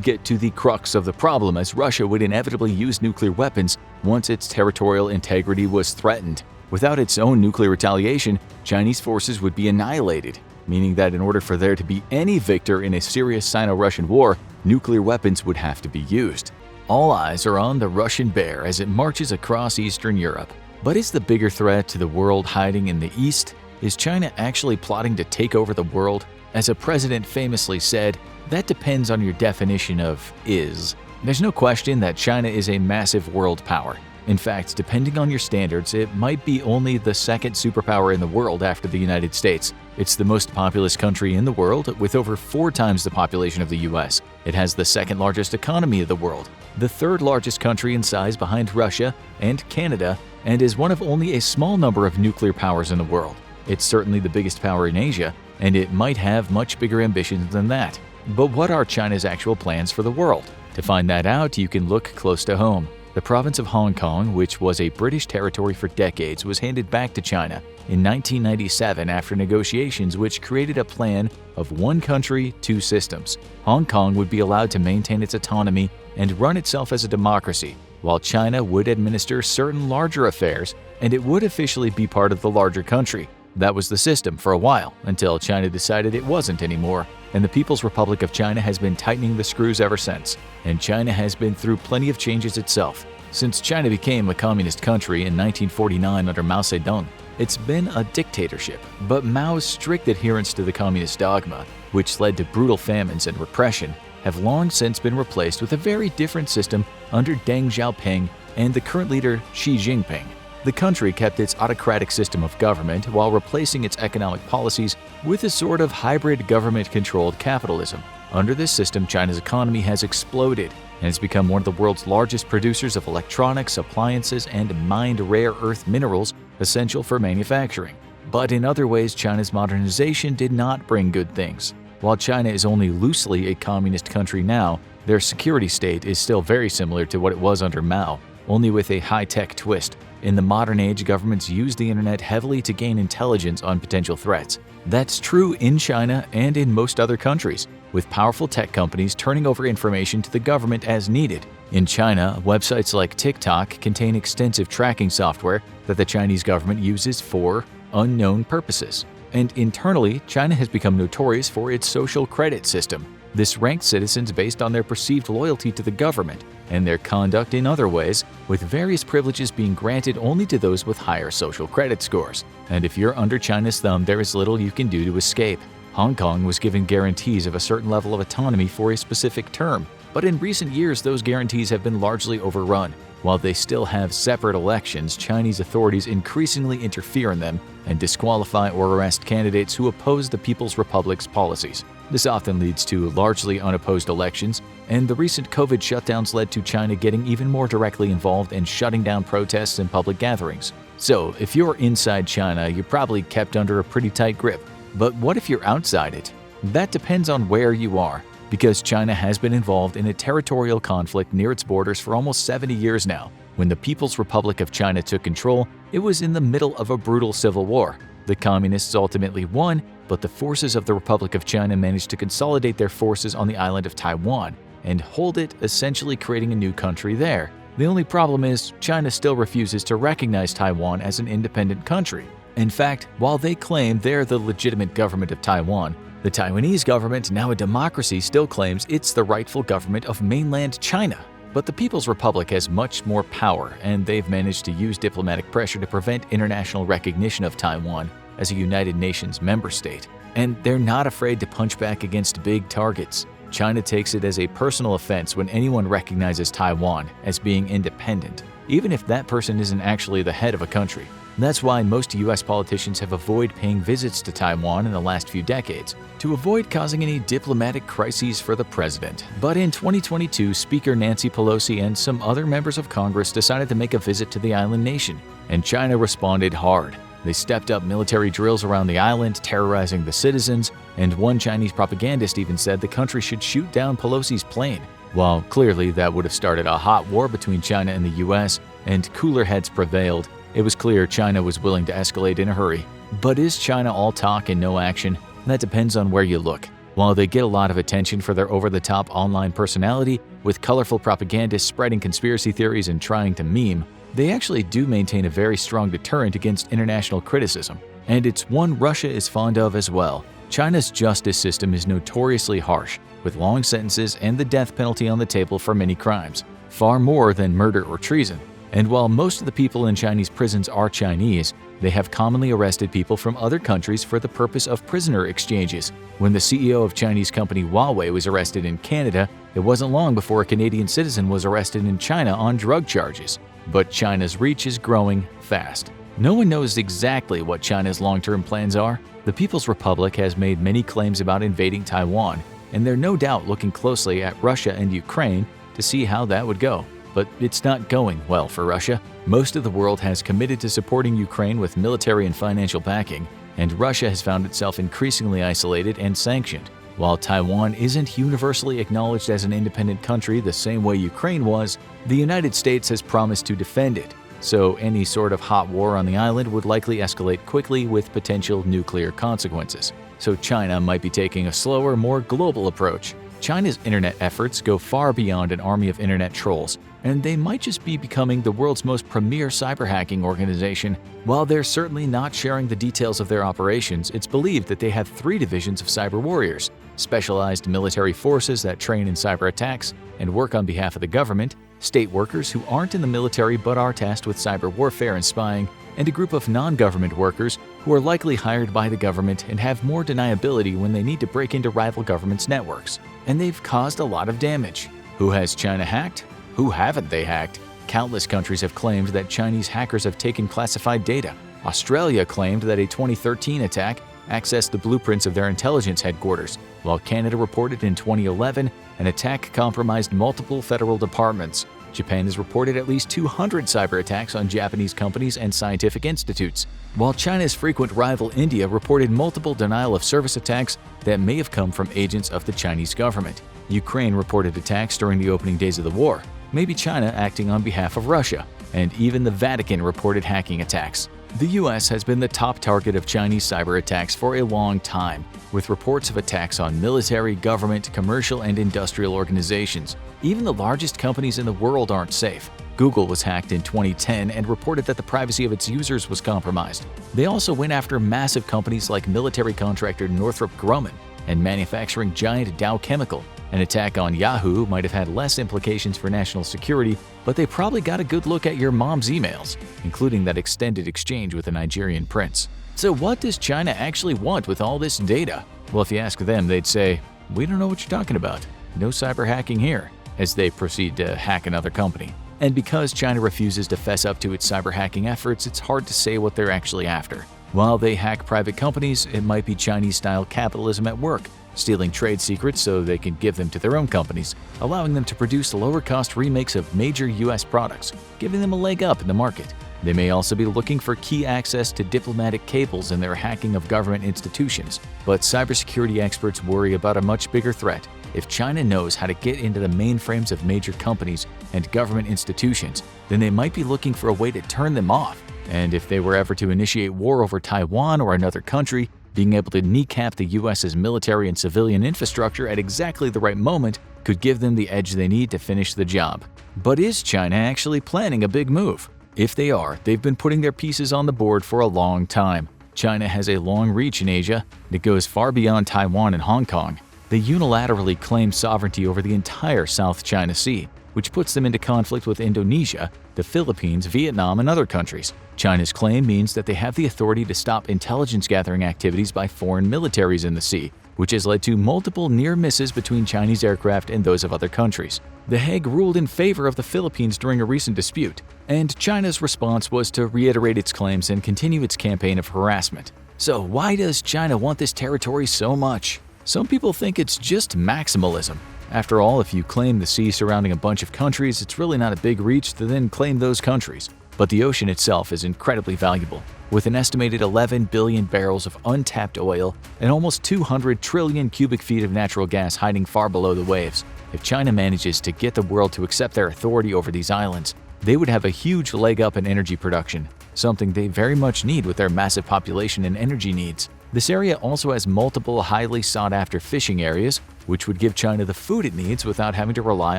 A: get to the crux of the problem, as Russia would inevitably use nuclear weapons once its territorial integrity was threatened. Without its own nuclear retaliation, Chinese forces would be annihilated, meaning that in order for there to be any victor in a serious Sino-Russian war, nuclear weapons would have to be used. All eyes are on the Russian bear as it marches across Eastern Europe. But is the bigger threat to the world hiding in the East? Is China actually plotting to take over the world? As a president famously said, that depends on your definition of is. There's no question that China is a massive world power. In fact, depending on your standards, it might be only the second superpower in the world after the United States. It's the most populous country in the world, with over 4 times the population of the US. It has the second largest economy of the world, the third largest country in size behind Russia and Canada, and is one of only a small number of nuclear powers in the world. It's certainly the biggest power in Asia, and it might have much bigger ambitions than that. But what are China's actual plans for the world? To find that out, you can look close to home. The province of Hong Kong, which was a British territory for decades, was handed back to China in 1997 after negotiations which created a plan of one country, two systems. Hong Kong would be allowed to maintain its autonomy and run itself as a democracy, while China would administer certain larger affairs, and it would officially be part of the larger country. That was the system for a while, until China decided it wasn't anymore, and the People's Republic of China has been tightening the screws ever since. And China has been through plenty of changes itself. Since China became a communist country in 1949 under Mao Zedong, it's been a dictatorship. But Mao's strict adherence to the communist dogma, which led to brutal famines and repression, have long since been replaced with a very different system under Deng Xiaoping and the current leader Xi Jinping. The country kept its autocratic system of government while replacing its economic policies with a sort of hybrid government-controlled capitalism. Under this system, China's economy has exploded and has become one of the world's largest producers of electronics, appliances, and mined rare earth minerals essential for manufacturing. But in other ways, China's modernization did not bring good things. While China is only loosely a communist country now, their security state is still very similar to what it was under Mao, only with a high-tech twist. In the modern age, governments use the internet heavily to gain intelligence on potential threats. That's true in China and in most other countries, with powerful tech companies turning over information to the government as needed. In China, websites like TikTok contain extensive tracking software that the Chinese government uses for unknown purposes. And internally, China has become notorious for its social credit system. This ranks citizens based on their perceived loyalty to the government and their conduct in other ways, with various privileges being granted only to those with higher social credit scores. And if you're under China's thumb, there is little you can do to escape. Hong Kong was given guarantees of a certain level of autonomy for a specific term, but in recent years those guarantees have been largely overrun. While they still have separate elections, Chinese authorities increasingly interfere in them and disqualify or arrest candidates who oppose the People's Republic's policies. This often leads to largely unopposed elections, and the recent COVID shutdowns led to China getting even more directly involved in shutting down protests and public gatherings. So, if you're inside China, you're probably kept under a pretty tight grip. But what if you're outside it? That depends on where you are, because China has been involved in a territorial conflict near its borders for almost 70 years now. When the People's Republic of China took control, it was in the middle of a brutal civil war. The Communists ultimately won, but the forces of the Republic of China managed to consolidate their forces on the island of Taiwan and hold it, essentially creating a new country there. The only problem is, China still refuses to recognize Taiwan as an independent country. In fact, while they claim they're the legitimate government of Taiwan, the Taiwanese government, now a democracy, still claims it's the rightful government of mainland China. But the People's Republic has much more power, and they've managed to use diplomatic pressure to prevent international recognition of Taiwan as a United Nations member state. And they're not afraid to punch back against big targets. China takes it as a personal offense when anyone recognizes Taiwan as being independent, even if that person isn't actually the head of a country. That's why most US politicians have avoided paying visits to Taiwan in the last few decades, to avoid causing any diplomatic crises for the president. But in 2022, Speaker Nancy Pelosi and some other members of Congress decided to make a visit to the island nation, and China responded hard. They stepped up military drills around the island, terrorizing the citizens, and one Chinese propagandist even said the country should shoot down Pelosi's plane. While clearly that would have started a hot war between China and the US, and cooler heads prevailed, it was clear China was willing to escalate in a hurry. But is China all talk and no action? That depends on where you look. While they get a lot of attention for their over-the-top online personality, with colorful propagandists spreading conspiracy theories and trying to meme, they actually do maintain a very strong deterrent against international criticism. And it's one Russia is fond of as well. China's justice system is notoriously harsh, with long sentences and the death penalty on the table for many crimes, far more than murder or treason. And while most of the people in Chinese prisons are Chinese, they have commonly arrested people from other countries for the purpose of prisoner exchanges. When the CEO of Chinese company Huawei was arrested in Canada, it wasn't long before a Canadian citizen was arrested in China on drug charges. but China's reach is growing fast. No one knows exactly what China's long-term plans are. The People's Republic has made many claims about invading Taiwan, and they're no doubt looking closely at Russia and Ukraine to see how that would go. But it's not going well for Russia. Most of the world has committed to supporting Ukraine with military and financial backing, and Russia has found itself increasingly isolated and sanctioned. While Taiwan isn't universally acknowledged as an independent country the same way Ukraine was, the United States has promised to defend it. So any sort of hot war on the island would likely escalate quickly with potential nuclear consequences. So China might be taking a slower, more global approach. China's internet efforts go far beyond an army of internet trolls, and they might just be becoming the world's most premier cyber hacking organization. While they're certainly not sharing the details of their operations, it's believed that they have 3 divisions of cyber warriors: specialized military forces that train in cyber attacks and work on behalf of the government, state workers who aren't in the military but are tasked with cyber warfare and spying, and a group of non-government workers who are likely hired by the government and have more deniability when they need to break into rival governments' networks. And they've caused a lot of damage. Who has China hacked? Who haven't they hacked? Countless countries have claimed that Chinese hackers have taken classified data. Australia claimed that a 2013 attack accessed the blueprints of their intelligence headquarters, while Canada reported in 2011 an attack compromised multiple federal departments. Japan has reported at least 200 cyber attacks on Japanese companies and scientific institutes, while China's frequent rival India reported multiple denial-of-service attacks that may have come from agents of the Chinese government. Ukraine reported attacks during the opening days of the war, maybe China acting on behalf of Russia, and even the Vatican reported hacking attacks. The US has been the top target of Chinese cyber attacks for a long time, with reports of attacks on military, government, commercial, and industrial organizations. Even the largest companies in the world aren't safe. Google was hacked in 2010 and reported that the privacy of its users was compromised. They also went after massive companies like military contractor Northrop Grumman and manufacturing giant Dow Chemical. An attack on Yahoo might have had less implications for national security, but they probably got a good look at your mom's emails, including that extended exchange with a Nigerian prince. So what does China actually want with all this data? Well, if you ask them, they'd say, "We don't know what you're talking about. No cyber hacking here," as they proceed to hack another company. And because China refuses to fess up to its cyber hacking efforts, it's hard to say what they're actually after. While they hack private companies, it might be Chinese-style capitalism at work, stealing trade secrets so they can give them to their own companies, allowing them to produce lower-cost remakes of major US products, giving them a leg up in the market. They may also be looking for key access to diplomatic cables in their hacking of government institutions. But cybersecurity experts worry about a much bigger threat. If China knows how to get into the mainframes of major companies and government institutions, then they might be looking for a way to turn them off. And if they were ever to initiate war over Taiwan or another country, being able to kneecap the US's military and civilian infrastructure at exactly the right moment could give them the edge they need to finish the job. But is China actually planning a big move? If they are, they've been putting their pieces on the board for a long time. China has a long reach in Asia that goes far beyond Taiwan and Hong Kong. They unilaterally claim sovereignty over the entire South China Sea, which puts them into conflict with Indonesia, the Philippines, Vietnam, and other countries. China's claim means that they have the authority to stop intelligence-gathering activities by foreign militaries in the sea, which has led to multiple near misses between Chinese aircraft and those of other countries. The Hague ruled in favor of the Philippines during a recent dispute, and China's response was to reiterate its claims and continue its campaign of harassment. So why does China want this territory so much? Some people think it's just maximalism. After all, if you claim the sea surrounding a bunch of countries, it's really not a big reach to then claim those countries. But the ocean itself is incredibly valuable, with an estimated 11 billion barrels of untapped oil and almost 200 trillion cubic feet of natural gas hiding far below the waves. If China manages to get the world to accept their authority over these islands, they would have a huge leg up in energy production, something they very much need with their massive population and energy needs. This area also has multiple highly sought-after fishing areas, which would give China the food it needs without having to rely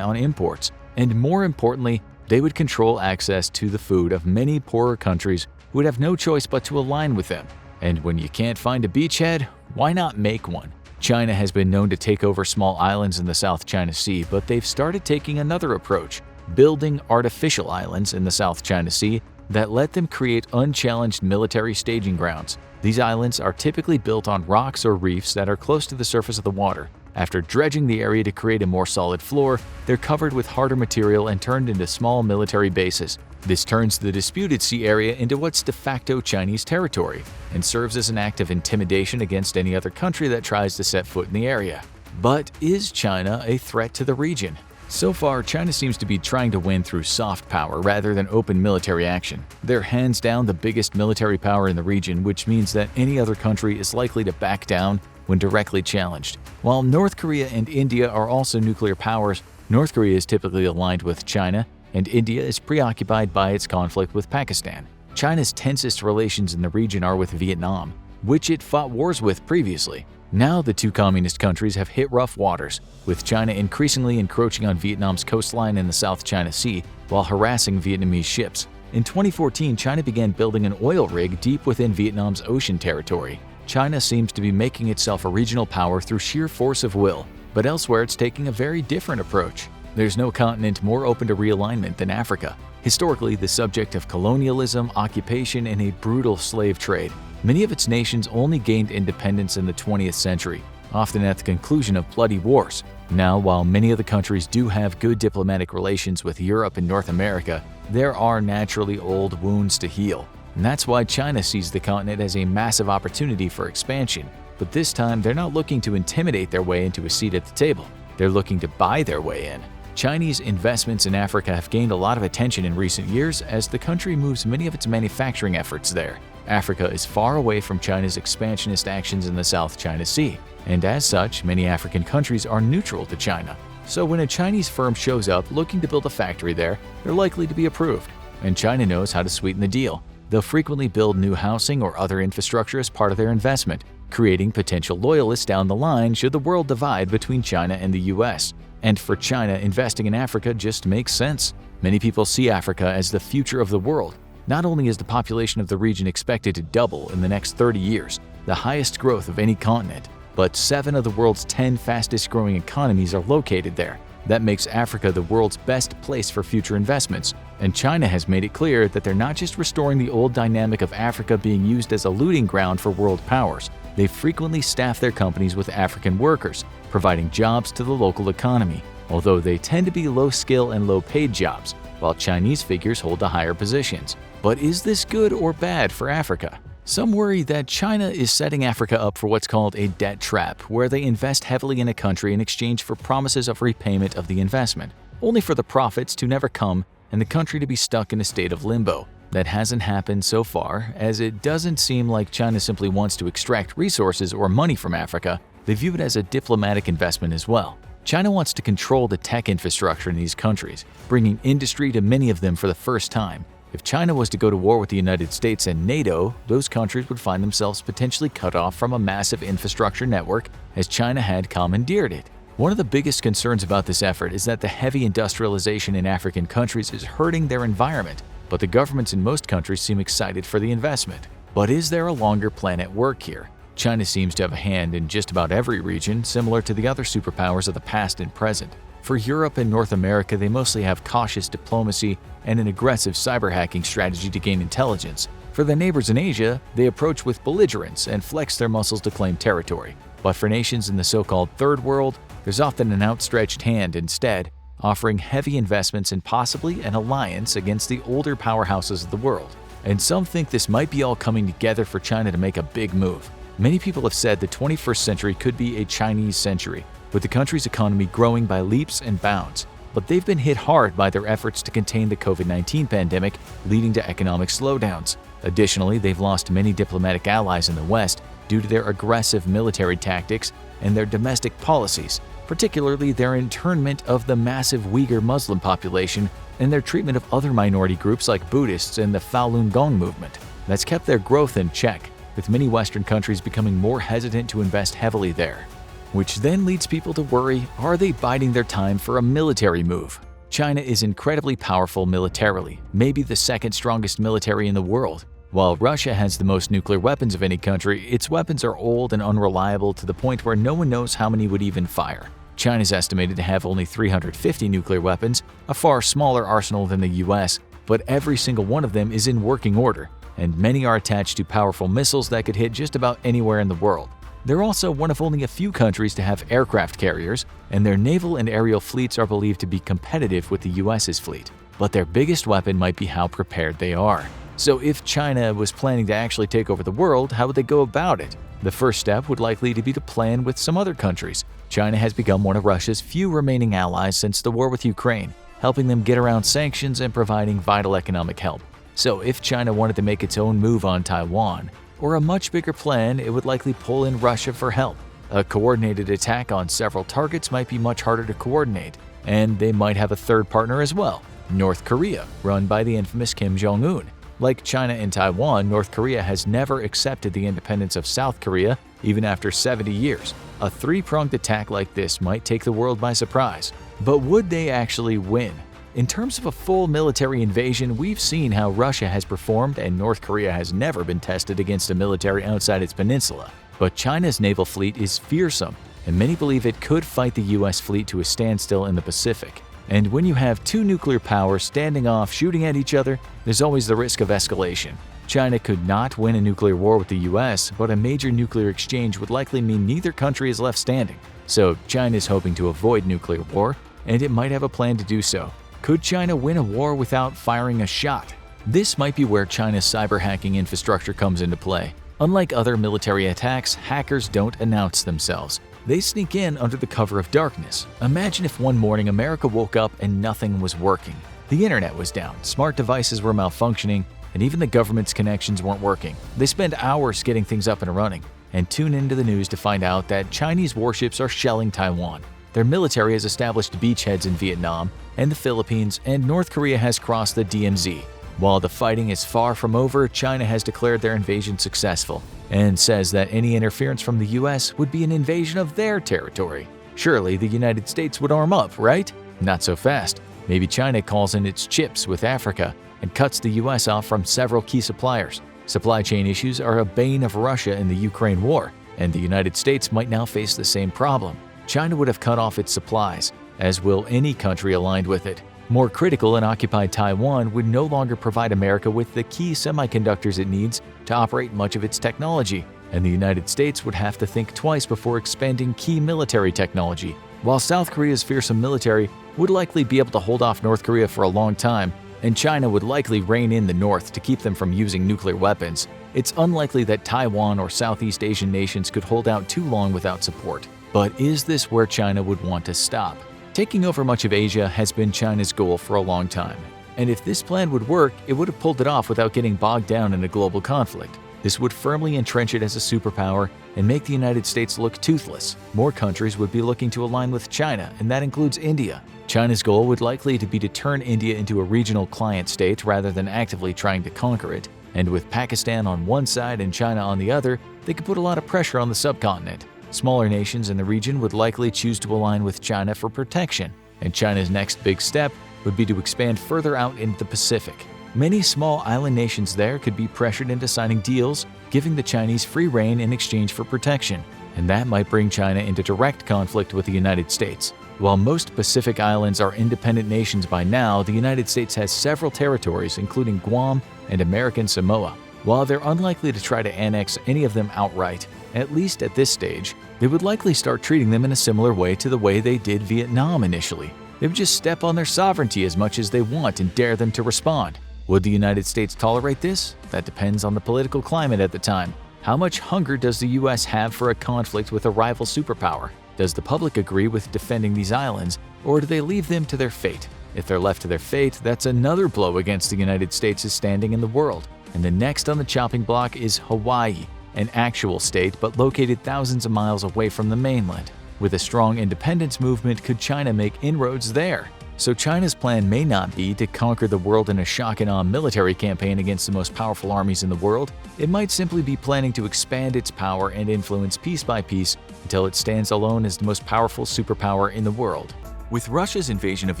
A: on imports. And more importantly, they would control access to the food of many poorer countries who would have no choice but to align with them. And when you can't find a beachhead, why not make one? China has been known to take over small islands in the South China Sea, but they've started taking another approach, building artificial islands in the South China Sea that let them create unchallenged military staging grounds. These islands are typically built on rocks or reefs that are close to the surface of the water. After dredging the area to create a more solid floor, they're covered with harder material and turned into small military bases. This turns the disputed sea area into what's de facto Chinese territory and serves as an act of intimidation against any other country that tries to set foot in the area. But is China a threat to the region? So far, China seems to be trying to win through soft power rather than open military action. They're hands down the biggest military power in the region, which means that any other country is likely to back down when directly challenged. While North Korea and India are also nuclear powers, North Korea is typically aligned with China, and India is preoccupied by its conflict with Pakistan. China's tensest relations in the region are with Vietnam, which it fought wars with previously. Now the two communist countries have hit rough waters, with China increasingly encroaching on Vietnam's coastline in the South China Sea while harassing Vietnamese ships. In 2014, China began building an oil rig deep within Vietnam's ocean territory. China seems to be making itself a regional power through sheer force of will, but elsewhere it's taking a very different approach. There's no continent more open to realignment than Africa, historically the subject of colonialism, occupation, and a brutal slave trade. Many of its nations only gained independence in the 20th century, often at the conclusion of bloody wars. Now, while many of the countries do have good diplomatic relations with Europe and North America, there are naturally old wounds to heal. And that's why China sees the continent as a massive opportunity for expansion. But this time, they're not looking to intimidate their way into a seat at the table. They're looking to buy their way in. Chinese investments in Africa have gained a lot of attention in recent years as the country moves many of its manufacturing efforts there. Africa is far away from China's expansionist actions in the South China Sea, and as such, many African countries are neutral to China. So when a Chinese firm shows up looking to build a factory there, they're likely to be approved. And China knows how to sweeten the deal. They'll frequently build new housing or other infrastructure as part of their investment, creating potential loyalists down the line should the world divide between China and the US. And for China, investing in Africa just makes sense. Many people see Africa as the future of the world. Not only is the population of the region expected to double in the next 30 years, the highest growth of any continent, but 7 of the world's 10 fastest growing economies are located there. That makes Africa the world's best place for future investments, and China has made it clear that they're not just restoring the old dynamic of Africa being used as a looting ground for world powers. They frequently staff their companies with African workers, providing jobs to the local economy, although they tend to be low-skill and low-paid jobs, while Chinese figures hold the higher positions. But is this good or bad for Africa? Some worry that China is setting Africa up for what's called a debt trap, where they invest heavily in a country in exchange for promises of repayment of the investment, only for the profits to never come and the country to be stuck in a state of limbo. That hasn't happened so far, as it doesn't seem like China simply wants to extract resources or money from Africa. They view it as a diplomatic investment as well. China wants to control the tech infrastructure in these countries, bringing industry to many of them for the first time. If China was to go to war with the United States and NATO, those countries would find themselves potentially cut off from a massive infrastructure network as China had commandeered it. One of the biggest concerns about this effort is that the heavy industrialization in African countries is hurting their environment, but the governments in most countries seem excited for the investment. But is there a longer plan at work here? China seems to have a hand in just about every region, similar to the other superpowers of the past and present. For Europe and North America, they mostly have cautious diplomacy and an aggressive cyber-hacking strategy to gain intelligence. For their neighbors in Asia, they approach with belligerence and flex their muscles to claim territory. But for nations in the so-called Third World, there's often an outstretched hand instead, offering heavy investments and possibly an alliance against the older powerhouses of the world. And some think this might be all coming together for China to make a big move. Many people have said the 21st century could be a Chinese century, with the country's economy growing by leaps and bounds. But they've been hit hard by their efforts to contain the COVID-19 pandemic, leading to economic slowdowns. Additionally, they've lost many diplomatic allies in the West due to their aggressive military tactics and their domestic policies, particularly their internment of the massive Uyghur Muslim population and their treatment of other minority groups like Buddhists and the Falun Gong movement. That's kept their growth in check, with many Western countries becoming more hesitant to invest heavily there. Which then leads people to worry, are they biding their time for a military move? China is incredibly powerful militarily, maybe the second strongest military in the world. While Russia has the most nuclear weapons of any country, its weapons are old and unreliable to the point where no one knows how many would even fire. China is estimated to have only 350 nuclear weapons, a far smaller arsenal than the US, but every single one of them is in working order, and many are attached to powerful missiles that could hit just about anywhere in the world. They're also one of only a few countries to have aircraft carriers, and their naval and aerial fleets are believed to be competitive with the US's fleet. but their biggest weapon might be how prepared they are. So if China was planning to actually take over the world, how would they go about it? The first step would likely to be to plan with some other countries. China has become one of Russia's few remaining allies since the war with Ukraine, helping them get around sanctions and providing vital economic help. So if China wanted to make its own move on Taiwan, or a much bigger plan, it would likely pull in Russia for help. A coordinated attack on several targets might be much harder to coordinate, and they might have a third partner as well, North Korea, run by the infamous Kim Jong-un. Like China and Taiwan, North Korea has never accepted the independence of South Korea, even after 70 years. A three-pronged attack like this might take the world by surprise. But would they actually win? In terms of a full military invasion, we've seen how Russia has performed, and North Korea has never been tested against a military outside its peninsula. But China's naval fleet is fearsome, and many believe it could fight the US fleet to a standstill in the Pacific. And when you have two nuclear powers standing off shooting at each other, there's always the risk of escalation. China could not win a nuclear war with the US, but a major nuclear exchange would likely mean neither country is left standing. So China is hoping to avoid nuclear war, and it might have a plan to do so. Could China win a war without firing a shot? This might be where China's cyber hacking infrastructure comes into play. Unlike other military attacks, hackers don't announce themselves. They sneak in under the cover of darkness. Imagine if one morning America woke up and nothing was working. The internet was down, smart devices were malfunctioning, and even the government's connections weren't working. They spend hours getting things up and running, and tune into the news to find out that Chinese warships are shelling Taiwan. Their military has established beachheads in Vietnam and the Philippines, and North Korea has crossed the DMZ. While the fighting is far from over, China has declared their invasion successful and says that any interference from the US would be an invasion of their territory. Surely the United States would arm up, right? Not so fast. Maybe China calls in its chips with Africa and cuts the US off from several key suppliers. Supply chain issues are a bane of Russia in the Ukraine war, and the United States might now face the same problem. China would have cut off its supplies, as will any country aligned with it. More critical, and occupied Taiwan would no longer provide America with the key semiconductors it needs to operate much of its technology, and the United States would have to think twice before expanding key military technology. While South Korea's fearsome military would likely be able to hold off North Korea for a long time, and China would likely rein in the North to keep them from using nuclear weapons, it's unlikely that Taiwan or Southeast Asian nations could hold out too long without support. But is this where China would want to stop? Taking over much of Asia has been China's goal for a long time, and if this plan would work, it would have pulled it off without getting bogged down in a global conflict. This would firmly entrench it as a superpower and make the United States look toothless. More countries would be looking to align with China, and that includes India. China's goal would likely to be to turn India into a regional client state rather than actively trying to conquer it. And with Pakistan on one side and China on the other, they could put a lot of pressure on the subcontinent. Smaller nations in the region would likely choose to align with China for protection, and China's next big step would be to expand further out into the Pacific. Many small island nations there could be pressured into signing deals, giving the Chinese free rein in exchange for protection, and that might bring China into direct conflict with the United States. While most Pacific islands are independent nations by now, the United States has several territories, including Guam and American Samoa. While they're unlikely to try to annex any of them outright, at least at this stage, they would likely start treating them in a similar way to the way they did Vietnam initially. They would just step on their sovereignty as much as they want and dare them to respond. Would the United States tolerate this? That depends on the political climate at the time. How much hunger does the US have for a conflict with a rival superpower? Does the public agree with defending these islands, or do they leave them to their fate? If they're left to their fate, that's another blow against the United States' standing in the world. And the next on the chopping block is Hawaii, an actual state but located thousands of miles away from the mainland. With a strong independence movement, could China make inroads there? So China's plan may not be to conquer the world in a shock and awe military campaign against the most powerful armies in the world. It might simply be planning to expand its power and influence piece by piece until it stands alone as the most powerful superpower in the world. With Russia's invasion of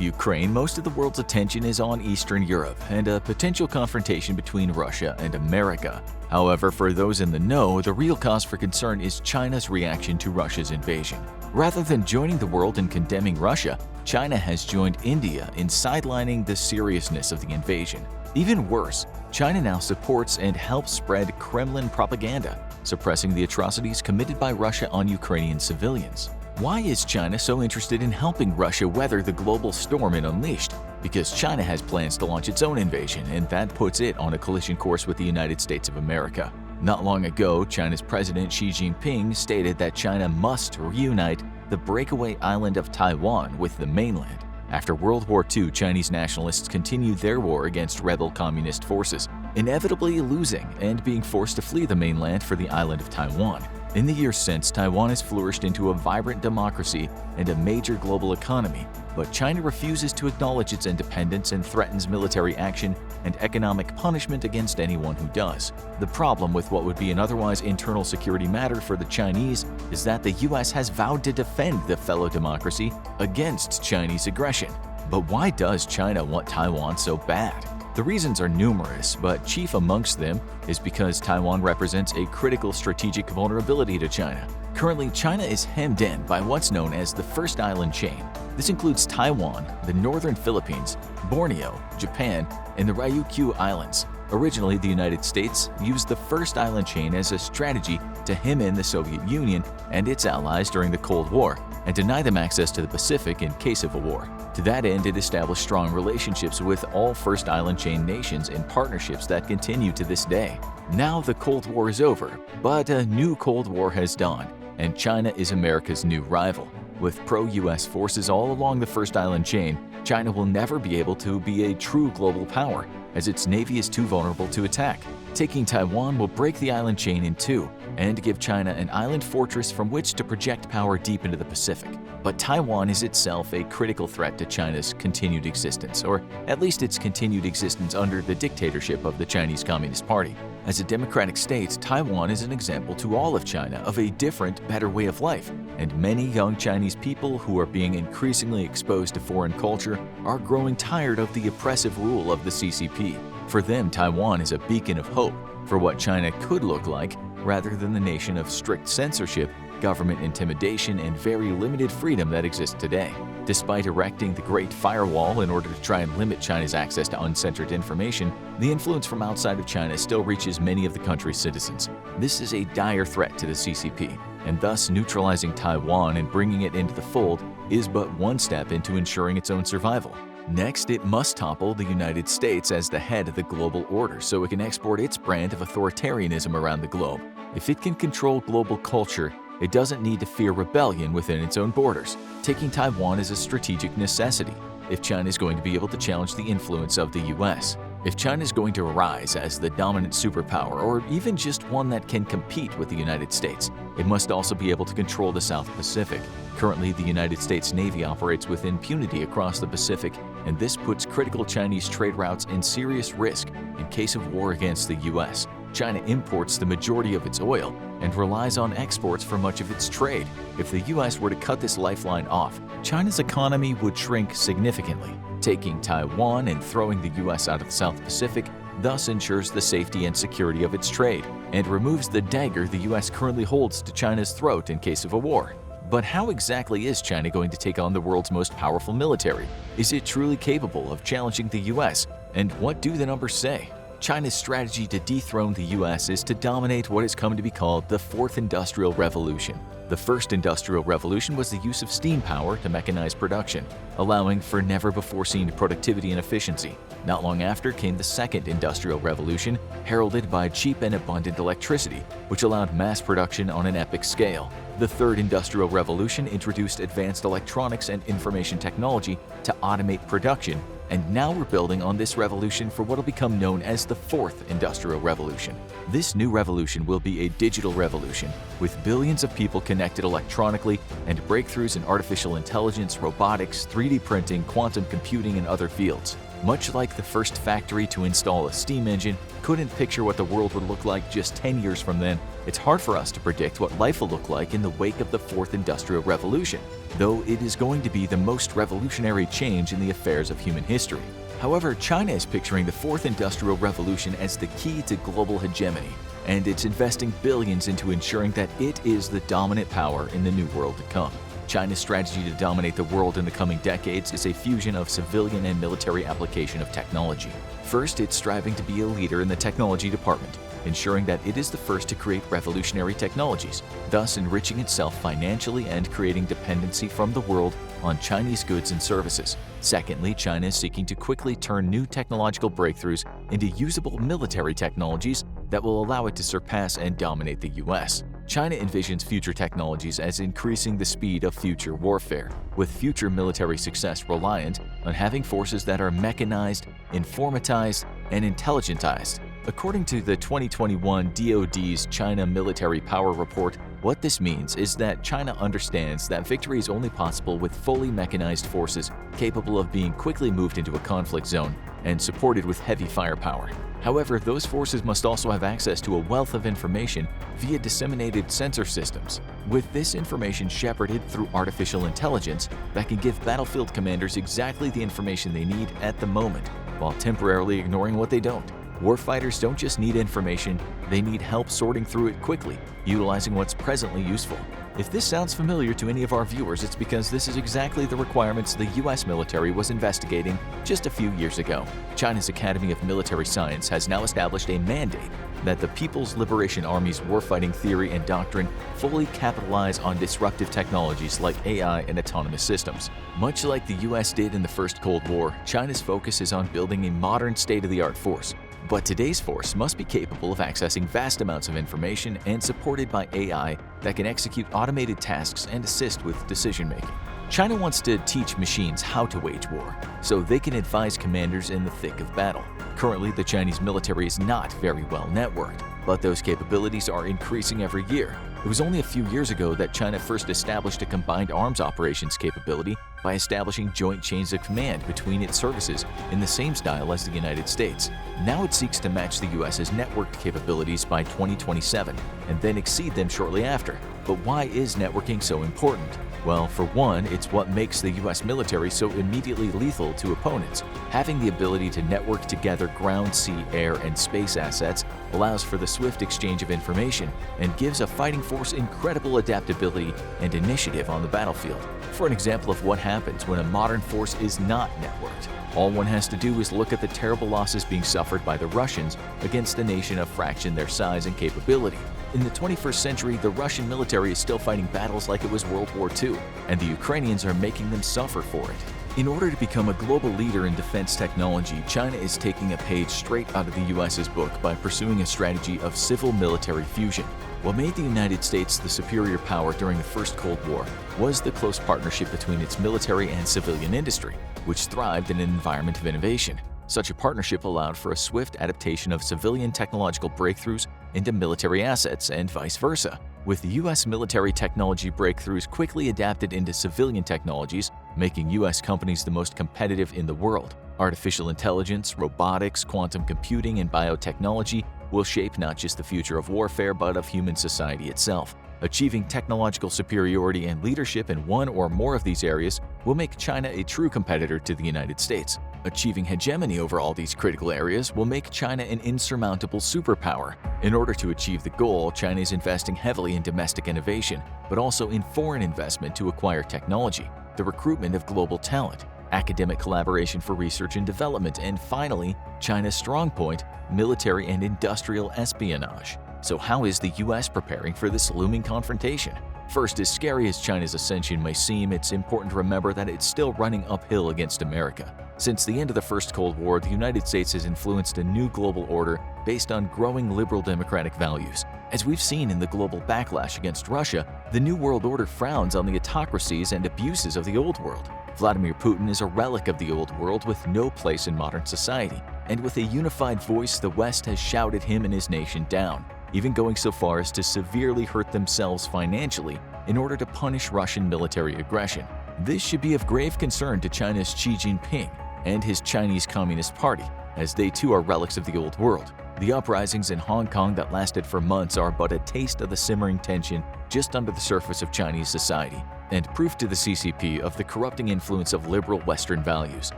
A: Ukraine, most of the world's attention is on Eastern Europe and a potential confrontation between Russia and America. However, for those in the know, the real cause for concern is China's reaction to Russia's invasion. Rather than joining the world in condemning Russia, China has joined India in sidelining the seriousness of the invasion. Even worse, China now supports and helps spread Kremlin propaganda, suppressing the atrocities committed by Russia on Ukrainian civilians. Why is China so interested in helping Russia weather the global storm it unleashed? Because China has plans to launch its own invasion, and that puts it on a collision course with the United States of America. Not long ago, China's President Xi Jinping stated that China must reunite the breakaway island of Taiwan with the mainland. After World War II, Chinese nationalists continued their war against rebel communist forces, inevitably losing and being forced to flee the mainland for the island of Taiwan. In the years since, Taiwan has flourished into a vibrant democracy and a major global economy, but China refuses to acknowledge its independence and threatens military action and economic punishment against anyone who does. The problem with what would be an otherwise internal security matter for the Chinese is that the US has vowed to defend the fellow democracy against Chinese aggression. But why does China want Taiwan so bad? The reasons are numerous, but chief amongst them is because Taiwan represents a critical strategic vulnerability to China. Currently, China is hemmed in by what's known as the First Island Chain. This includes Taiwan, the northern Philippines, Borneo, Japan, and the Ryukyu Islands. Originally, the United States used the First Island Chain as a strategy to hem in the Soviet Union and its allies during the Cold War and deny them access to the Pacific in case of a war. To that end, it established strong relationships with all First Island Chain nations in partnerships that continue to this day. Now the Cold War is over, but a new Cold War has dawned, and China is America's new rival. With pro-US forces all along the First Island Chain, China will never be able to be a true global power, as its navy is too vulnerable to attack. Taking Taiwan will break the island chain in two and give China an island fortress from which to project power deep into the Pacific. But Taiwan is itself a critical threat to China's continued existence, or at least its continued existence under the dictatorship of the Chinese Communist Party. As a democratic state, Taiwan is an example to all of China of a different, better way of life, and many young Chinese people who are being increasingly exposed to foreign culture are growing tired of the oppressive rule of the CCP. For them, Taiwan is a beacon of hope for what China could look like rather than the nation of strict censorship, government intimidation, and very limited freedom that exists today. Despite erecting the Great Firewall in order to try and limit China's access to uncensored information, the influence from outside of China still reaches many of the country's citizens. This is a dire threat to the CCP, and thus neutralizing Taiwan and bringing it into the fold is but one step into ensuring its own survival. Next, it must topple the United States as the head of the global order so it can export its brand of authoritarianism around the globe. If it can control global culture, it doesn't need to fear rebellion within its own borders. Taking Taiwan is a strategic necessity if China is going to be able to challenge the influence of the US. If China is going to rise as the dominant superpower, or even just one that can compete with the United States, it must also be able to control the South Pacific. Currently, the United States Navy operates with impunity across the Pacific, and this puts critical Chinese trade routes in serious risk in case of war against the US. China imports the majority of its oil and relies on exports for much of its trade. If the US were to cut this lifeline off, China's economy would shrink significantly. Taking Taiwan and throwing the US out of the South Pacific thus ensures the safety and security of its trade and removes the dagger the US currently holds to China's throat in case of a war. But how exactly is China going to take on the world's most powerful military? Is it truly capable of challenging the US? And what do the numbers say? China's strategy to dethrone the US is to dominate what has come to be called the Fourth Industrial Revolution. The First Industrial Revolution was the use of steam power to mechanize production, allowing for never-before-seen productivity and efficiency. Not long after came the Second Industrial Revolution, heralded by cheap and abundant electricity, which allowed mass production on an epic scale. The Third Industrial Revolution introduced advanced electronics and information technology to automate production, and now we're building on this revolution for what will become known as the Fourth Industrial Revolution. This new revolution will be a digital revolution, with billions of people connected electronically and breakthroughs in artificial intelligence, robotics, 3D printing, quantum computing, and other fields. Much like the first factory to install a steam engine couldn't picture what the world would look like just 10 years from then, it's hard for us to predict what life will look like in the wake of the Fourth Industrial Revolution, though it is going to be the most revolutionary change in the affairs of human history. However, China is picturing the Fourth Industrial Revolution as the key to global hegemony, and it's investing billions into ensuring that it is the dominant power in the new world to come. China's strategy to dominate the world in the coming decades is a fusion of civilian and military application of technology. First, it's striving to be a leader in the technology department. ensuring that it is the first to create revolutionary technologies, thus enriching itself financially and creating dependency from the world on Chinese goods and services. Secondly, China is seeking to quickly turn new technological breakthroughs into usable military technologies that will allow it to surpass and dominate the US. China envisions future technologies as increasing the speed of future warfare, with future military success reliant on having forces that are mechanized, informatized, and intelligentized. According to the 2021 DoD's China Military Power Report, what this means is that China understands that victory is only possible with fully mechanized forces capable of being quickly moved into a conflict zone and supported with heavy firepower. However, those forces must also have access to a wealth of information via disseminated sensor systems, with this information shepherded through artificial intelligence that can give battlefield commanders exactly the information they need at the moment, while temporarily ignoring what they don't. Warfighters don't just need information, they need help sorting through it quickly, utilizing what's presently useful. If this sounds familiar to any of our viewers, it's because this is exactly the requirements the US military was investigating just a few years ago. China's Academy of Military Science has now established a mandate that the People's Liberation Army's warfighting theory and doctrine fully capitalize on disruptive technologies like AI and autonomous systems. Much like the US did in the First Cold War, China's focus is on building a modern state-of-the-art force. But today's force must be capable of accessing vast amounts of information and supported by AI that can execute automated tasks and assist with decision-making. China wants to teach machines how to wage war, so they can advise commanders in the thick of battle. Currently, the Chinese military is not very well networked, but those capabilities are increasing every year. It was only a few years ago that China first established a combined arms operations capability by establishing joint chains of command between its services in the same style as the United States. Now it seeks to match the US's networked capabilities by 2027 and then exceed them shortly after. But why is networking so important? Well, for one, it's what makes the US military so immediately lethal to opponents. Having the ability to network together ground, sea, air, and space assets allows for the swift exchange of information and gives a fighting force incredible adaptability and initiative on the battlefield. For an example of what happens when a modern force is not networked, all one has to do is look at the terrible losses being suffered by the Russians against a nation a fraction their size and capability. In the 21st century, the Russian military is still fighting battles like it was World War II, and the Ukrainians are making them suffer for it. In order to become a global leader in defense technology, China is taking a page straight out of the US's book by pursuing a strategy of civil-military fusion. What made the United States the superior power during the First Cold War was the close partnership between its military and civilian industry, which thrived in an environment of innovation. Such a partnership allowed for a swift adaptation of civilian technological breakthroughs into military assets and vice versa, with U.S. military technology breakthroughs quickly adapted into civilian technologies, making U.S. companies the most competitive in the world. Artificial intelligence, robotics, quantum computing, and biotechnology will shape not just the future of warfare but of human society itself. Achieving technological superiority and leadership in one or more of these areas will make China a true competitor to the United States. Achieving hegemony over all these critical areas will make China an insurmountable superpower. In order to achieve the goal, China is investing heavily in domestic innovation, but also in foreign investment to acquire technology, the recruitment of global talent, academic collaboration for research and development, and finally, China's strong point, military and industrial espionage. So how is the US preparing for this looming confrontation? First, as scary as China's ascension may seem, it's important to remember that it's still running uphill against America. Since the end of the First Cold War, the United States has influenced a new global order based on growing liberal democratic values. As we've seen in the global backlash against Russia, the New World Order frowns on the autocracies and abuses of the Old World. Vladimir Putin is a relic of the Old World with no place in modern society, and with a unified voice, the West has shouted him and his nation down, even going so far as to severely hurt themselves financially in order to punish Russian military aggression. This should be of grave concern to China's Xi Jinping and his Chinese Communist Party, as they too are relics of the Old World. The uprisings in Hong Kong that lasted for months are but a taste of the simmering tension just under the surface of Chinese society, and proof to the CCP of the corrupting influence of liberal Western values.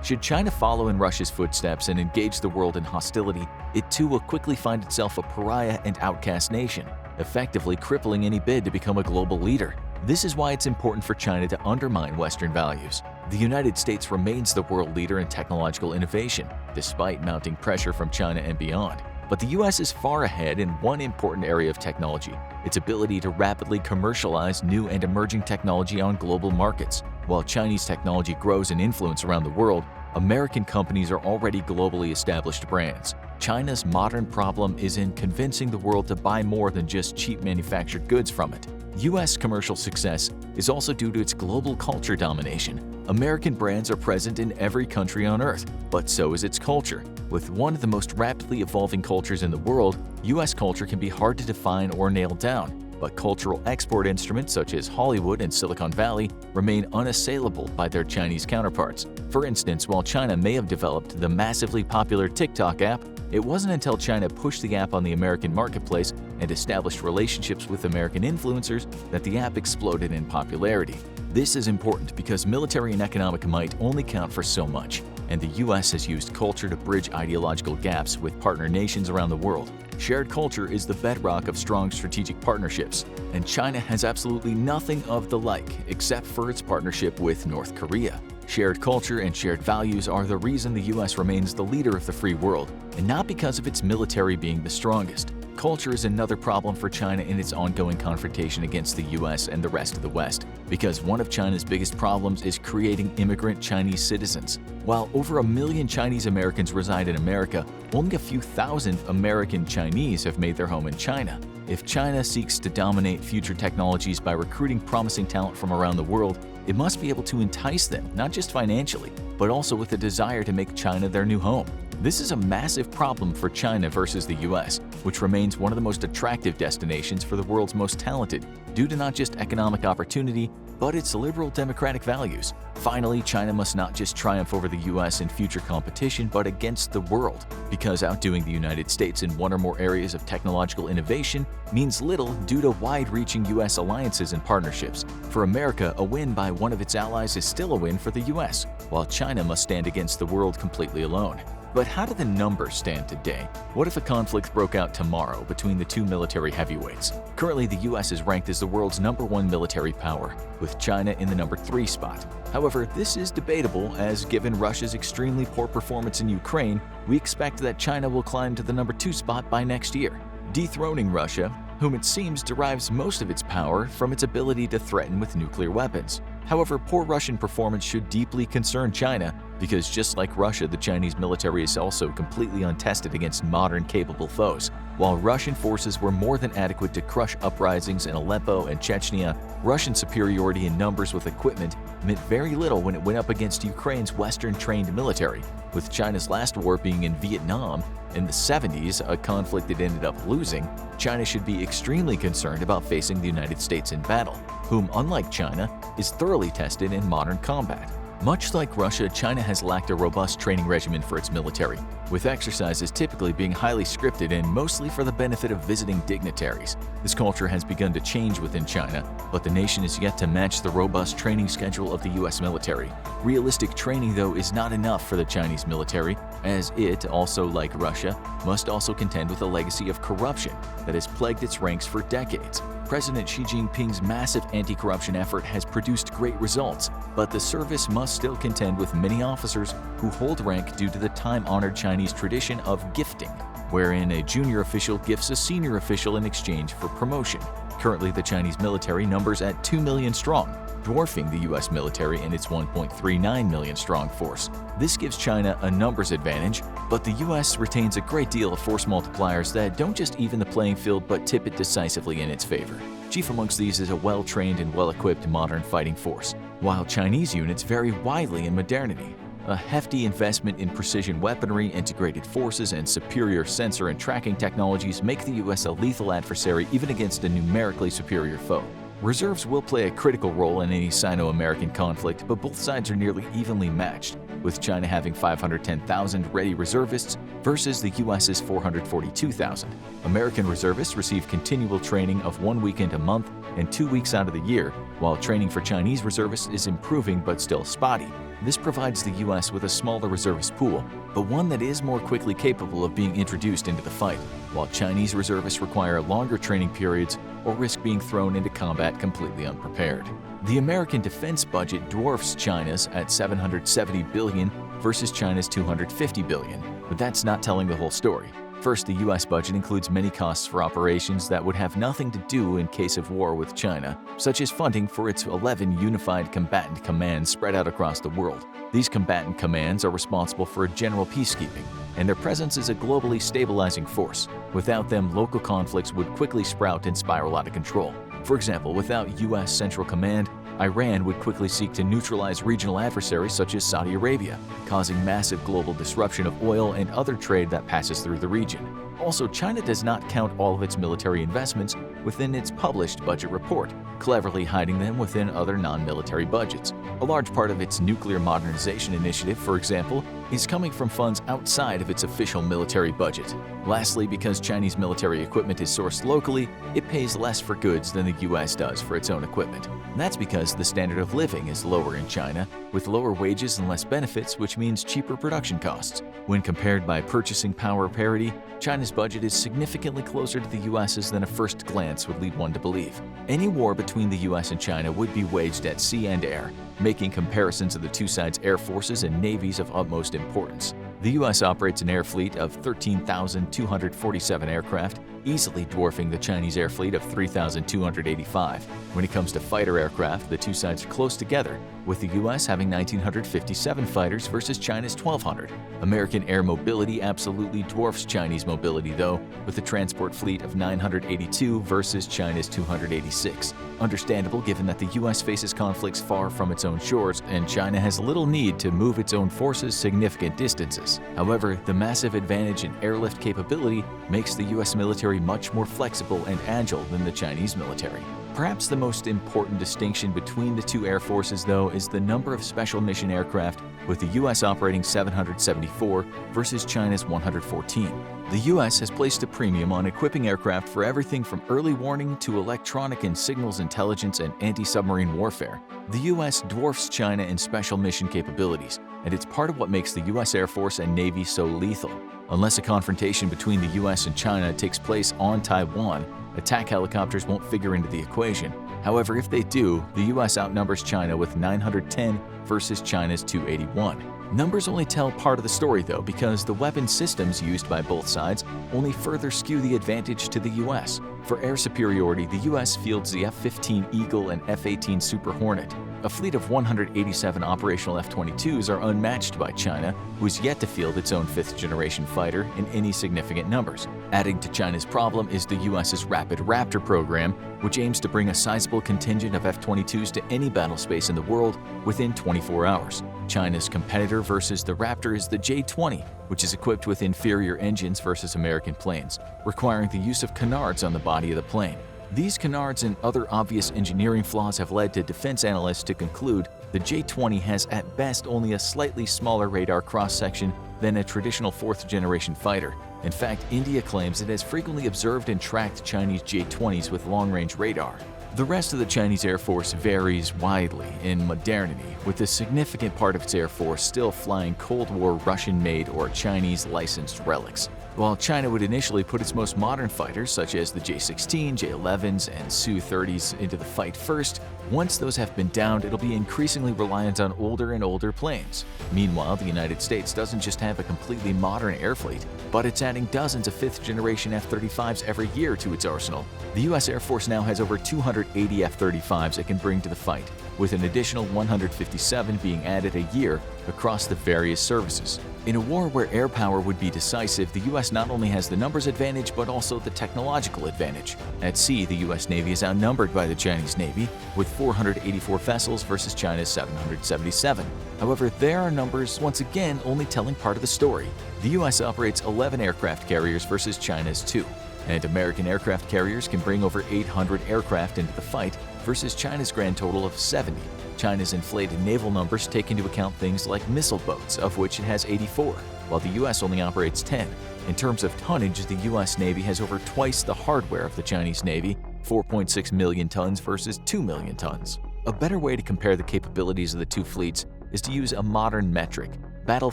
A: Should China follow in Russia's footsteps and engage the world in hostility, it too will quickly find itself a pariah and outcast nation, effectively crippling any bid to become a global leader. This is why it's important for China to undermine Western values. The United States remains the world leader in technological innovation, despite mounting pressure from China and beyond. But the US is far ahead in one important area of technology: its ability to rapidly commercialize new and emerging technology on global markets. While Chinese technology grows in influence around the world, American companies are already globally established brands. China's modern problem is in convincing the world to buy more than just cheap manufactured goods from it. US commercial success is also due to its global culture domination. American brands are present in every country on Earth, but so is its culture. With one of the most rapidly evolving cultures in the world, US culture can be hard to define or nail down. But cultural export instruments such as Hollywood and Silicon Valley remain unassailable by their Chinese counterparts. For instance, while China may have developed the massively popular TikTok app, it wasn't until China pushed the app on the American marketplace and established relationships with American influencers that the app exploded in popularity. This is important because military and economic might only count for so much, and the US has used culture to bridge ideological gaps with partner nations around the world. Shared culture is the bedrock of strong strategic partnerships, and China has absolutely nothing of the like except for its partnership with North Korea. Shared culture and shared values are the reason the US remains the leader of the free world, and not because of its military being the strongest. Culture is another problem for China in its ongoing confrontation against the US and the rest of the West, because one of China's biggest problems is creating immigrant Chinese citizens. While over 1 million Chinese Americans reside in America, only a few thousand American Chinese have made their home in China. If China seeks to dominate future technologies by recruiting promising talent from around the world, it must be able to entice them, not just financially, but also with a desire to make China their new home. This is a massive problem for China versus the US, which remains one of the most attractive destinations for the world's most talented, due to not just economic opportunity, but its liberal democratic values. Finally, China must not just triumph over the US in future competition, but against the world, because outdoing the United States in one or more areas of technological innovation means little due to wide-reaching US alliances and partnerships. For America, a win by one of its allies is still a win for the US, while China must stand against the world completely alone. But how do the numbers stand today? What if a conflict broke out tomorrow between the two military heavyweights? Currently, the US is ranked as the world's #1 military power, with China in the #3 spot. However, this is debatable, as given Russia's extremely poor performance in Ukraine, we expect that China will climb to the #2 spot by next year, dethroning Russia, whom it seems derives most of its power from its ability to threaten with nuclear weapons. However, poor Russian performance should deeply concern China, because just like Russia, the Chinese military is also completely untested against modern capable foes. While Russian forces were more than adequate to crush uprisings in Aleppo and Chechnya, Russian superiority in numbers with equipment meant very little when it went up against Ukraine's Western-trained military. With China's last war being in Vietnam in the 70s, a conflict it ended up losing, China should be extremely concerned about facing the United States in battle, whom, unlike China, is thoroughly tested in modern combat. Much like Russia, China has lacked a robust training regimen for its military, with exercises typically being highly scripted and mostly for the benefit of visiting dignitaries. This culture has begun to change within China, but the nation is yet to match the robust training schedule of the US military. Realistic training, though, is not enough for the Chinese military, as it, also like Russia, must also contend with a legacy of corruption that has plagued its ranks for decades. President Xi Jinping's massive anti-corruption effort has produced great results, but the service must still contend with many officers who hold rank due to the time-honored Chinese tradition of gifting, wherein a junior official gifts a senior official in exchange for promotion. Currently, the Chinese military numbers at 2 million strong, dwarfing the US military in its 1.39 million strong force. This gives China a numbers advantage, but the US retains a great deal of force multipliers that don't just even the playing field but tip it decisively in its favor. Chief amongst these is a well-trained and well-equipped modern fighting force, while Chinese units vary widely in modernity. A hefty investment in precision weaponry, integrated forces, and superior sensor and tracking technologies make the US a lethal adversary even against a numerically superior foe. Reserves will play a critical role in any Sino-American conflict, but both sides are nearly evenly matched, with China having 510,000 ready reservists versus the US's 442,000. American reservists receive continual training of 1 weekend a month and 2 weeks out of the year, while training for Chinese reservists is improving but still spotty. This provides the US with a smaller reservist pool, but one that is more quickly capable of being introduced into the fight, while Chinese reservists require longer training periods or risk being thrown into combat completely unprepared. The American defense budget dwarfs China's at $770 billion versus China's $250 billion, but that's not telling the whole story. First, the US budget includes many costs for operations that would have nothing to do in case of war with China, such as funding for its 11 unified combatant commands spread out across the world. These combatant commands are responsible for general peacekeeping, and their presence is a globally stabilizing force. Without them, local conflicts would quickly sprout and spiral out of control. For example, without US Central Command, Iran would quickly seek to neutralize regional adversaries such as Saudi Arabia, causing massive global disruption of oil and other trade that passes through the region. Also, China does not count all of its military investments within its published budget report, cleverly hiding them within other non-military budgets. A large part of its nuclear modernization initiative, for example, is coming from funds outside of its official military budget. Lastly, because Chinese military equipment is sourced locally, it pays less for goods than the US does for its own equipment. And that's because the standard of living is lower in China, with lower wages and less benefits, which means cheaper production costs. When compared by purchasing power parity, China's budget is significantly closer to the US's than a first glance would lead one to believe. Any war between the US and China would be waged at sea and air, making comparisons of the two sides' air forces and navies of utmost importance. The US operates an air fleet of 13,247 aircraft, easily dwarfing the Chinese air fleet of 3,285. When it comes to fighter aircraft, the two sides are close together, with the US having 1,957 fighters versus China's 1,200. American air mobility absolutely dwarfs Chinese mobility, though, with a transport fleet of 982 versus China's 286. Understandable given that the US faces conflicts far from its own shores, and China has little need to move its own forces significant distances. However, the massive advantage in airlift capability makes the US military much more flexible and agile than the Chinese military. Perhaps the most important distinction between the two air forces, though, is the number of special mission aircraft, with the US operating 774 versus China's 114. The US has placed a premium on equipping aircraft for everything from early warning to electronic and signals intelligence and anti-submarine warfare. The US dwarfs China in special mission capabilities, and it's part of what makes the US Air Force and Navy so lethal. Unless a confrontation between the US and China takes place on Taiwan, attack helicopters won't figure into the equation. However, if they do, the US outnumbers China with 910 versus China's 281. Numbers only tell part of the story, though, because the weapon systems used by both sides only further skew the advantage to the US. For air superiority, the US fields the F-15 Eagle and F-18 Super Hornet. A fleet of 187 operational F-22s are unmatched by China, who is yet to field its own fifth-generation fighter in any significant numbers. Adding to China's problem is the US's Rapid Raptor program, which aims to bring a sizable contingent of F-22s to any battle space in the world within 24 hours. China's competitor versus the Raptor is the J-20, which is equipped with inferior engines versus American planes, requiring the use of canards on the body of the plane. These canards and other obvious engineering flaws have led to defense analysts to conclude the J-20 has at best only a slightly smaller radar cross-section than a traditional fourth-generation fighter. In fact, India claims it has frequently observed and tracked Chinese J-20s with long-range radar. The rest of the Chinese Air Force varies widely in modernity, with a significant part of its Air Force still flying Cold War Russian-made or Chinese-licensed relics. While China would initially put its most modern fighters, such as the J-16, J-11s, and Su-30s, into the fight first, once those have been downed, it'll be increasingly reliant on older and older planes. Meanwhile, the United States doesn't just have a completely modern air fleet, but it's adding dozens of fifth-generation F-35s every year to its arsenal. The U.S. Air Force now has over 280 F-35s it can bring to the fight, with an additional 157 being added a year across the various services. In a war where air power would be decisive, the U.S. not only has the numbers advantage, but also the technological advantage. At sea, the U.S. Navy is outnumbered by the Chinese Navy, with 484 vessels versus China's 777. However, there are numbers once again only telling part of the story. The U.S. operates 11 aircraft carriers versus China's 2, and American aircraft carriers can bring over 800 aircraft into the fight versus China's grand total of 70. China's inflated naval numbers take into account things like missile boats, of which it has 84, while the U.S. only operates 10. In terms of tonnage, the U.S. Navy has over twice the hardware of the Chinese Navy, 4.6 million tons versus 2 million tons. A better way to compare the capabilities of the two fleets is to use a modern metric: battle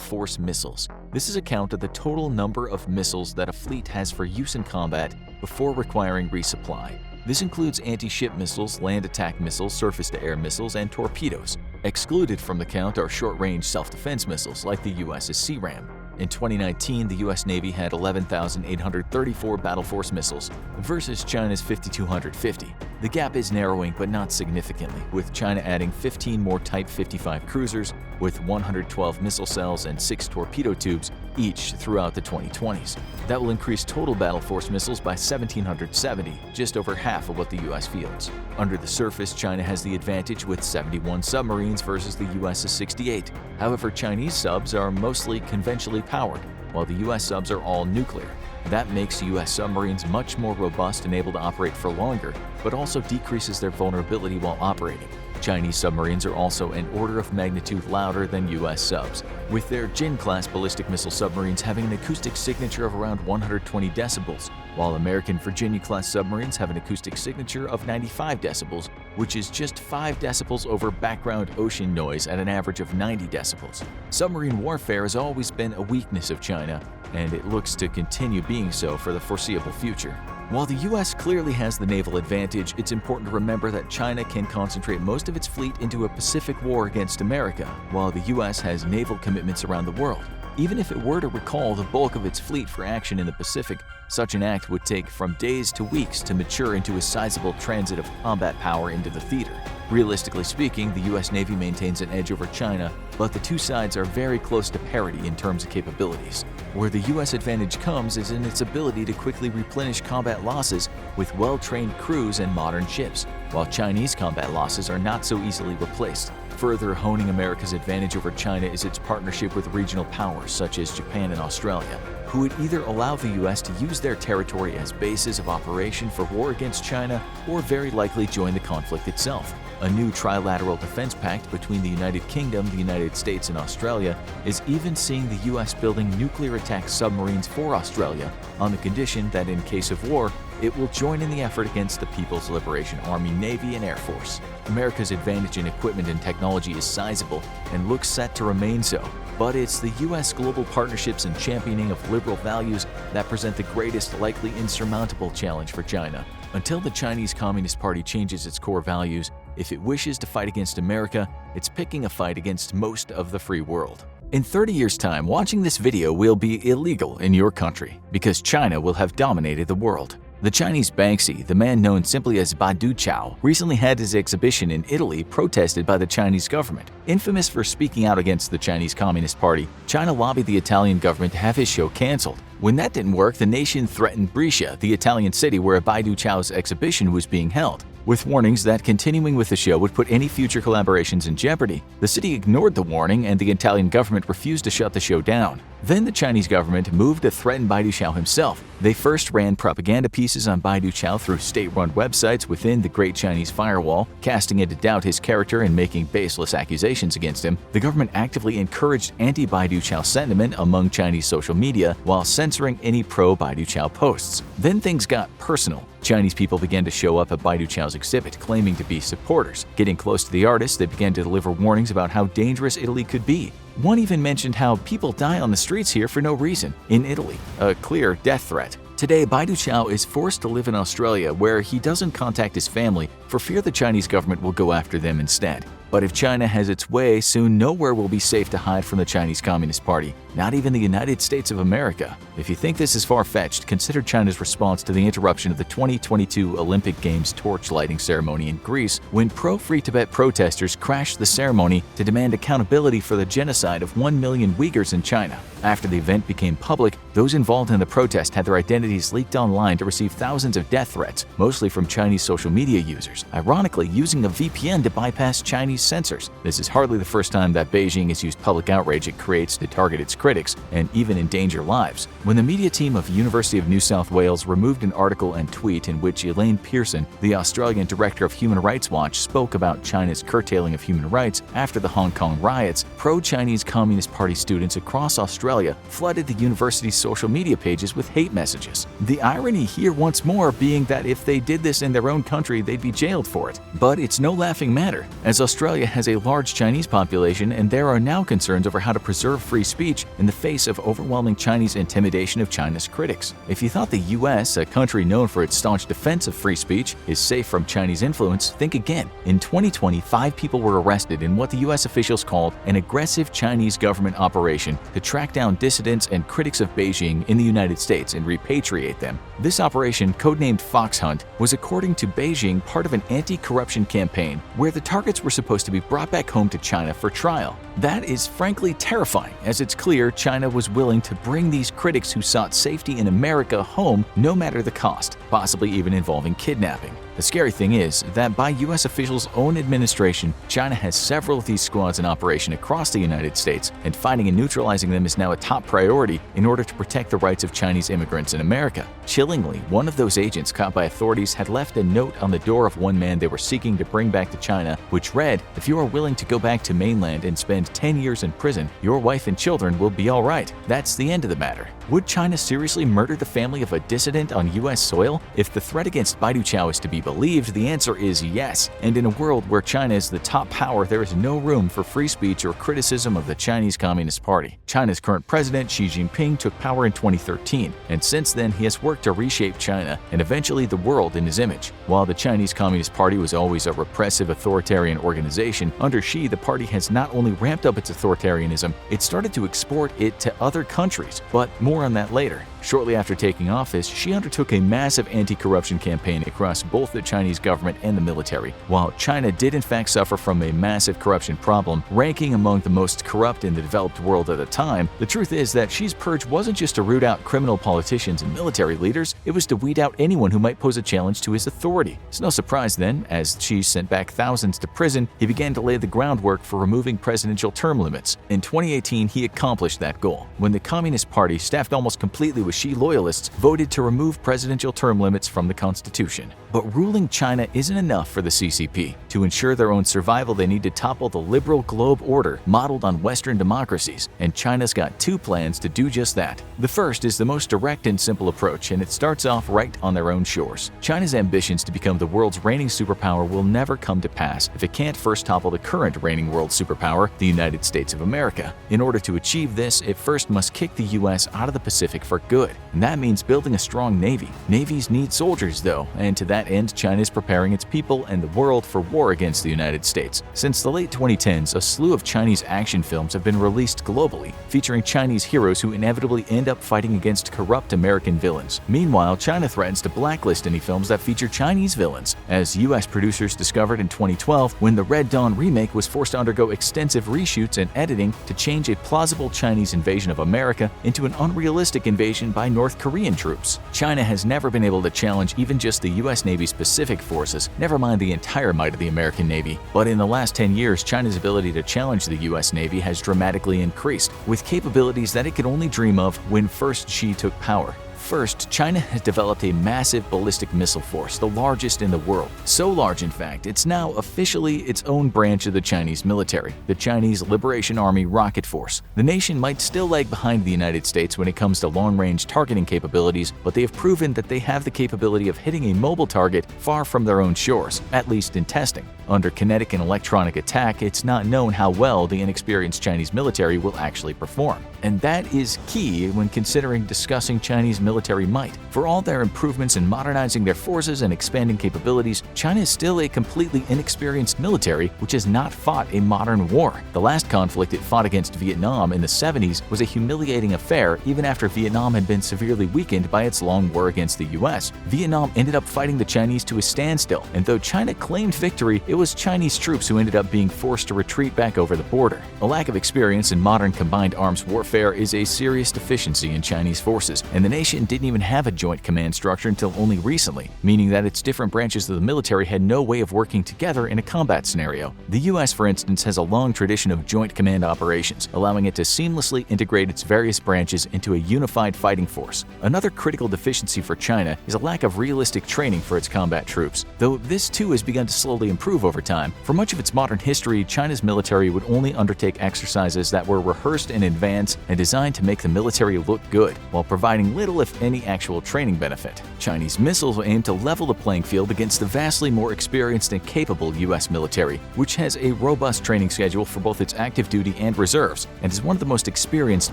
A: force missiles. This is a count of the total number of missiles that a fleet has for use in combat before requiring resupply. This includes anti-ship missiles, land attack missiles, surface-to-air missiles, and torpedoes. Excluded from the count are short-range self-defense missiles like the US's SeaRAM. In 2019, the US Navy had 11,834 battle force missiles versus China's 5,250. The gap is narrowing, but not significantly, with China adding 15 more Type 55 cruisers with 112 missile cells and 6 torpedo tubes each throughout the 2020s. That will increase total battle force missiles by 1,770, just over half of what the US fields. Under the surface, China has the advantage with 71 submarines versus the US's 68. However, Chinese subs are mostly conventionally powered, while the US subs are all nuclear. That makes US submarines much more robust and able to operate for longer, but also decreases their vulnerability while operating. Chinese submarines are also an order of magnitude louder than US subs, with their Jin-class ballistic missile submarines having an acoustic signature of around 120 decibels, while American Virginia-class submarines have an acoustic signature of 95 decibels, which is just 5 decibels over background ocean noise at an average of 90 decibels. Submarine warfare has always been a weakness of China, and it looks to continue being so for the foreseeable future. While the US clearly has the naval advantage, it's important to remember that China can concentrate most of its fleet into a Pacific war against America, while the US has naval commitments around the world. Even if it were to recall the bulk of its fleet for action in the Pacific, such an act would take from days to weeks to mature into a sizable transit of combat power into the theater. Realistically speaking, the US Navy maintains an edge over China, but the two sides are very close to parity in terms of capabilities. Where the US advantage comes is in its ability to quickly replenish combat losses with well-trained crews and modern ships, while Chinese combat losses are not so easily replaced. Further honing America's advantage over China is its partnership with regional powers such as Japan and Australia, who would either allow the US to use their territory as bases of operation for war against China or very likely join the conflict itself. A new trilateral defense pact between the United Kingdom, the United States, and Australia is even seeing the US building nuclear-attack submarines for Australia on the condition that in case of war, it will join in the effort against the People's Liberation Army, Navy, and Air Force. America's advantage in equipment and technology is sizable and looks set to remain so, but it's the US global partnerships and championing of liberal values that present the greatest likely insurmountable challenge for China. Until the Chinese Communist Party changes its core values, if it wishes to fight against America, it's picking a fight against most of the free world. In 30 years' time, watching this video will be illegal in your country because China will have dominated the world. The Chinese Banksy, the man known simply as Baidu Chao, recently had his exhibition in Italy protested by the Chinese government. Infamous for speaking out against the Chinese Communist Party, China lobbied the Italian government to have his show cancelled. When that didn't work, the nation threatened Brescia, the Italian city where Baidu Chao's exhibition was being held, with warnings that continuing with the show would put any future collaborations in jeopardy. The city ignored the warning and the Italian government refused to shut the show down. Then the Chinese government moved to threaten Baidu Chao himself. They first ran propaganda pieces on Baidu Chao through state-run websites within the Great Chinese Firewall, casting into doubt his character and making baseless accusations against him. The government actively encouraged anti-Baidu Chao sentiment among Chinese social media while censoring any pro-Baidu Chao posts. Then things got personal. Chinese people began to show up at Baidu Chao's exhibit, claiming to be supporters. Getting close to the artist, they began to deliver warnings about how dangerous Italy could be. One even mentioned how people die on the streets here for no reason in Italy, a clear death threat. Today, Baidu Chao is forced to live in Australia where he doesn't contact his family for fear the Chinese government will go after them instead. But if China has its way, soon nowhere will be safe to hide from the Chinese Communist Party, not even the United States of America. If you think this is far-fetched, consider China's response to the interruption of the 2022 Olympic Games torch lighting ceremony in Greece when pro-Free Tibet protesters crashed the ceremony to demand accountability for the genocide of 1 million Uyghurs in China. After the event became public, those involved in the protest had their identities leaked online to receive thousands of death threats, mostly from Chinese social media users, ironically using a VPN to bypass Chinese censors. This is hardly the first time that Beijing has used public outrage it creates to target its critics and even endanger lives. When the media team of University of New South Wales removed an article and tweet in which Elaine Pearson, the Australian director of Human Rights Watch, spoke about China's curtailing of human rights after the Hong Kong riots, pro-Chinese Communist Party students across Australia flooded the university's social media pages with hate messages. charges. The irony here once more being that if they did this in their own country, they'd be jailed for it. But it's no laughing matter, as Australia has a large Chinese population and there are now concerns over how to preserve free speech in the face of overwhelming Chinese intimidation of China's critics. If you thought the US, a country known for its staunch defense of free speech, is safe from Chinese influence, think again. In 2020, 5 people were arrested in what the US officials called an aggressive Chinese government operation to track down dissidents and critics of Beijing in the United States and repatriate them. This operation, codenamed Fox Hunt, was according to Beijing part of an anti-corruption campaign where the targets were supposed to be brought back home to China for trial. That is frankly terrifying, as it's clear China was willing to bring these critics who sought safety in America home no matter the cost, possibly even involving kidnapping. The scary thing is that by US officials' own administration, China has several of these squads in operation across the United States, and fighting and neutralizing them is now a top priority in order to protect the rights of Chinese immigrants in America. Chillingly, one of those agents caught by authorities had left a note on the door of one man they were seeking to bring back to China, which read, "If you are willing to go back to mainland and spend 10 years in prison, your wife and children will be all right." That's the end of the matter. Would China seriously murder the family of a dissident on US soil? If the threat against Baidu Chao is to be believed, the answer is yes. And in a world where China is the top power, there is no room for free speech or criticism of the Chinese Communist Party. China's current president, Xi Jinping, took power in 2013, and since then he has worked to reshape China and eventually the world in his image. While the Chinese Communist Party was always a repressive authoritarian organization, under Xi the party has not only ramped up its authoritarianism, it started to export it to other countries. But more on that later. Shortly after taking office, Xi undertook a massive anti-corruption campaign across both the Chinese government and the military. While China did in fact suffer from a massive corruption problem, ranking among the most corrupt in the developed world at the time, the truth is that Xi's purge wasn't just to root out criminal politicians and military leaders, it was to weed out anyone who might pose a challenge to his authority. It's no surprise then, as Xi sent back thousands to prison, he began to lay the groundwork for removing presidential term limits. In 2018, he accomplished that goal, when the Communist Party, staffed almost completely with Xi loyalists, voted to remove presidential term limits from the Constitution. But ruling China isn't enough for the CCP. To ensure their own survival, they need to topple the liberal globe order modeled on Western democracies, and China's got 2 plans to do just that. The first is the most direct and simple approach, and it starts off right on their own shores. China's ambitions to become the world's reigning superpower will never come to pass if it can't first topple the current reigning world superpower, the United States of America. In order to achieve this, it first must kick the US out of the Pacific for good, and that means building a strong navy. Navies need soldiers though, and to that end, China is preparing its people and the world for war against the United States. Since the late 2010s, a slew of Chinese action films have been released globally, featuring Chinese heroes who inevitably end up fighting against corrupt American villains. Meanwhile, China threatens to blacklist any films that feature Chinese villains, as US producers discovered in 2012 when the Red Dawn remake was forced to undergo extensive reshoots and editing to change a plausible Chinese invasion of America into an unrealistic invasion by North Korean troops. China has never been able to challenge even just the US Navy's Pacific forces, never mind the entire might of the American Navy. But in the last 10 years, China's ability to challenge the US Navy has dramatically increased, with capabilities that it could only dream of when first Xi took power. First, China has developed a massive ballistic missile force, the largest in the world. So large, in fact, it's now officially its own branch of the Chinese military, the Chinese Liberation Army Rocket Force. The nation might still lag behind the United States when it comes to long-range targeting capabilities, but they have proven that they have the capability of hitting a mobile target far from their own shores, at least in testing. Under kinetic and electronic attack, it's not known how well the inexperienced Chinese military will actually perform. And that is key when considering discussing Chinese military might. For all their improvements in modernizing their forces and expanding capabilities, China is still a completely inexperienced military which has not fought a modern war. The last conflict it fought against Vietnam in the 70s was a humiliating affair even after Vietnam had been severely weakened by its long war against the US. Vietnam ended up fighting the Chinese to a standstill, and though China claimed victory, it was Chinese troops who ended up being forced to retreat back over the border. A lack of experience in modern combined arms warfare is a serious deficiency in Chinese forces, and the nation didn't even have a joint command structure until only recently, meaning that its different branches of the military had no way of working together in a combat scenario. The US, for instance, has a long tradition of joint command operations, allowing it to seamlessly integrate its various branches into a unified fighting force. Another critical deficiency for China is a lack of realistic training for its combat troops, though this too has begun to slowly improve over time. For much of its modern history, China's military would only undertake exercises that were rehearsed in advance and designed to make the military look good, while providing little if any actual training benefit. Chinese missiles aim to level the playing field against the vastly more experienced and capable U.S. military, which has a robust training schedule for both its active duty and reserves, and is one of the most experienced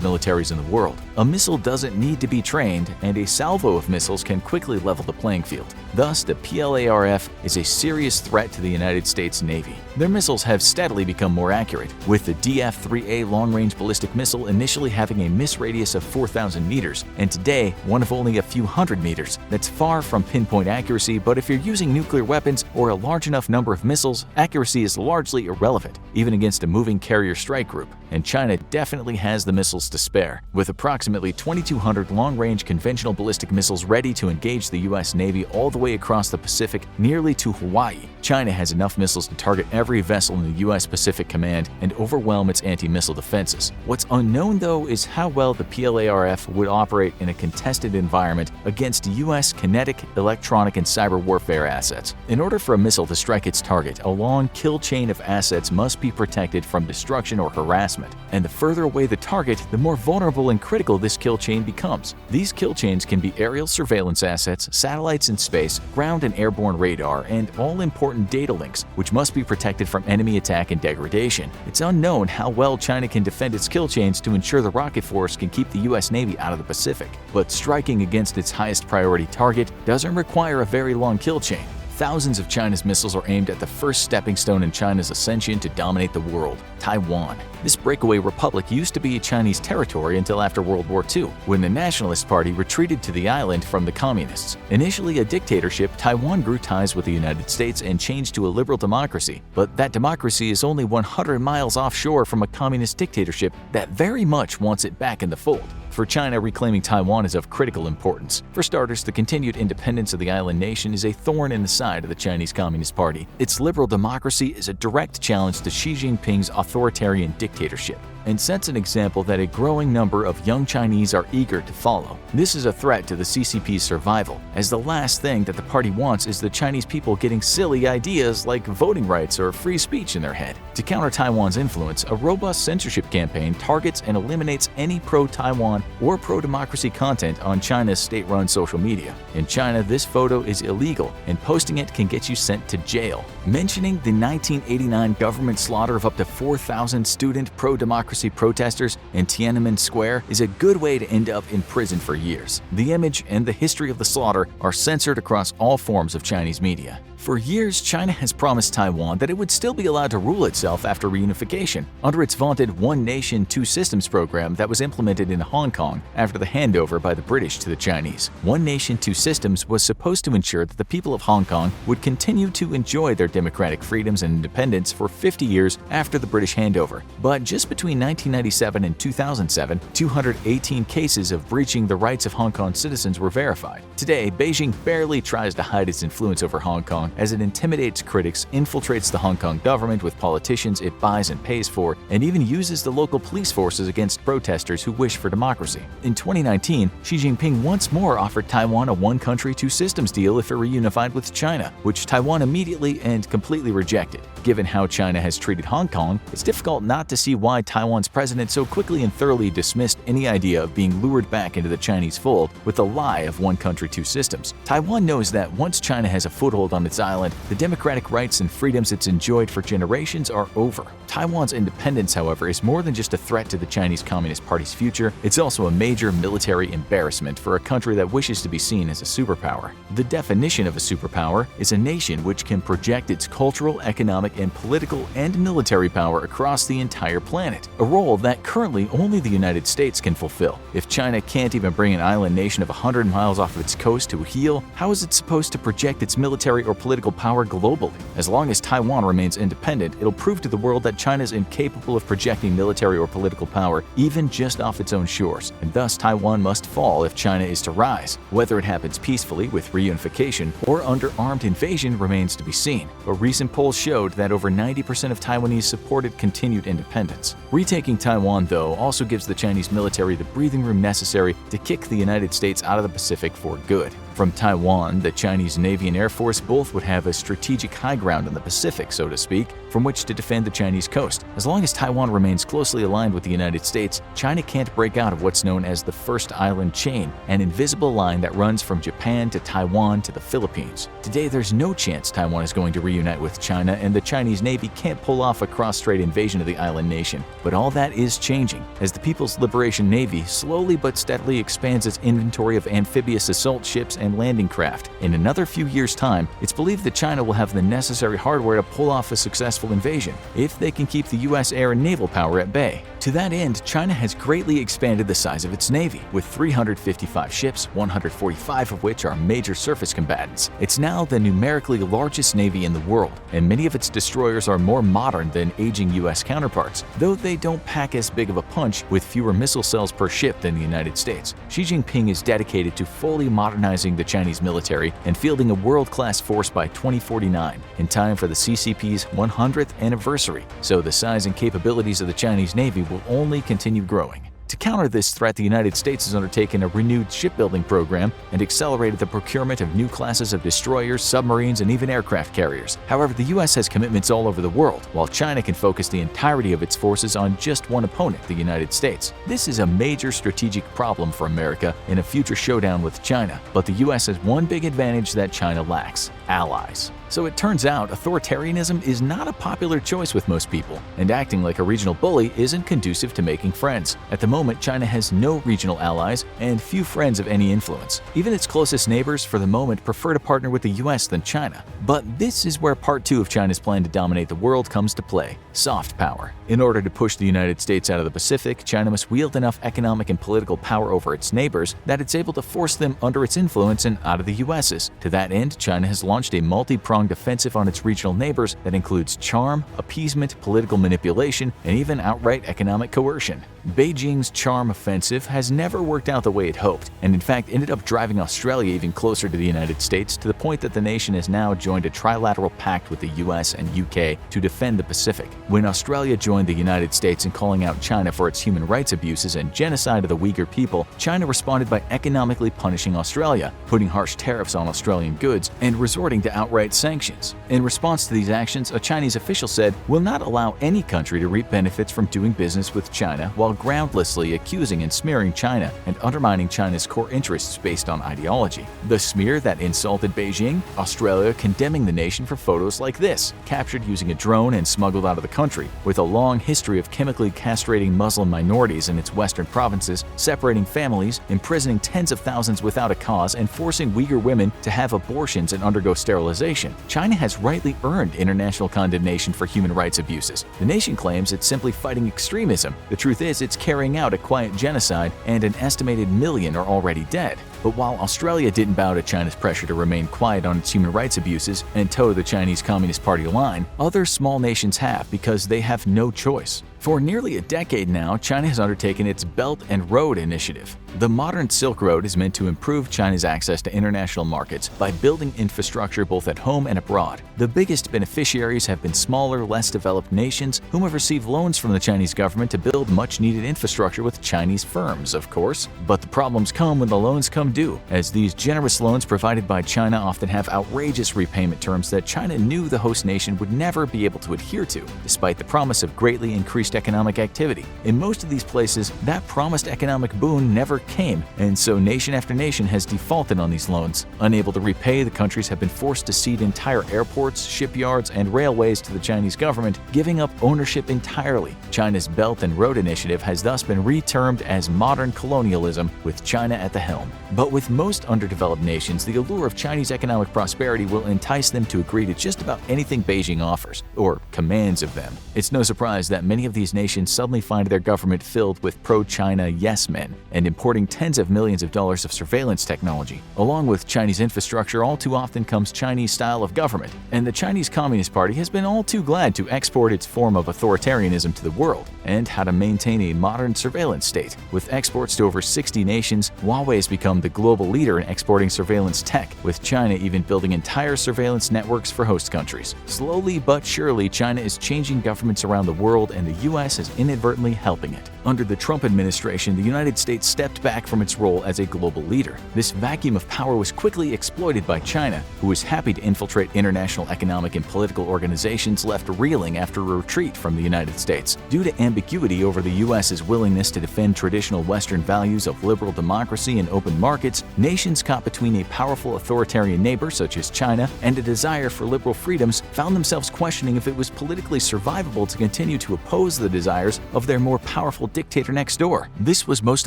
A: militaries in the world. A missile doesn't need to be trained, and a salvo of missiles can quickly level the playing field. Thus, the PLARF is a serious threat to the United States Navy. Their missiles have steadily become more accurate, with the DF-3A long-range ballistic missile initially having a miss radius of 4,000 meters, and today one of only a few hundred meters. That's far from pinpoint accuracy, but if you're using nuclear weapons or a large enough number of missiles, accuracy is largely irrelevant, even against a moving carrier strike group. And China definitely has the missiles to spare, with approximately 2,200 long-range conventional ballistic missiles ready to engage the U.S. Navy all the way across the Pacific, nearly to Hawaii. China has enough missiles to target every vessel in the U.S. Pacific Command and overwhelm its anti-missile defenses. What's unknown, though, is how well the PLARF would operate in a contested environment against U.S. kinetic, electronic, and cyber warfare assets. In order for a missile to strike its target, a long kill chain of assets must be protected from destruction or harassment. And the further away the target, the more vulnerable and critical this kill chain becomes. These kill chains can be aerial surveillance assets, satellites in space, ground and airborne radar, and all-important data links, which must be protected from enemy attack and degradation. It's unknown how well China can defend its kill chains to ensure the rocket force can keep the U.S. Navy out of the Pacific. But striking against its highest priority target doesn't require a very long kill chain. Thousands of China's missiles are aimed at the first stepping stone in China's ascension to dominate the world, Taiwan. This breakaway republic used to be a Chinese territory until after World War II, when the Nationalist Party retreated to the island from the Communists. Initially a dictatorship, Taiwan grew ties with the United States and changed to a liberal democracy. But that democracy is only 100 miles offshore from a communist dictatorship that very much wants it back in the fold. For China, reclaiming Taiwan is of critical importance. For starters, the continued independence of the island nation is a thorn in the side of the Chinese Communist Party. Its liberal democracy is a direct challenge to Xi Jinping's authoritarian dictatorship, and sets an example that a growing number of young Chinese are eager to follow. This is a threat to the CCP's survival, as the last thing that the party wants is the Chinese people getting silly ideas like voting rights or free speech in their head. To counter Taiwan's influence, a robust censorship campaign targets and eliminates any pro-Taiwan or pro-democracy content on China's state-run social media. In China, this photo is illegal, and posting it can get you sent to jail. Mentioning the 1989 government slaughter of up to 4,000 student pro-democracy protesters in Tiananmen Square is a good way to end up in prison for years. The image and the history of the slaughter are censored across all forms of Chinese media. For years, China has promised Taiwan that it would still be allowed to rule itself after reunification under its vaunted One Nation, Two Systems program that was implemented in Hong Kong after the handover by the British to the Chinese. One Nation, Two Systems was supposed to ensure that the people of Hong Kong would continue to enjoy their democratic freedoms and independence for 50 years after the British handover. But just between 1997 and 2007, 218 cases of breaching the rights of Hong Kong citizens were verified. Today, Beijing barely tries to hide its influence over Hong Kong as it intimidates critics, infiltrates the Hong Kong government with politicians it buys and pays for, and even uses the local police forces against protesters who wish for democracy. In 2019, Xi Jinping once more offered Taiwan a one-country, two-systems deal if it reunified with China, which Taiwan immediately and completely rejected. Given how China has treated Hong Kong, it's difficult not to see why Taiwan's president so quickly and thoroughly dismissed any idea of being lured back into the Chinese fold with the lie of one country, two systems. Taiwan knows that once China has a foothold on its island, the democratic rights and freedoms it's enjoyed for generations are over. Taiwan's independence, however, is more than just a threat to the Chinese Communist Party's future. It's also a major military embarrassment for a country that wishes to be seen as a superpower. The definition of a superpower is a nation which can project its cultural, economic, and political and military power across the entire planet, a role that currently only the United States can fulfill. If China can't even bring an island nation of 100 miles off of its coast to a heel, how is it supposed to project its military or political power globally? As long as Taiwan remains independent, it'll prove to the world that China's incapable of projecting military or political power even just off its own shores, and thus Taiwan must fall if China is to rise. Whether it happens peacefully with reunification or under armed invasion remains to be seen, but recent polls showed that over 90% of Taiwanese supported continued independence. Retaking Taiwan, though, also gives the Chinese military the breathing room necessary to kick the United States out of the Pacific for good. From Taiwan, the Chinese Navy and Air Force both would have a strategic high ground in the Pacific, so to speak, from which to defend the Chinese coast. As long as Taiwan remains closely aligned with the United States, China can't break out of what's known as the First Island Chain, an invisible line that runs from Japan to Taiwan to the Philippines. Today, there's no chance Taiwan is going to reunite with China, and the Chinese Navy can't pull off a cross-strait invasion of the island nation. But all that is changing, as the People's Liberation Navy slowly but steadily expands its inventory of amphibious assault ships and landing craft. In another few years' time, it's believed that China will have the necessary hardware to pull off a successful invasion, if they can keep the U.S. air and naval power at bay. To that end, China has greatly expanded the size of its navy, with 355 ships, 145 of which are major surface combatants. It's now the numerically largest navy in the world, and many of its destroyers are more modern than aging U.S. counterparts, though they don't pack as big of a punch with fewer missile cells per ship than the United States. Xi Jinping is dedicated to fully modernizing the Chinese military and fielding a world-class force by 2049, in time for the CCP's 100th anniversary, so the size and capabilities of the Chinese Navy will only continue growing. To counter this threat, the United States has undertaken a renewed shipbuilding program and accelerated the procurement of new classes of destroyers, submarines, and even aircraft carriers. However, the U.S. has commitments all over the world, while China can focus the entirety of its forces on just one opponent, the United States. This is a major strategic problem for America in a future showdown with China, but the U.S. has one big advantage that China lacks: allies. So it turns out authoritarianism is not a popular choice with most people, and acting like a regional bully isn't conducive to making friends. At the moment, China has no regional allies and few friends of any influence. Even its closest neighbors, for the moment, prefer to partner with the US than China. But this is where part 2 of China's plan to dominate the world comes to play: soft power. In order to push the United States out of the Pacific, China must wield enough economic and political power over its neighbors that it's able to force them under its influence and out of the US's. To that end, China has launched a multi-pronged offensive on its regional neighbors that includes charm, appeasement, political manipulation, and even outright economic coercion. Beijing's charm offensive has never worked out the way it hoped, and in fact ended up driving Australia even closer to the United States, to the point that the nation has now joined a trilateral pact with the US and UK to defend the Pacific. When Australia joined the United States in calling out China for its human rights abuses and genocide of the Uyghur people, China responded by economically punishing Australia, putting harsh tariffs on Australian goods, and resorting to outright sanctions. In response to these actions, a Chinese official said, "We'll not allow any country to reap benefits from doing business with China," while groundlessly accusing and smearing China and undermining China's core interests based on ideology. The smear that insulted Beijing, Australia condemning the nation for photos like this, captured using a drone and smuggled out of the country, with a long history of chemically castrating Muslim minorities in its western provinces, separating families, imprisoning tens of thousands without a cause, and forcing Uyghur women to have abortions and undergo sterilization. China has rightly earned international condemnation for human rights abuses. The nation claims it's simply fighting extremism. The truth is, it's carrying out a quiet genocide, and an estimated 1 million are already dead. But while Australia didn't bow to China's pressure to remain quiet on its human rights abuses and toe the Chinese Communist Party line, other small nations have, because they have no choice. For nearly a decade now, China has undertaken its Belt and Road Initiative. The modern Silk Road is meant to improve China's access to international markets by building infrastructure both at home and abroad. The biggest beneficiaries have been smaller, less developed nations whom have received loans from the Chinese government to build much-needed infrastructure with Chinese firms, of course. But the problems come when the loans come due, as these generous loans provided by China often have outrageous repayment terms that China knew the host nation would never be able to adhere to, despite the promise of greatly increased economic activity. In most of these places, that promised economic boon never came, and so nation after nation has defaulted on these loans. Unable to repay, the countries have been forced to cede entire airports, shipyards, and railways to the Chinese government, giving up ownership entirely. China's Belt and Road Initiative has thus been retermed as modern colonialism, with China at the helm. But with most underdeveloped nations, the allure of Chinese economic prosperity will entice them to agree to just about anything Beijing offers, or commands of them. It's no surprise that many of these nations suddenly find their government filled with pro-China yes-men and importing tens of millions of dollars of surveillance technology. Along with Chinese infrastructure, all too often comes Chinese style of government, and the Chinese Communist Party has been all too glad to export its form of authoritarianism to the world, and how to maintain a modern surveillance state. With exports to over 60 nations, Huawei has become the global leader in exporting surveillance tech, with China even building entire surveillance networks for host countries. Slowly but surely, China is changing governments around the world, and the US is inadvertently helping it. Under the Trump administration, the United States stepped back from its role as a global leader. This vacuum of power was quickly exploited by China, who was happy to infiltrate international economic and political organizations left reeling after a retreat from the United States. Due to ambiguity over the US's willingness to defend traditional Western values of liberal democracy and open markets, nations caught between a powerful authoritarian neighbor such as China and a desire for liberal freedoms found themselves questioning if it was politically survivable to continue to oppose the desires of their more powerful dictator next door. This was most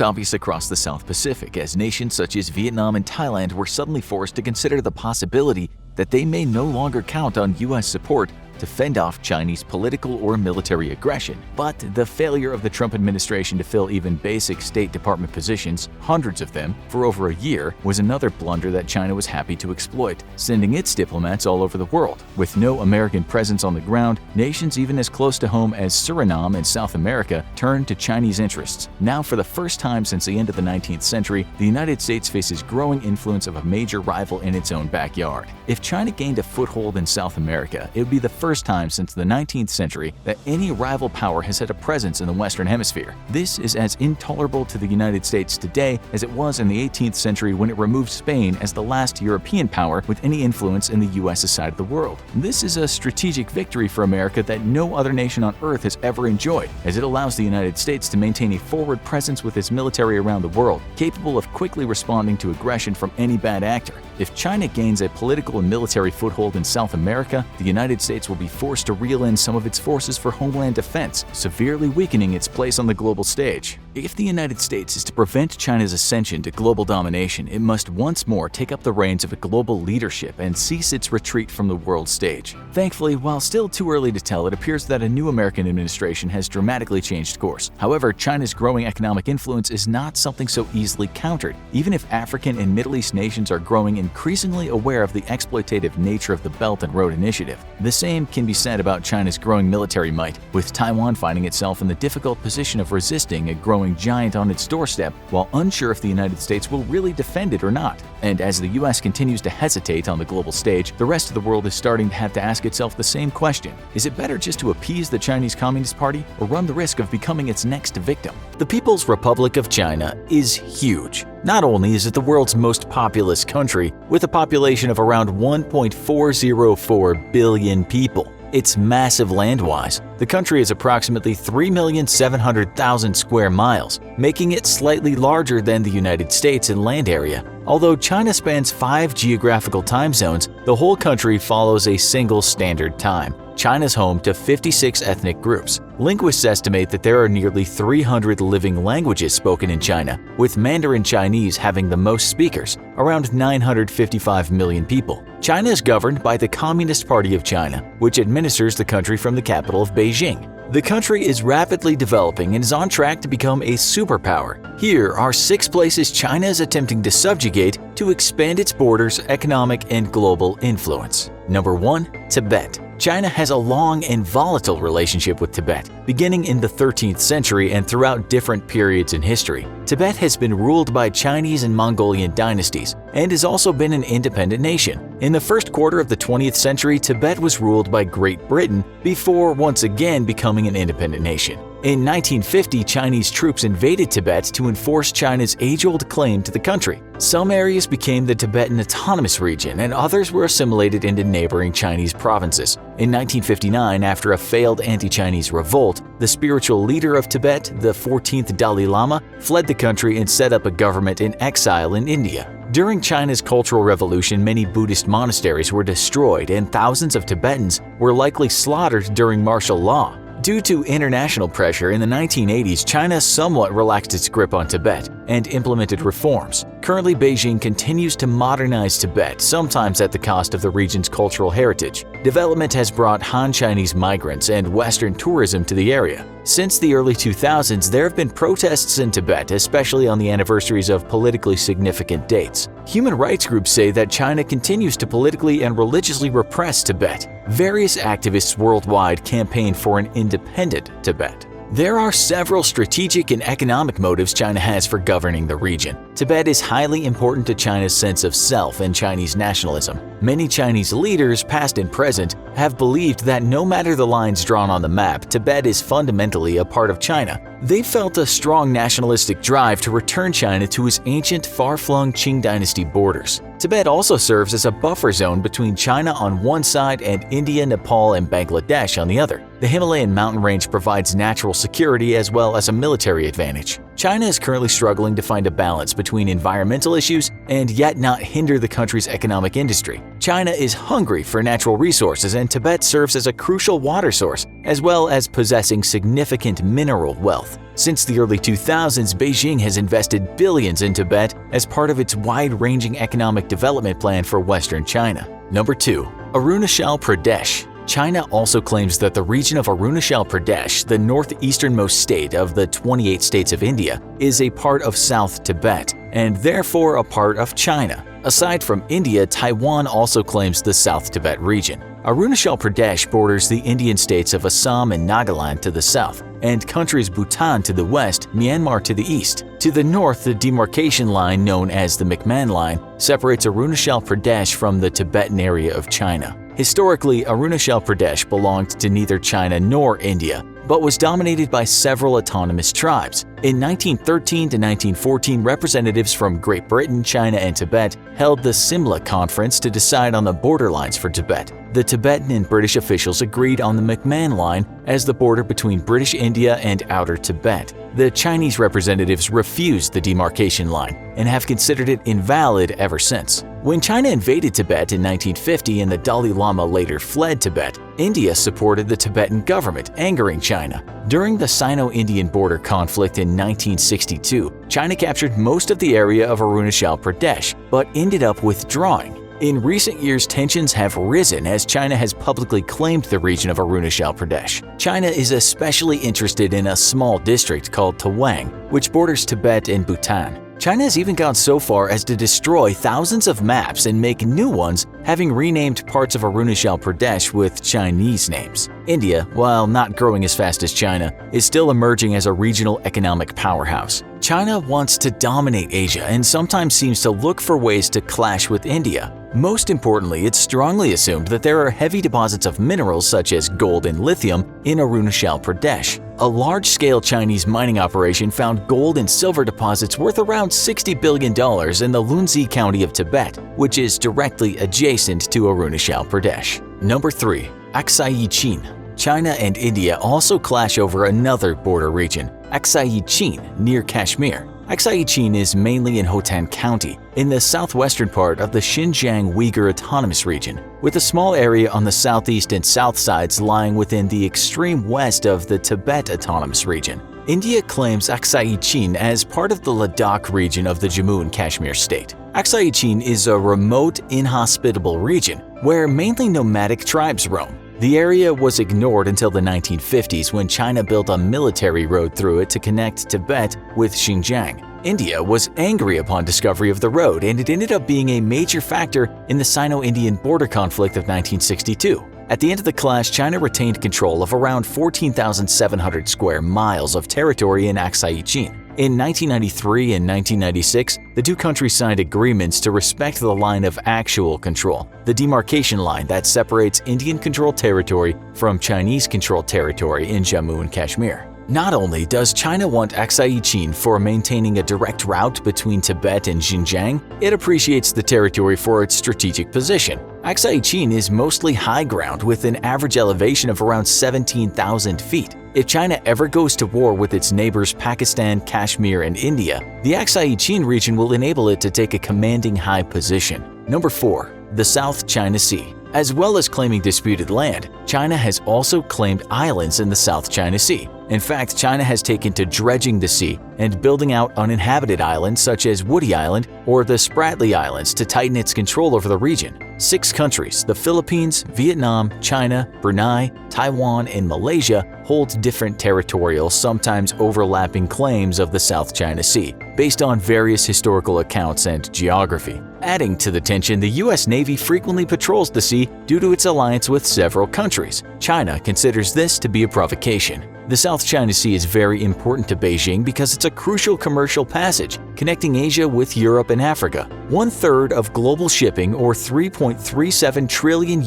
A: obvious across the South Pacific, as nations such as Vietnam and Thailand were suddenly forced to consider the possibility that they may no longer count on US support to fend off Chinese political or military aggression. But the failure of the Trump administration to fill even basic State Department positions, hundreds of them, for over a year, was another blunder that China was happy to exploit, sending its diplomats all over the world. With no American presence on the ground, nations even as close to home as Suriname and South America turned to Chinese interests. Now, for the first time since the end of the 19th century, the United States faces growing influence of a major rival in its own backyard. If China gained a foothold in South America, it would be the first time since the 19th century that any rival power has had a presence in the Western Hemisphere. This is as intolerable to the United States today as it was in the 18th century when it removed Spain as the last European power with any influence in the US side of the world. This is a strategic victory for America that no other nation on earth has ever enjoyed, as it allows the United States to maintain a forward presence with its military around the world, capable of quickly responding to aggression from any bad actor. If China gains a political and military foothold in South America, the United States will be forced to reel in some of its forces for homeland defense, severely weakening its place on the global stage. If the United States is to prevent China's ascension to global domination, it must once more take up the reins of a global leadership and cease its retreat from the world stage. Thankfully, while still too early to tell, it appears that a new American administration has dramatically changed course. However, China's growing economic influence is not something so easily countered, even if African and Middle East nations are growing increasingly aware of the exploitative nature of the Belt and Road Initiative. The same can be said about China's growing military might, with Taiwan finding itself in the difficult position of resisting a growing giant on its doorstep while unsure if the United States will really defend it or not. And as the US continues to hesitate on the global stage, the rest of the world is starting to have to ask itself the same question. Is it better just to appease the Chinese Communist Party or run the risk of becoming its next victim? The People's Republic of China is huge. Not only is it the world's most populous country, with a population of around 1.404 billion people, it's massive land-wise. The country is approximately 3,700,000 square miles, making it slightly larger than the United States in land area. Although China spans 5 geographical time zones, the whole country follows a single standard time. China's home to 56 ethnic groups. Linguists estimate that there are nearly 300 living languages spoken in China, with Mandarin Chinese having the most speakers, around 955 million people. China is governed by the Communist Party of China, which administers the country from the capital of Beijing. The country is rapidly developing and is on track to become a superpower. Here are 6 places China is attempting to subjugate to expand its borders, economic, and global influence. Number 1. Tibet. China has a long and volatile relationship with Tibet, beginning in the 13th century and throughout different periods in history. Tibet has been ruled by Chinese and Mongolian dynasties and has also been an independent nation. In the first quarter of the 20th century, Tibet was ruled by Great Britain before once again becoming an independent nation. In 1950, Chinese troops invaded Tibet to enforce China's age-old claim to the country. Some areas became the Tibetan Autonomous Region and others were assimilated into neighboring Chinese provinces. In 1959, after a failed anti-Chinese revolt, the spiritual leader of Tibet, the 14th Dalai Lama, fled the country and set up a government in exile in India. During China's Cultural Revolution, many Buddhist monasteries were destroyed and thousands of Tibetans were likely slaughtered during martial law. Due to international pressure in the 1980s, China somewhat relaxed its grip on Tibet and implemented reforms. Currently, Beijing continues to modernize Tibet, sometimes at the cost of the region's cultural heritage. Development has brought Han Chinese migrants and Western tourism to the area. Since the early 2000s, there have been protests in Tibet, especially on the anniversaries of politically significant dates. Human rights groups say that China continues to politically and religiously repress Tibet. Various activists worldwide campaign for an independent Tibet. There are several strategic and economic motives China has for governing the region. Tibet is highly important to China's sense of self and Chinese nationalism. Many Chinese leaders, past and present, have believed that no matter the lines drawn on the map, Tibet is fundamentally a part of China. They felt a strong nationalistic drive to return China to its ancient, far-flung Qing dynasty borders. Tibet also serves as a buffer zone between China on one side and India, Nepal, and Bangladesh on the other. The Himalayan mountain range provides natural security as well as a military advantage. China is currently struggling to find a balance between environmental issues and yet not hinder the country's economic industry. China is hungry for natural resources, and Tibet serves as a crucial water source, as well as possessing significant mineral wealth. Since the early 2000s, Beijing has invested billions in Tibet as part of its wide-ranging economic development plan for Western China. Number 2. Arunachal Pradesh. China also claims that the region of Arunachal Pradesh, the northeasternmost state of the 28 states of India, is a part of South Tibet and therefore a part of China. Aside from India, Taiwan also claims the South Tibet region. Arunachal Pradesh borders the Indian states of Assam and Nagaland to the south, and countries Bhutan to the west, Myanmar to the east. To the north, the demarcation line known as the McMahon Line separates Arunachal Pradesh from the Tibetan area of China. Historically, Arunachal Pradesh belonged to neither China nor India, but was dominated by several autonomous tribes. In 1913 to 1914, representatives from Great Britain, China, and Tibet held the Simla Conference to decide on the borderlines for Tibet. The Tibetan and British officials agreed on the McMahon Line as the border between British India and Outer Tibet. The Chinese representatives refused the demarcation line and have considered it invalid ever since. When China invaded Tibet in 1950 and the Dalai Lama later fled Tibet, India supported the Tibetan government, angering China. During the Sino-Indian border conflict in 1962, China captured most of the area of Arunachal Pradesh, but ended up withdrawing. In recent years, tensions have risen as China has publicly claimed the region of Arunachal Pradesh. China is especially interested in a small district called Tawang, which borders Tibet and Bhutan. China has even gone so far as to destroy thousands of maps and make new ones, having renamed parts of Arunachal Pradesh with Chinese names. India, while not growing as fast as China, is still emerging as a regional economic powerhouse. China wants to dominate Asia and sometimes seems to look for ways to clash with India. Most importantly, it's strongly assumed that there are heavy deposits of minerals such as gold and lithium in Arunachal Pradesh. A large-scale Chinese mining operation found gold and silver deposits worth around $60 billion in the Lunzi County of Tibet, which is directly adjacent to Arunachal Pradesh. Number 3. Aksai Chin. China and India also clash over another border region, Aksai Chin, near Kashmir. Aksai Chin is mainly in Hotan County, in the southwestern part of the Xinjiang Uyghur Autonomous Region, with a small area on the southeast and south sides lying within the extreme west of the Tibet Autonomous Region. India claims Aksai Chin as part of the Ladakh region of the Jammu and Kashmir state. Aksai Chin is a remote, inhospitable region where mainly nomadic tribes roam. The area was ignored until the 1950s when China built a military road through it to connect Tibet with Xinjiang. India was angry upon discovery of the road, and it ended up being a major factor in the Sino-Indian border conflict of 1962. At the end of the clash, China retained control of around 14,700 square miles of territory in Aksai Chin. In 1993 and 1996, the two countries signed agreements to respect the line of actual control, the demarcation line that separates Indian-controlled territory from Chinese-controlled territory in Jammu and Kashmir. Not only does China want Aksai Chin for maintaining a direct route between Tibet and Xinjiang, it appreciates the territory for its strategic position. Aksai Chin is mostly high ground with an average elevation of around 17,000 feet. If China ever goes to war with its neighbors Pakistan, Kashmir, and India, the Aksai Chin region will enable it to take a commanding high position. Number 4. The South China Sea. As well as claiming disputed land, China has also claimed islands in the South China Sea. In fact, China has taken to dredging the sea and building out uninhabited islands such as Woody Island or the Spratly Islands to tighten its control over the region. 6 countries, the Philippines, Vietnam, China, Brunei, Taiwan, and Malaysia, hold different territorial, sometimes overlapping claims of the South China Sea, based on various historical accounts and geography. Adding to the tension, the U.S. Navy frequently patrols the sea due to its alliance with several countries. China considers this to be a provocation. The South China Sea is very important to Beijing because it's a crucial commercial passage connecting Asia with Europe and Africa. 1/3 of global shipping, or $3.37 trillion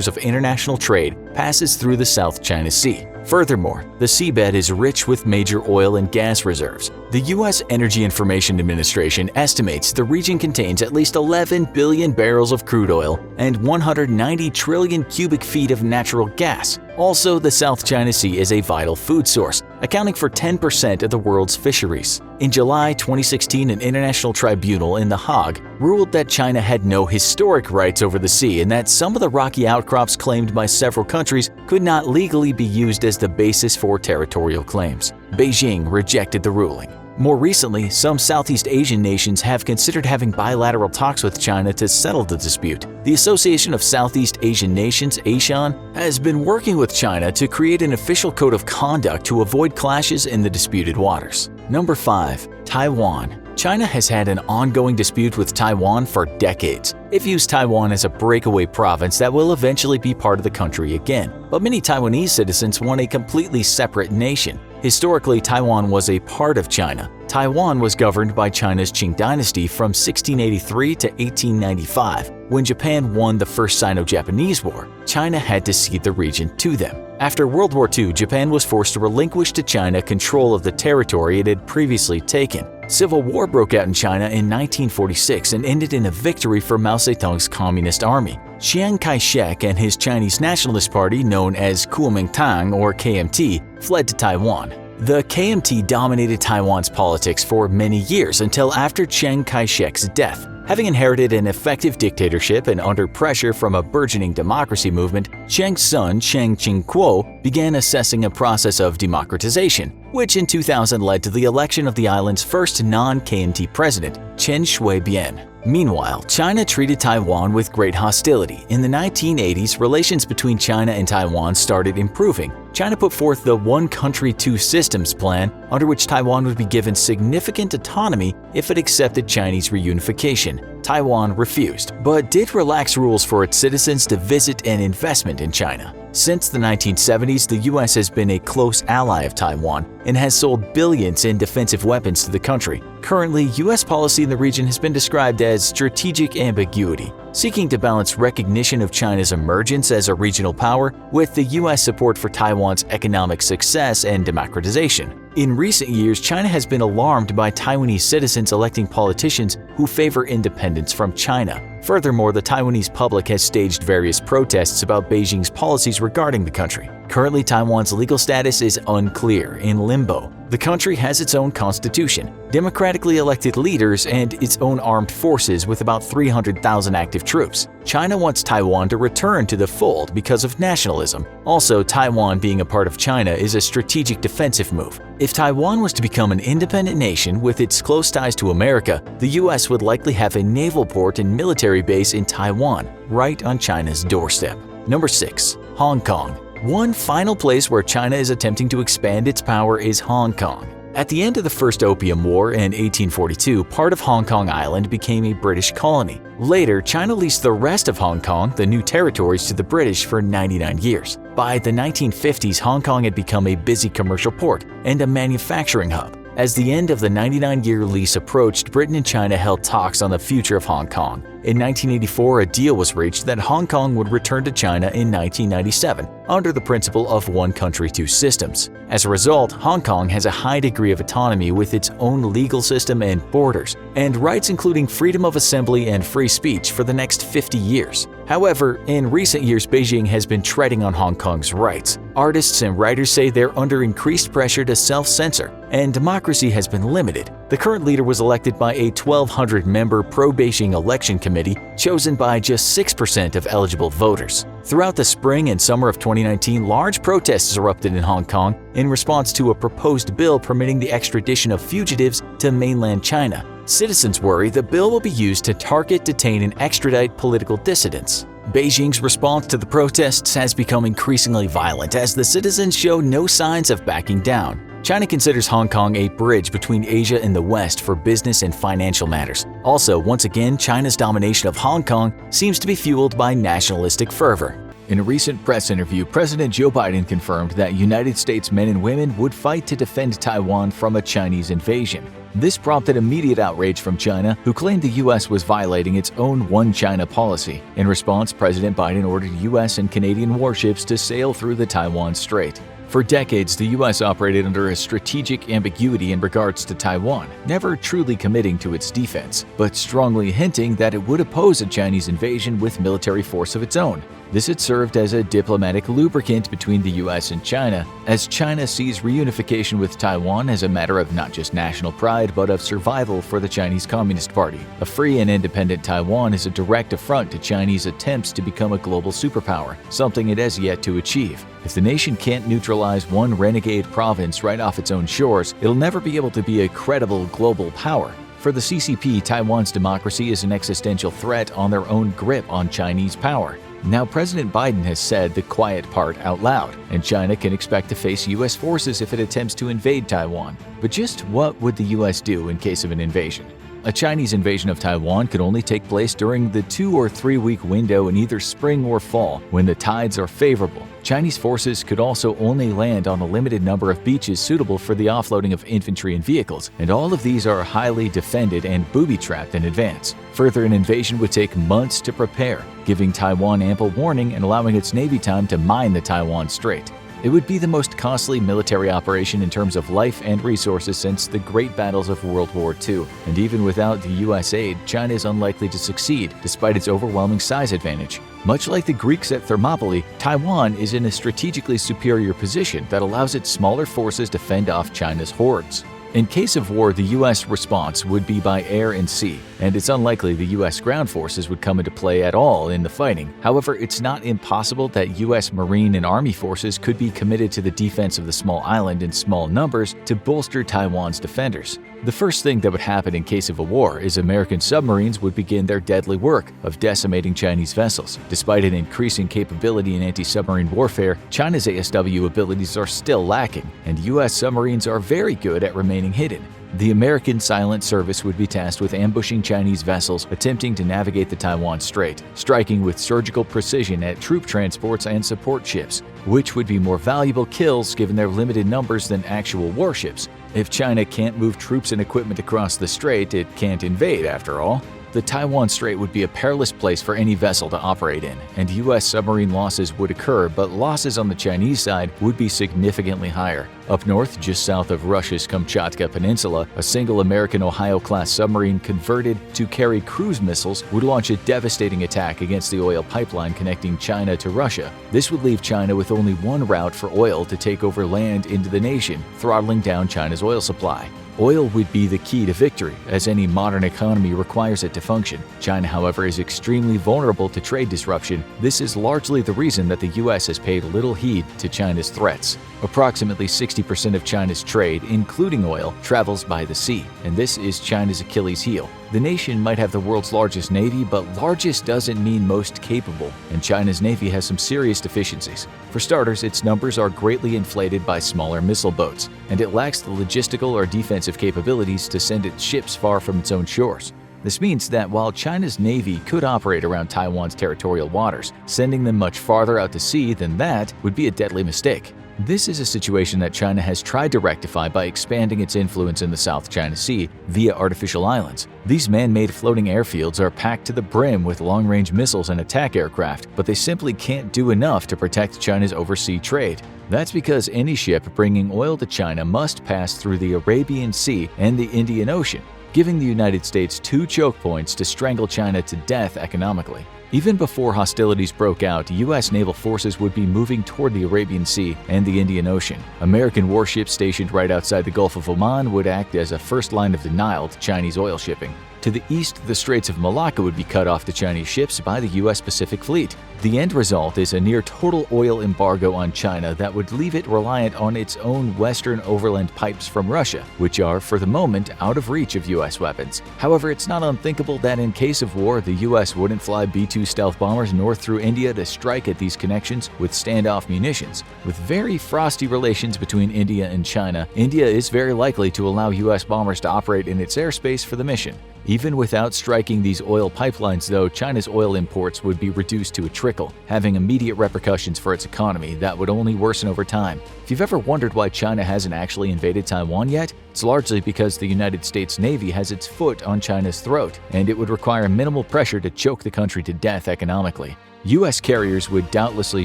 A: of international trade, passes through the South China Sea. Furthermore, the seabed is rich with major oil and gas reserves. The U.S. Energy Information Administration estimates the region contains at least 11 billion barrels of crude oil and 190 trillion cubic feet of natural gas. Also, the South China Sea is a vital food source, accounting for 10% of the world's fisheries. In July 2016, an international tribunal in The Hague ruled that China had no historic rights over the sea and that some of the rocky outcrops claimed by several countries could not legally be used as the basis for territorial claims. Beijing rejected the ruling. More recently, some Southeast Asian nations have considered having bilateral talks with China to settle the dispute. The Association of Southeast Asian Nations, ASEAN, has been working with China to create an official code of conduct to avoid clashes in the disputed waters. Number 5. Taiwan. China has had an ongoing dispute with Taiwan for decades. It views Taiwan as a breakaway province that will eventually be part of the country again. But many Taiwanese citizens want a completely separate nation. Historically, Taiwan was a part of China. Taiwan was governed by China's Qing dynasty from 1683 to 1895. When Japan won the First Sino-Japanese War, China had to cede the region to them. After World War II, Japan was forced to relinquish to China control of the territory it had previously taken. Civil war broke out in China in 1946 and ended in a victory for Mao Zedong's Communist Army. Chiang Kai-shek and his Chinese Nationalist Party, known as Kuomintang or KMT, fled to Taiwan. The KMT dominated Taiwan's politics for many years until after Chiang Kai-shek's death. Having inherited an effective dictatorship and under pressure from a burgeoning democracy movement, Chiang's son, Chiang Ching-kuo, began assessing a process of democratization, which in 2000 led to the election of the island's first non-KMT president, Chen Shui-bian. Meanwhile, China treated Taiwan with great hostility. In the 1980s, relations between China and Taiwan started improving. China put forth the One Country, Two Systems plan, under which Taiwan would be given significant autonomy if it accepted Chinese reunification. Taiwan refused, but did relax rules for its citizens to visit and investment in China. Since the 1970s, the U.S. has been a close ally of Taiwan and has sold billions in defensive weapons to the country. Currently, U.S. policy in the region has been described as strategic ambiguity, seeking to balance recognition of China's emergence as a regional power with the U.S. support for Taiwan's economic success and democratization. In recent years, China has been alarmed by Taiwanese citizens electing politicians who favor independence from China. Furthermore, the Taiwanese public has staged various protests about Beijing's policies regarding the country. Currently, Taiwan's legal status is unclear, in limbo. The country has its own constitution, democratically elected leaders, and its own armed forces with about 300,000 active troops. China wants Taiwan to return to the fold because of nationalism. Also, Taiwan being a part of China is a strategic defensive move. If Taiwan was to become an independent nation with its close ties to America, the U.S. would likely have a naval port and military base in Taiwan, right on China's doorstep. Number 6. Hong Kong. One final place where China is attempting to expand its power is Hong Kong. At the end of the First Opium War in 1842, part of Hong Kong Island became a British colony. Later, China leased the rest of Hong Kong, the new territories, to the British for 99 years. By the 1950s, Hong Kong had become a busy commercial port and a manufacturing hub. As the end of the 99-year lease approached, Britain and China held talks on the future of Hong Kong. In 1984, a deal was reached that Hong Kong would return to China in 1997 under the principle of One Country, Two Systems. As a result, Hong Kong has a high degree of autonomy with its own legal system and borders, and rights including freedom of assembly and free speech for the next 50 years. However, in recent years, Beijing has been treading on Hong Kong's rights. Artists and writers say they're under increased pressure to self-censor, and democracy has been limited. The current leader was elected by a 1,200-member pro-Beijing election committee chosen by just 6% of eligible voters. Throughout the spring and summer of 2019, large protests erupted in Hong Kong in response to a proposed bill permitting the extradition of fugitives to mainland China. Citizens worry the bill will be used to target, detain, and extradite political dissidents. Beijing's response to the protests has become increasingly violent as the citizens show no signs of backing down. China considers Hong Kong a bridge between Asia and the West for business and financial matters. Also, once again, China's domination of Hong Kong seems to be fueled by nationalistic fervor. In a recent press interview, President Joe Biden confirmed that United States men and women would fight to defend Taiwan from a Chinese invasion. This prompted immediate outrage from China, who claimed the U.S. was violating its own One China policy. In response, President Biden ordered U.S. and Canadian warships to sail through the Taiwan Strait. For decades, the U.S. operated under a strategic ambiguity in regards to Taiwan, never truly committing to its defense, but strongly hinting that it would oppose a Chinese invasion with military force of its own. This had served as a diplomatic lubricant between the U.S. and China, as China sees reunification with Taiwan as a matter of not just national pride but of survival for the Chinese Communist Party. A free and independent Taiwan is a direct affront to Chinese attempts to become a global superpower, something it has yet to achieve. If the nation can't neutralize one renegade province right off its own shores, it'll never be able to be a credible global power. For the CCP, Taiwan's democracy is an existential threat on their own grip on Chinese power. Now, President Biden has said the quiet part out loud, and China can expect to face U.S. forces if it attempts to invade Taiwan. But just what would the U.S. do in case of an invasion? A Chinese invasion of Taiwan could only take place during the 2 or 3 week window in either spring or fall, when the tides are favorable. Chinese forces could also only land on a limited number of beaches suitable for the offloading of infantry and vehicles, and all of these are highly defended and booby-trapped in advance. Further, an invasion would take months to prepare, giving Taiwan ample warning and allowing its Navy time to mine the Taiwan Strait. It would be the most costly military operation in terms of life and resources since the great battles of World War II, and even without the U.S. aid, China is unlikely to succeed, despite its overwhelming size advantage. Much like the Greeks at Thermopylae, Taiwan is in a strategically superior position that allows its smaller forces to fend off China's hordes. In case of war, the U.S. response would be by air and sea, and it's unlikely the U.S. ground forces would come into play at all in the fighting. However, it's not impossible that U.S. Marine and Army forces could be committed to the defense of the small island in small numbers to bolster Taiwan's defenders. The first thing that would happen in case of a war is American submarines would begin their deadly work of decimating Chinese vessels. Despite an increasing capability in anti-submarine warfare, China's ASW abilities are still lacking, and U.S. submarines are very good at remaining hidden. The American Silent Service would be tasked with ambushing Chinese vessels attempting to navigate the Taiwan Strait, striking with surgical precision at troop transports and support ships, which would be more valuable kills given their limited numbers than actual warships. If China can't move troops and equipment across the strait, it can't invade after all. The Taiwan Strait would be a perilous place for any vessel to operate in, and U.S. submarine losses would occur, but losses on the Chinese side would be significantly higher. Up north, just south of Russia's Kamchatka Peninsula, a single American Ohio-class submarine converted to carry cruise missiles would launch a devastating attack against the oil pipeline connecting China to Russia. This would leave China with only one route for oil to take over land into the nation, throttling down China's oil supply. Oil would be the key to victory, as any modern economy requires it to function. China, however, is extremely vulnerable to trade disruption. This is largely the reason that the U.S. has paid little heed to China's threats. Approximately 60% of China's trade, including oil, travels by the sea, and this is China's Achilles heel. The nation might have the world's largest navy, but largest doesn't mean most capable, and China's navy has some serious deficiencies. For starters, its numbers are greatly inflated by smaller missile boats, and it lacks the logistical or defensive capabilities to send its ships far from its own shores. This means that while China's navy could operate around Taiwan's territorial waters, sending them much farther out to sea than that would be a deadly mistake. This is a situation that China has tried to rectify by expanding its influence in the South China Sea via artificial islands. These man-made floating airfields are packed to the brim with long-range missiles and attack aircraft, but they simply can't do enough to protect China's overseas trade. That's because any ship bringing oil to China must pass through the Arabian Sea and the Indian Ocean, giving the United States 2 choke points to strangle China to death economically. Even before hostilities broke out, U.S. naval forces would be moving toward the Arabian Sea and the Indian Ocean. American warships stationed right outside the Gulf of Oman would act as a first line of denial to Chinese oil shipping. To the east, the Straits of Malacca would be cut off to Chinese ships by the U.S. Pacific Fleet. The end result is a near-total oil embargo on China that would leave it reliant on its own western overland pipes from Russia, which are, for the moment, out of reach of U.S. weapons. However, it's not unthinkable that in case of war, the U.S. wouldn't fly B-2 stealth bombers north through India to strike at these connections with standoff munitions. With very frosty relations between India and China, India is very likely to allow U.S. bombers to operate in its airspace for the mission. Even without striking these oil pipelines, though, China's oil imports would be reduced to a trickle, having immediate repercussions for its economy that would only worsen over time. If you've ever wondered why China hasn't actually invaded Taiwan yet, it's largely because the United States Navy has its foot on China's throat, and it would require minimal pressure to choke the country to death economically. U.S. carriers would doubtlessly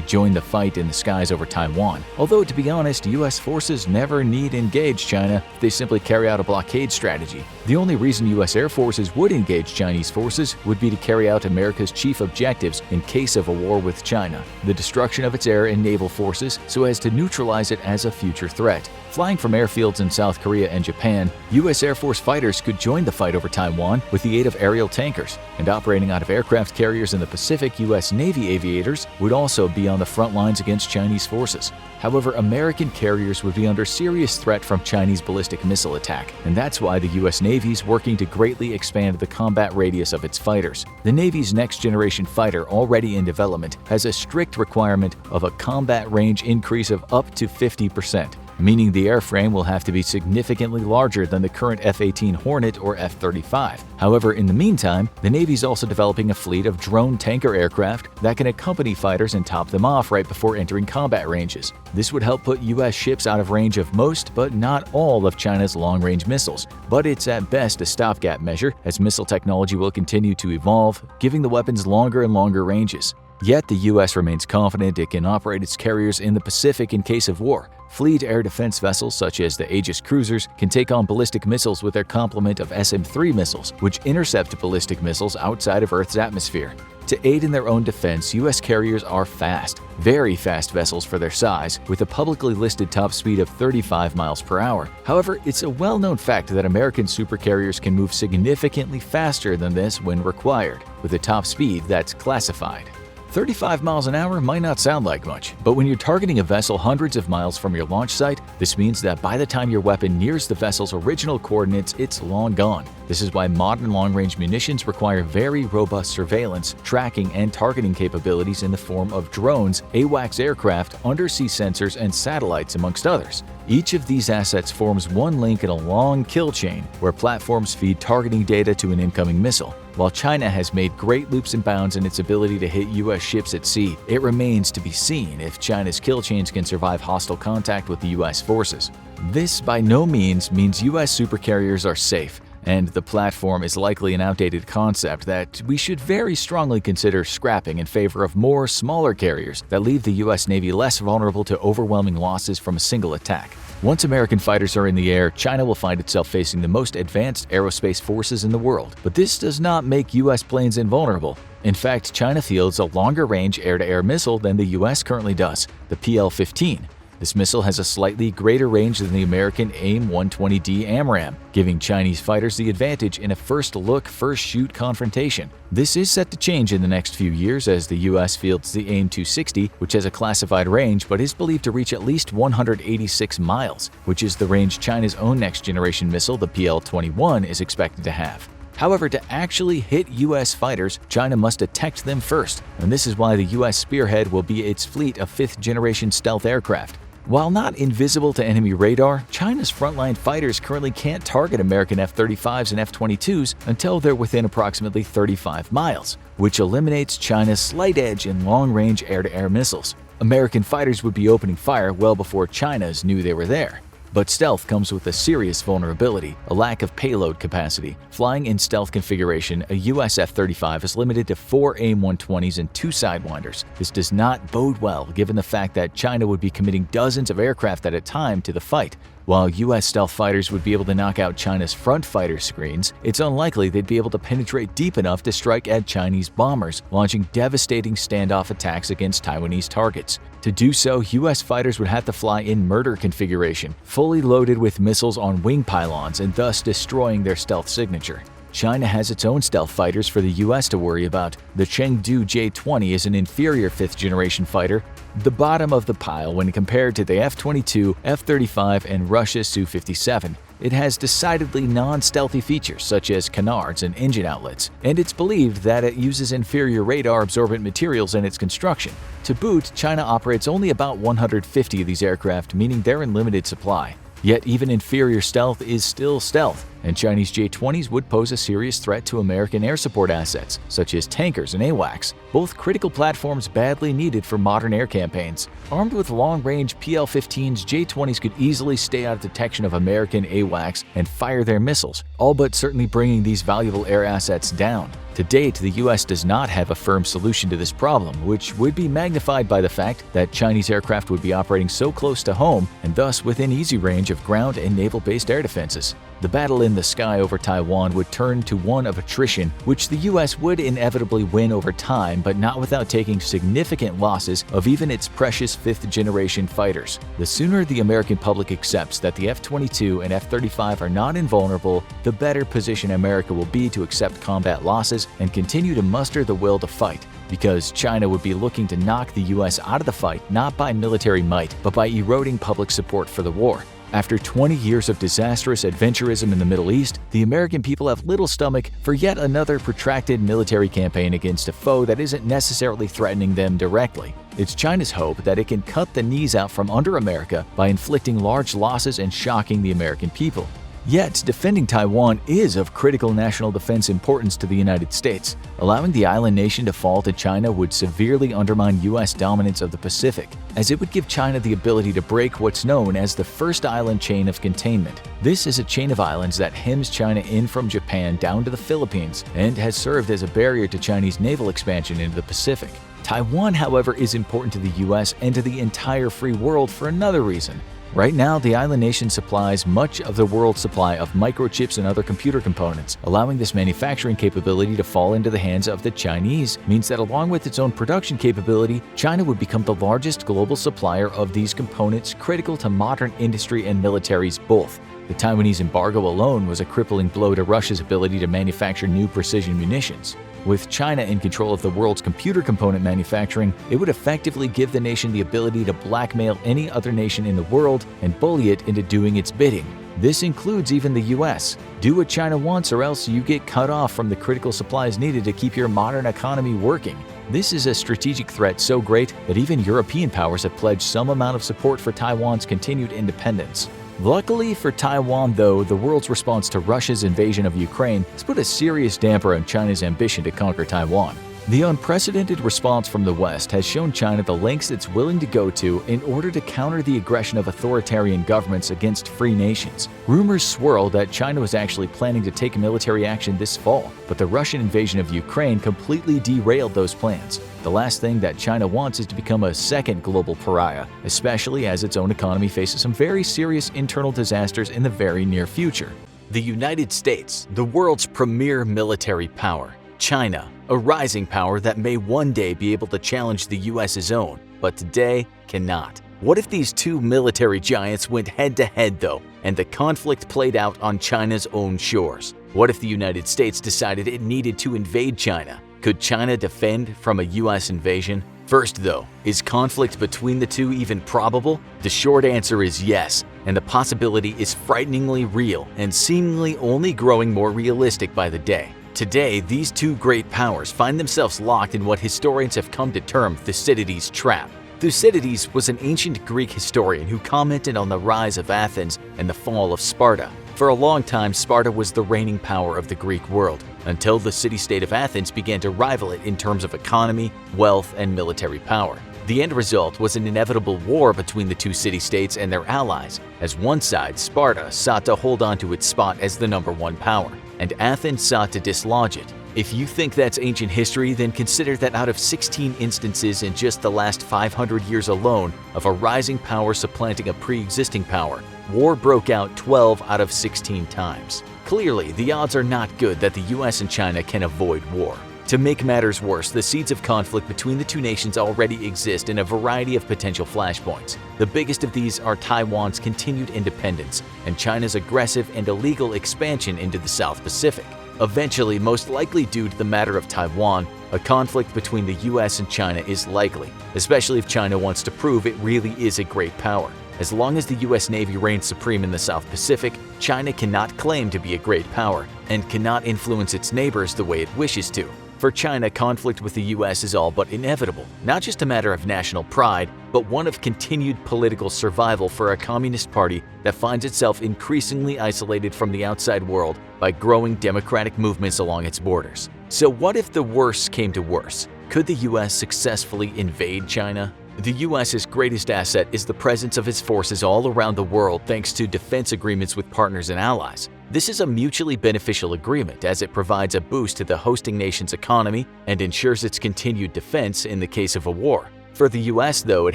A: join the fight in the skies over Taiwan, although to be honest, U.S. forces never need engage China, they simply carry out a blockade strategy. The only reason U.S. Air Forces would engage Chinese forces would be to carry out America's chief objectives in case of a war with China, the destruction of its air and naval forces so as to neutralize it as a future threat. Flying from airfields in South Korea and Japan, U.S. Air Force fighters could join the fight over Taiwan with the aid of aerial tankers, and operating out of aircraft carriers in the Pacific, U.S. Navy aviators would also be on the front lines against Chinese forces. However, American carriers would be under serious threat from Chinese ballistic missile attack, and that's why the U.S. Navy is working to greatly expand the combat radius of its fighters. The Navy's next-generation fighter, already in development, has a strict requirement of a combat range increase of up to 50%. Meaning the airframe will have to be significantly larger than the current F-18 Hornet or F-35. However, in the meantime, the Navy is also developing a fleet of drone tanker aircraft that can accompany fighters and top them off right before entering combat ranges. This would help put U.S. ships out of range of most, but not all, of China's long-range missiles. But it's at best a stopgap measure, as missile technology will continue to evolve, giving the weapons longer and longer ranges. Yet the U.S. remains confident it can operate its carriers in the Pacific in case of war. Fleet air defense vessels such as the Aegis cruisers can take on ballistic missiles with their complement of SM-3 missiles, which intercept ballistic missiles outside of Earth's atmosphere. To aid in their own defense, U.S. carriers are fast, very fast vessels for their size, with a publicly listed top speed of 35 miles per hour. However, it's a well-known fact that American supercarriers can move significantly faster than this when required, with a top speed that's classified. 35 miles an hour might not sound like much, but when you're targeting a vessel hundreds of miles from your launch site, this means that by the time your weapon nears the vessel's original coordinates, it's long gone. This is why modern long-range munitions require very robust surveillance, tracking, and targeting capabilities in the form of drones, AWACS aircraft, undersea sensors, and satellites, amongst others. Each of these assets forms one link in a long kill chain where platforms feed targeting data to an incoming missile. While China has made great leaps and bounds in its ability to hit U.S. ships at sea, it remains to be seen if China's kill chains can survive hostile contact with the U.S. forces. This by no means U.S. supercarriers are safe, and the platform is likely an outdated concept that we should very strongly consider scrapping in favor of more smaller carriers that leave the U.S. Navy less vulnerable to overwhelming losses from a single attack. Once American fighters are in the air, China will find itself facing the most advanced aerospace forces in the world. But this does not make U.S. planes invulnerable. In fact, China fields a longer-range air-to-air missile than the U.S. currently does, the PL-15. This missile has a slightly greater range than the American AIM-120D AMRAAM, giving Chinese fighters the advantage in a first-look, first-shoot confrontation. This is set to change in the next few years as the U.S. fields the AIM-260, which has a classified range but is believed to reach at least 186 miles, which is the range China's own next-generation missile, the PL-21, is expected to have. However, to actually hit U.S. fighters, China must detect them first, and this is why the U.S. spearhead will be its fleet of fifth-generation stealth aircraft. While not invisible to enemy radar, China's frontline fighters currently can't target American F-35s and F-22s until they're within approximately 35 miles, which eliminates China's slight edge in long-range air-to-air missiles. American fighters would be opening fire well before China's knew they were there. But stealth comes with a serious vulnerability, a lack of payload capacity. Flying in stealth configuration, a US F-35 is limited to 4 AIM-120s and 2 Sidewinders. This does not bode well given the fact that China would be committing dozens of aircraft at a time to the fight. While US stealth fighters would be able to knock out China's front fighter screens, it's unlikely they'd be able to penetrate deep enough to strike at Chinese bombers, launching devastating standoff attacks against Taiwanese targets. To do so, US fighters would have to fly in murder configuration, fully loaded with missiles on wing pylons and thus destroying their stealth signature. China has its own stealth fighters for the US to worry about. The Chengdu J-20 is an inferior fifth-generation fighter, the bottom of the pile when compared to the F-22, F-35, and Russia's Su-57. It has decidedly non-stealthy features such as canards and engine outlets, and it's believed that it uses inferior radar-absorbent materials in its construction. To boot, China operates only about 150 of these aircraft, meaning they're in limited supply. Yet even inferior stealth is still stealth. and Chinese J-20s would pose a serious threat to American air support assets, such as tankers and AWACS, both critical platforms badly needed for modern air campaigns. Armed with long-range PL-15s, J-20s could easily stay out of detection of American AWACS and fire their missiles, all but certainly bringing these valuable air assets down. To date, the US does not have a firm solution to this problem, which would be magnified by the fact that Chinese aircraft would be operating so close to home and thus within easy range of ground and naval-based air defenses. The battle in the sky over Taiwan would turn to one of attrition, which the US would inevitably win over time, but not without taking significant losses of even its precious fifth-generation fighters. The sooner the American public accepts that the F-22 and F-35 are not invulnerable, the better position America will be to accept combat losses and continue to muster the will to fight. Because China would be looking to knock the US out of the fight not by military might, but by eroding public support for the war. After 20 years of disastrous adventurism in the Middle East, the American people have little stomach for yet another protracted military campaign against a foe that isn't necessarily threatening them directly. It's China's hope that it can cut the knees out from under America by inflicting large losses and shocking the American people. Yet, defending Taiwan is of critical national defense importance to the United States. Allowing the island nation to fall to China would severely undermine U.S. dominance of the Pacific, as it would give China the ability to break what's known as the First Island Chain of Containment. This is a chain of islands that hems China in from Japan down to the Philippines and has served as a barrier to Chinese naval expansion into the Pacific. Taiwan, however, is important to the U.S. and to the entire free world for another reason. Right now, the island nation supplies much of the world's supply of microchips and other computer components. Allowing this manufacturing capability to fall into the hands of the Chinese means that along with its own production capability, China would become the largest global supplier of these components critical to modern industry and militaries both. The Taiwanese embargo alone was a crippling blow to Russia's ability to manufacture new precision munitions. With China in control of the world's computer component manufacturing, it would effectively give the nation the ability to blackmail any other nation in the world and bully it into doing its bidding. This includes even the US. Do what China wants or else you get cut off from the critical supplies needed to keep your modern economy working. This is a strategic threat so great that even European powers have pledged some amount of support for Taiwan's continued independence. Luckily for Taiwan, though, the world's response to Russia's invasion of Ukraine has put a serious damper on China's ambition to conquer Taiwan. The unprecedented response from the West has shown China the lengths it's willing to go to in order to counter the aggression of authoritarian governments against free nations. Rumors swirl that China was actually planning to take military action this fall, but the Russian invasion of Ukraine completely derailed those plans. The last thing that China wants is to become a second global pariah, especially as its own economy faces some very serious internal disasters in the very near future. The United States, the world's premier military power. China, a rising power that may one day be able to challenge the US's own, but today cannot. What if these two military giants went head-to-head though, and the conflict played out on China's own shores? What if the United States decided it needed to invade China? Could China defend from a US invasion? First though, is conflict between the two even probable? The short answer is yes, and the possibility is frighteningly real and seemingly only growing more realistic by the day. Today, these two great powers find themselves locked in what historians have come to term Thucydides' trap. Thucydides was an ancient Greek historian who commented on the rise of Athens and the fall of Sparta. For a long time, Sparta was the reigning power of the Greek world, until the city-state of Athens began to rival it in terms of economy, wealth, and military power. The end result was an inevitable war between the two city-states and their allies, as one side, Sparta, sought to hold on to its spot as the #1 power, and Athens sought to dislodge it. If you think that's ancient history, then consider that out of 16 instances in just the last 500 years alone of a rising power supplanting a pre-existing power, war broke out 12 out of 16 times. Clearly, the odds are not good that the US and China can avoid war. To make matters worse, the seeds of conflict between the two nations already exist in a variety of potential flashpoints. The biggest of these are Taiwan's continued independence and China's aggressive and illegal expansion into the South Pacific. Eventually, most likely due to the matter of Taiwan, a conflict between the US and China is likely, especially if China wants to prove it really is a great power. As long as the US Navy reigns supreme in the South Pacific, China cannot claim to be a great power and cannot influence its neighbors the way it wishes to. For China, conflict with the US is all but inevitable, not just a matter of national pride, but one of continued political survival for a communist party that finds itself increasingly isolated from the outside world by growing democratic movements along its borders. So what if the worst came to worse? Could the US successfully invade China? The US's greatest asset is the presence of its forces all around the world thanks to defense agreements with partners and allies. This is a mutually beneficial agreement as it provides a boost to the hosting nation's economy and ensures its continued defense in the case of a war. For the US, though, it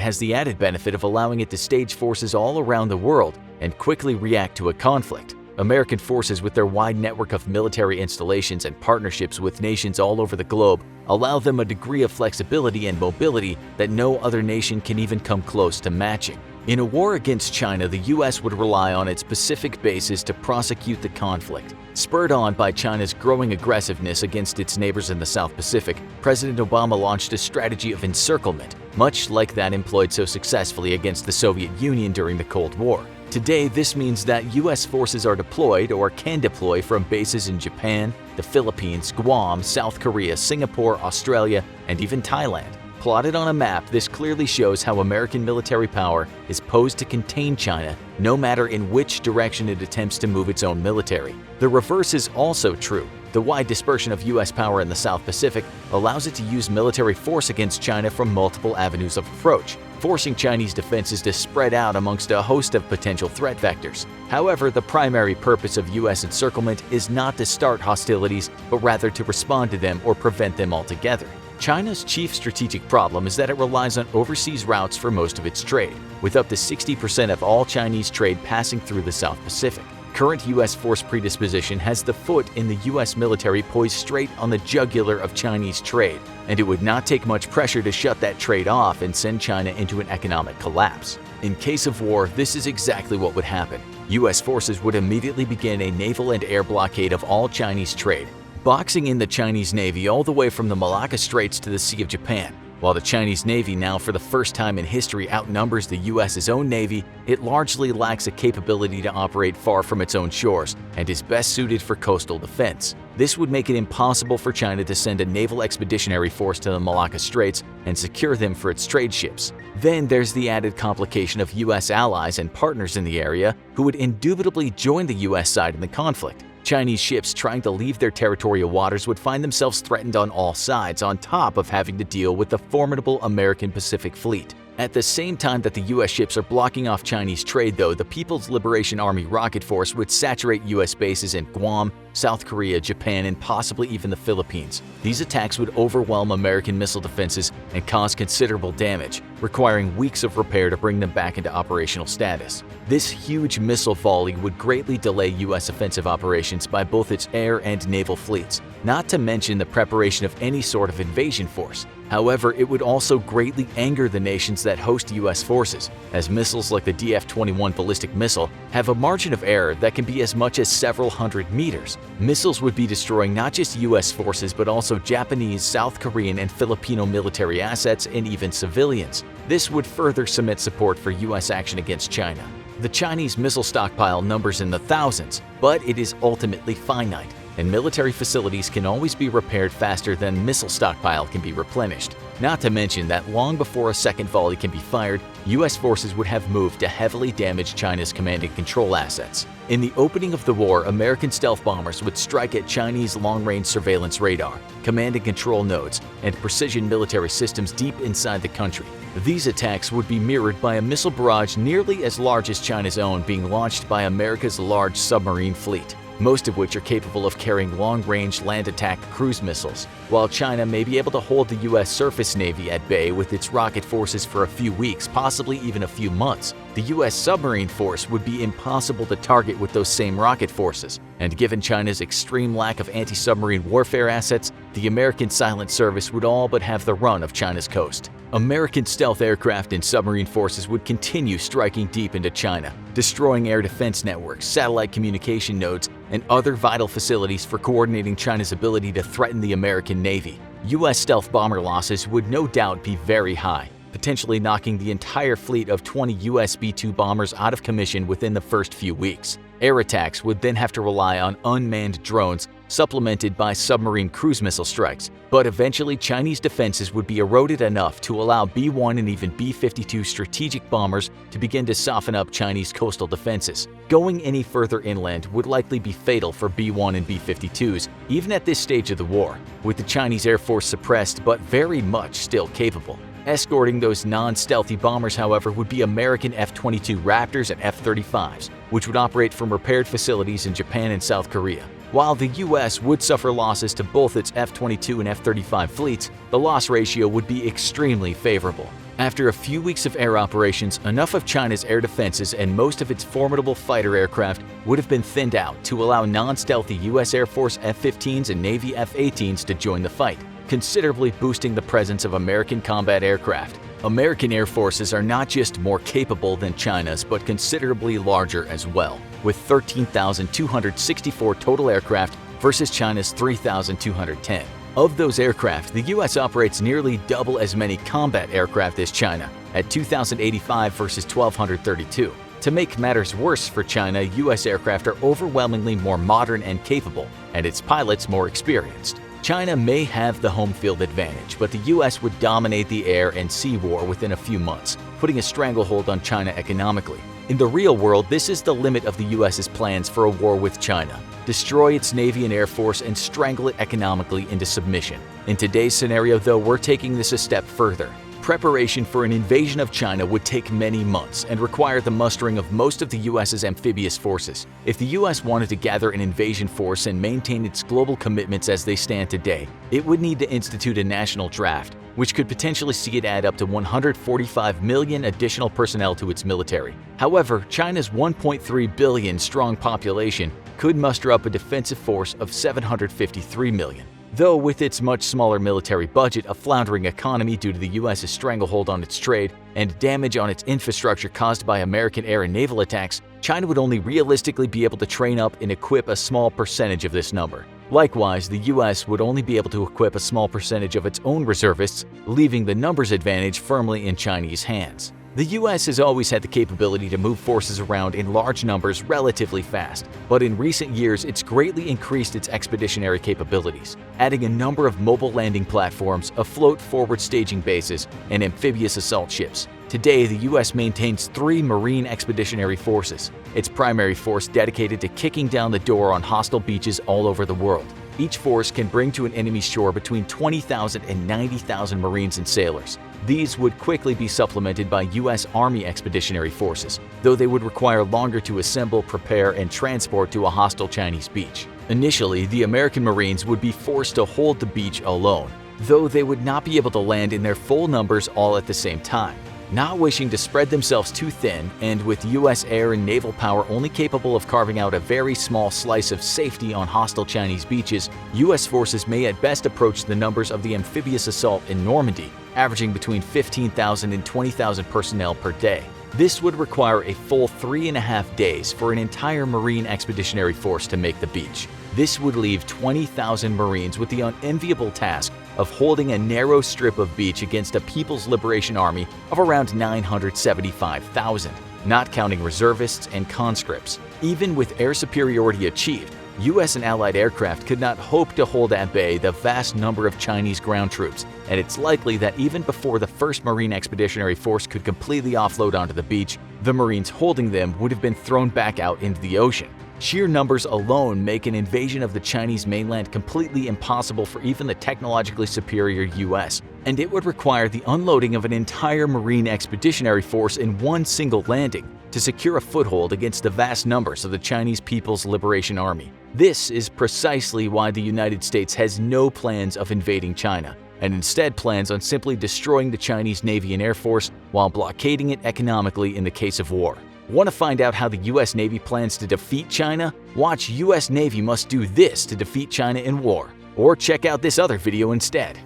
A: has the added benefit of allowing it to stage forces all around the world and quickly react to a conflict. American forces, with their wide network of military installations and partnerships with nations all over the globe, allow them a degree of flexibility and mobility that no other nation can even come close to matching. In a war against China, the US would rely on its Pacific bases to prosecute the conflict. Spurred on by China's growing aggressiveness against its neighbors in the South Pacific, President Obama launched a strategy of encirclement, much like that employed so successfully against the Soviet Union during the Cold War. Today, this means that US forces are deployed or can deploy from bases in Japan, the Philippines, Guam, South Korea, Singapore, Australia, and even Thailand. Plotted on a map, this clearly shows how American military power is posed to contain China, no matter in which direction it attempts to move its own military. The reverse is also true. The wide dispersion of US power in the South Pacific allows it to use military force against China from multiple avenues of approach, forcing Chinese defenses to spread out amongst a host of potential threat vectors. However, the primary purpose of US encirclement is not to start hostilities, but rather to respond to them or prevent them altogether. China's chief strategic problem is that it relies on overseas routes for most of its trade, with up to 60% of all Chinese trade passing through the South Pacific. Current US force predisposition has the foot in the US military poised straight on the jugular of Chinese trade, and it would not take much pressure to shut that trade off and send China into an economic collapse. In case of war, this is exactly what would happen. US forces would immediately begin a naval and air blockade of all Chinese trade, boxing in the Chinese Navy all the way from the Malacca Straits to the Sea of Japan. While the Chinese Navy now for the first time in history outnumbers the US's own Navy, it largely lacks a capability to operate far from its own shores and is best suited for coastal defense. This would make it impossible for China to send a naval expeditionary force to the Malacca Straits and secure them for its trade ships. Then there's the added complication of US allies and partners in the area who would indubitably join the US side in the conflict. Chinese ships trying to leave their territorial waters would find themselves threatened on all sides, on top of having to deal with the formidable American Pacific Fleet. At the same time that the US ships are blocking off Chinese trade, though, the People's Liberation Army rocket force would saturate US bases in Guam, South Korea, Japan, and possibly even the Philippines. These attacks would overwhelm American missile defenses and cause considerable damage, requiring weeks of repair to bring them back into operational status. This huge missile volley would greatly delay US offensive operations by both its air and naval fleets, not to mention the preparation of any sort of invasion force. However, it would also greatly anger the nations that host US forces, as missiles like the DF-21 ballistic missile have a margin of error that can be as much as several hundred meters. Missiles would be destroying not just US forces but also Japanese, South Korean, and Filipino military assets and even civilians. This would further cement support for US action against China. The Chinese missile stockpile numbers in the thousands, but it is ultimately finite, and military facilities can always be repaired faster than missile stockpile can be replenished. Not to mention that long before a second volley can be fired, US forces would have moved to heavily damage China's command and control assets. In the opening of the war, American stealth bombers would strike at Chinese long-range surveillance radar, command and control nodes, and precision military systems deep inside the country. These attacks would be mirrored by a missile barrage nearly as large as China's own being launched by America's large submarine fleet, most of which are capable of carrying long-range land attack cruise missiles. While China may be able to hold the US surface navy at bay with its rocket forces for a few weeks, possibly even a few months, the US submarine force would be impossible to target with those same rocket forces. And given China's extreme lack of anti-submarine warfare assets, the American Silent Service would all but have the run of China's coast. American stealth aircraft and submarine forces would continue striking deep into China, destroying air defense networks, satellite communication nodes, and other vital facilities for coordinating China's ability to threaten the American Navy. US stealth bomber losses would no doubt be very high, potentially knocking the entire fleet of 20 US B-2 bombers out of commission within the first few weeks. Air attacks would then have to rely on unmanned drones supplemented by submarine cruise missile strikes. But eventually, Chinese defenses would be eroded enough to allow B-1 and even B-52 strategic bombers to begin to soften up Chinese coastal defenses. Going any further inland would likely be fatal for B-1 and B-52s, even at this stage of the war, with the Chinese Air Force suppressed but very much still capable. Escorting those non-stealthy bombers, however, would be American F-22 Raptors and F-35s, which would operate from repaired facilities in Japan and South Korea. While the U.S. would suffer losses to both its F-22 and F-35 fleets, the loss ratio would be extremely favorable. After a few weeks of air operations, enough of China's air defenses and most of its formidable fighter aircraft would have been thinned out to allow non-stealthy U.S. Air Force F-15s and Navy F-18s to join the fight, considerably boosting the presence of American combat aircraft. American air forces are not just more capable than China's, but considerably larger as well, with 13,264 total aircraft versus China's 3,210. Of those aircraft, the U.S. operates nearly double as many combat aircraft as China, at 2,085 versus 1,232. To make matters worse for China, U.S. aircraft are overwhelmingly more modern and capable, and its pilots more experienced. China may have the home field advantage, but the U.S. would dominate the air and sea war within a few months, putting a stranglehold on China economically. In the real world, this is the limit of the U.S.'s plans for a war with China: destroy its Navy and Air Force and strangle it economically into submission. In today's scenario, though, we're taking this a step further. Preparation for an invasion of China would take many months and require the mustering of most of the U.S.'s amphibious forces. If the U.S. wanted to gather an invasion force and maintain its global commitments as they stand today, it would need to institute a national draft, which could potentially see it add up to 145 million additional personnel to its military. However, China's 1.3 billion strong population could muster up a defensive force of 753 million. Though with its much smaller military budget, a floundering economy due to the U.S.'s stranglehold on its trade, and damage on its infrastructure caused by American air and naval attacks, China would only realistically be able to train up and equip a small percentage of this number. Likewise, the U.S. would only be able to equip a small percentage of its own reservists, leaving the numbers advantage firmly in Chinese hands. The U.S. has always had the capability to move forces around in large numbers relatively fast, but in recent years it's greatly increased its expeditionary capabilities, adding a number of mobile landing platforms, afloat forward staging bases, and amphibious assault ships. Today, the U.S. maintains 3 Marine Expeditionary Forces, its primary force dedicated to kicking down the door on hostile beaches all over the world. Each force can bring to an enemy's shore between 20,000 and 90,000 Marines and sailors. These would quickly be supplemented by U.S. Army Expeditionary Forces, though they would require longer to assemble, prepare, and transport to a hostile Chinese beach. Initially, the American Marines would be forced to hold the beach alone, though they would not be able to land in their full numbers all at the same time. Not wishing to spread themselves too thin, and with U.S. air and naval power only capable of carving out a very small slice of safety on hostile Chinese beaches, U.S. forces may at best approach the numbers of the amphibious assault in Normandy, averaging between 15,000 and 20,000 personnel per day. This would require a full 3.5 days for an entire Marine Expeditionary Force to make the beach. This would leave 20,000 Marines with the unenviable task of holding a narrow strip of beach against a People's Liberation Army of around 975,000, not counting reservists and conscripts. Even with air superiority achieved, U.S. and Allied aircraft could not hope to hold at bay the vast number of Chinese ground troops, and it's likely that even before the first Marine Expeditionary Force could completely offload onto the beach, the Marines holding them would have been thrown back out into the ocean. Sheer numbers alone make an invasion of the Chinese mainland completely impossible for even the technologically superior U.S., and it would require the unloading of an entire Marine Expeditionary Force in one single landing to secure a foothold against the vast numbers of the Chinese People's Liberation Army. This is precisely why the United States has no plans of invading China, and instead plans on simply destroying the Chinese Navy and Air Force while blockading it economically in the case of war. Want to find out how the U.S. Navy plans to defeat China? Watch U.S. Navy Must Do This to Defeat China in War, or check out this other video instead.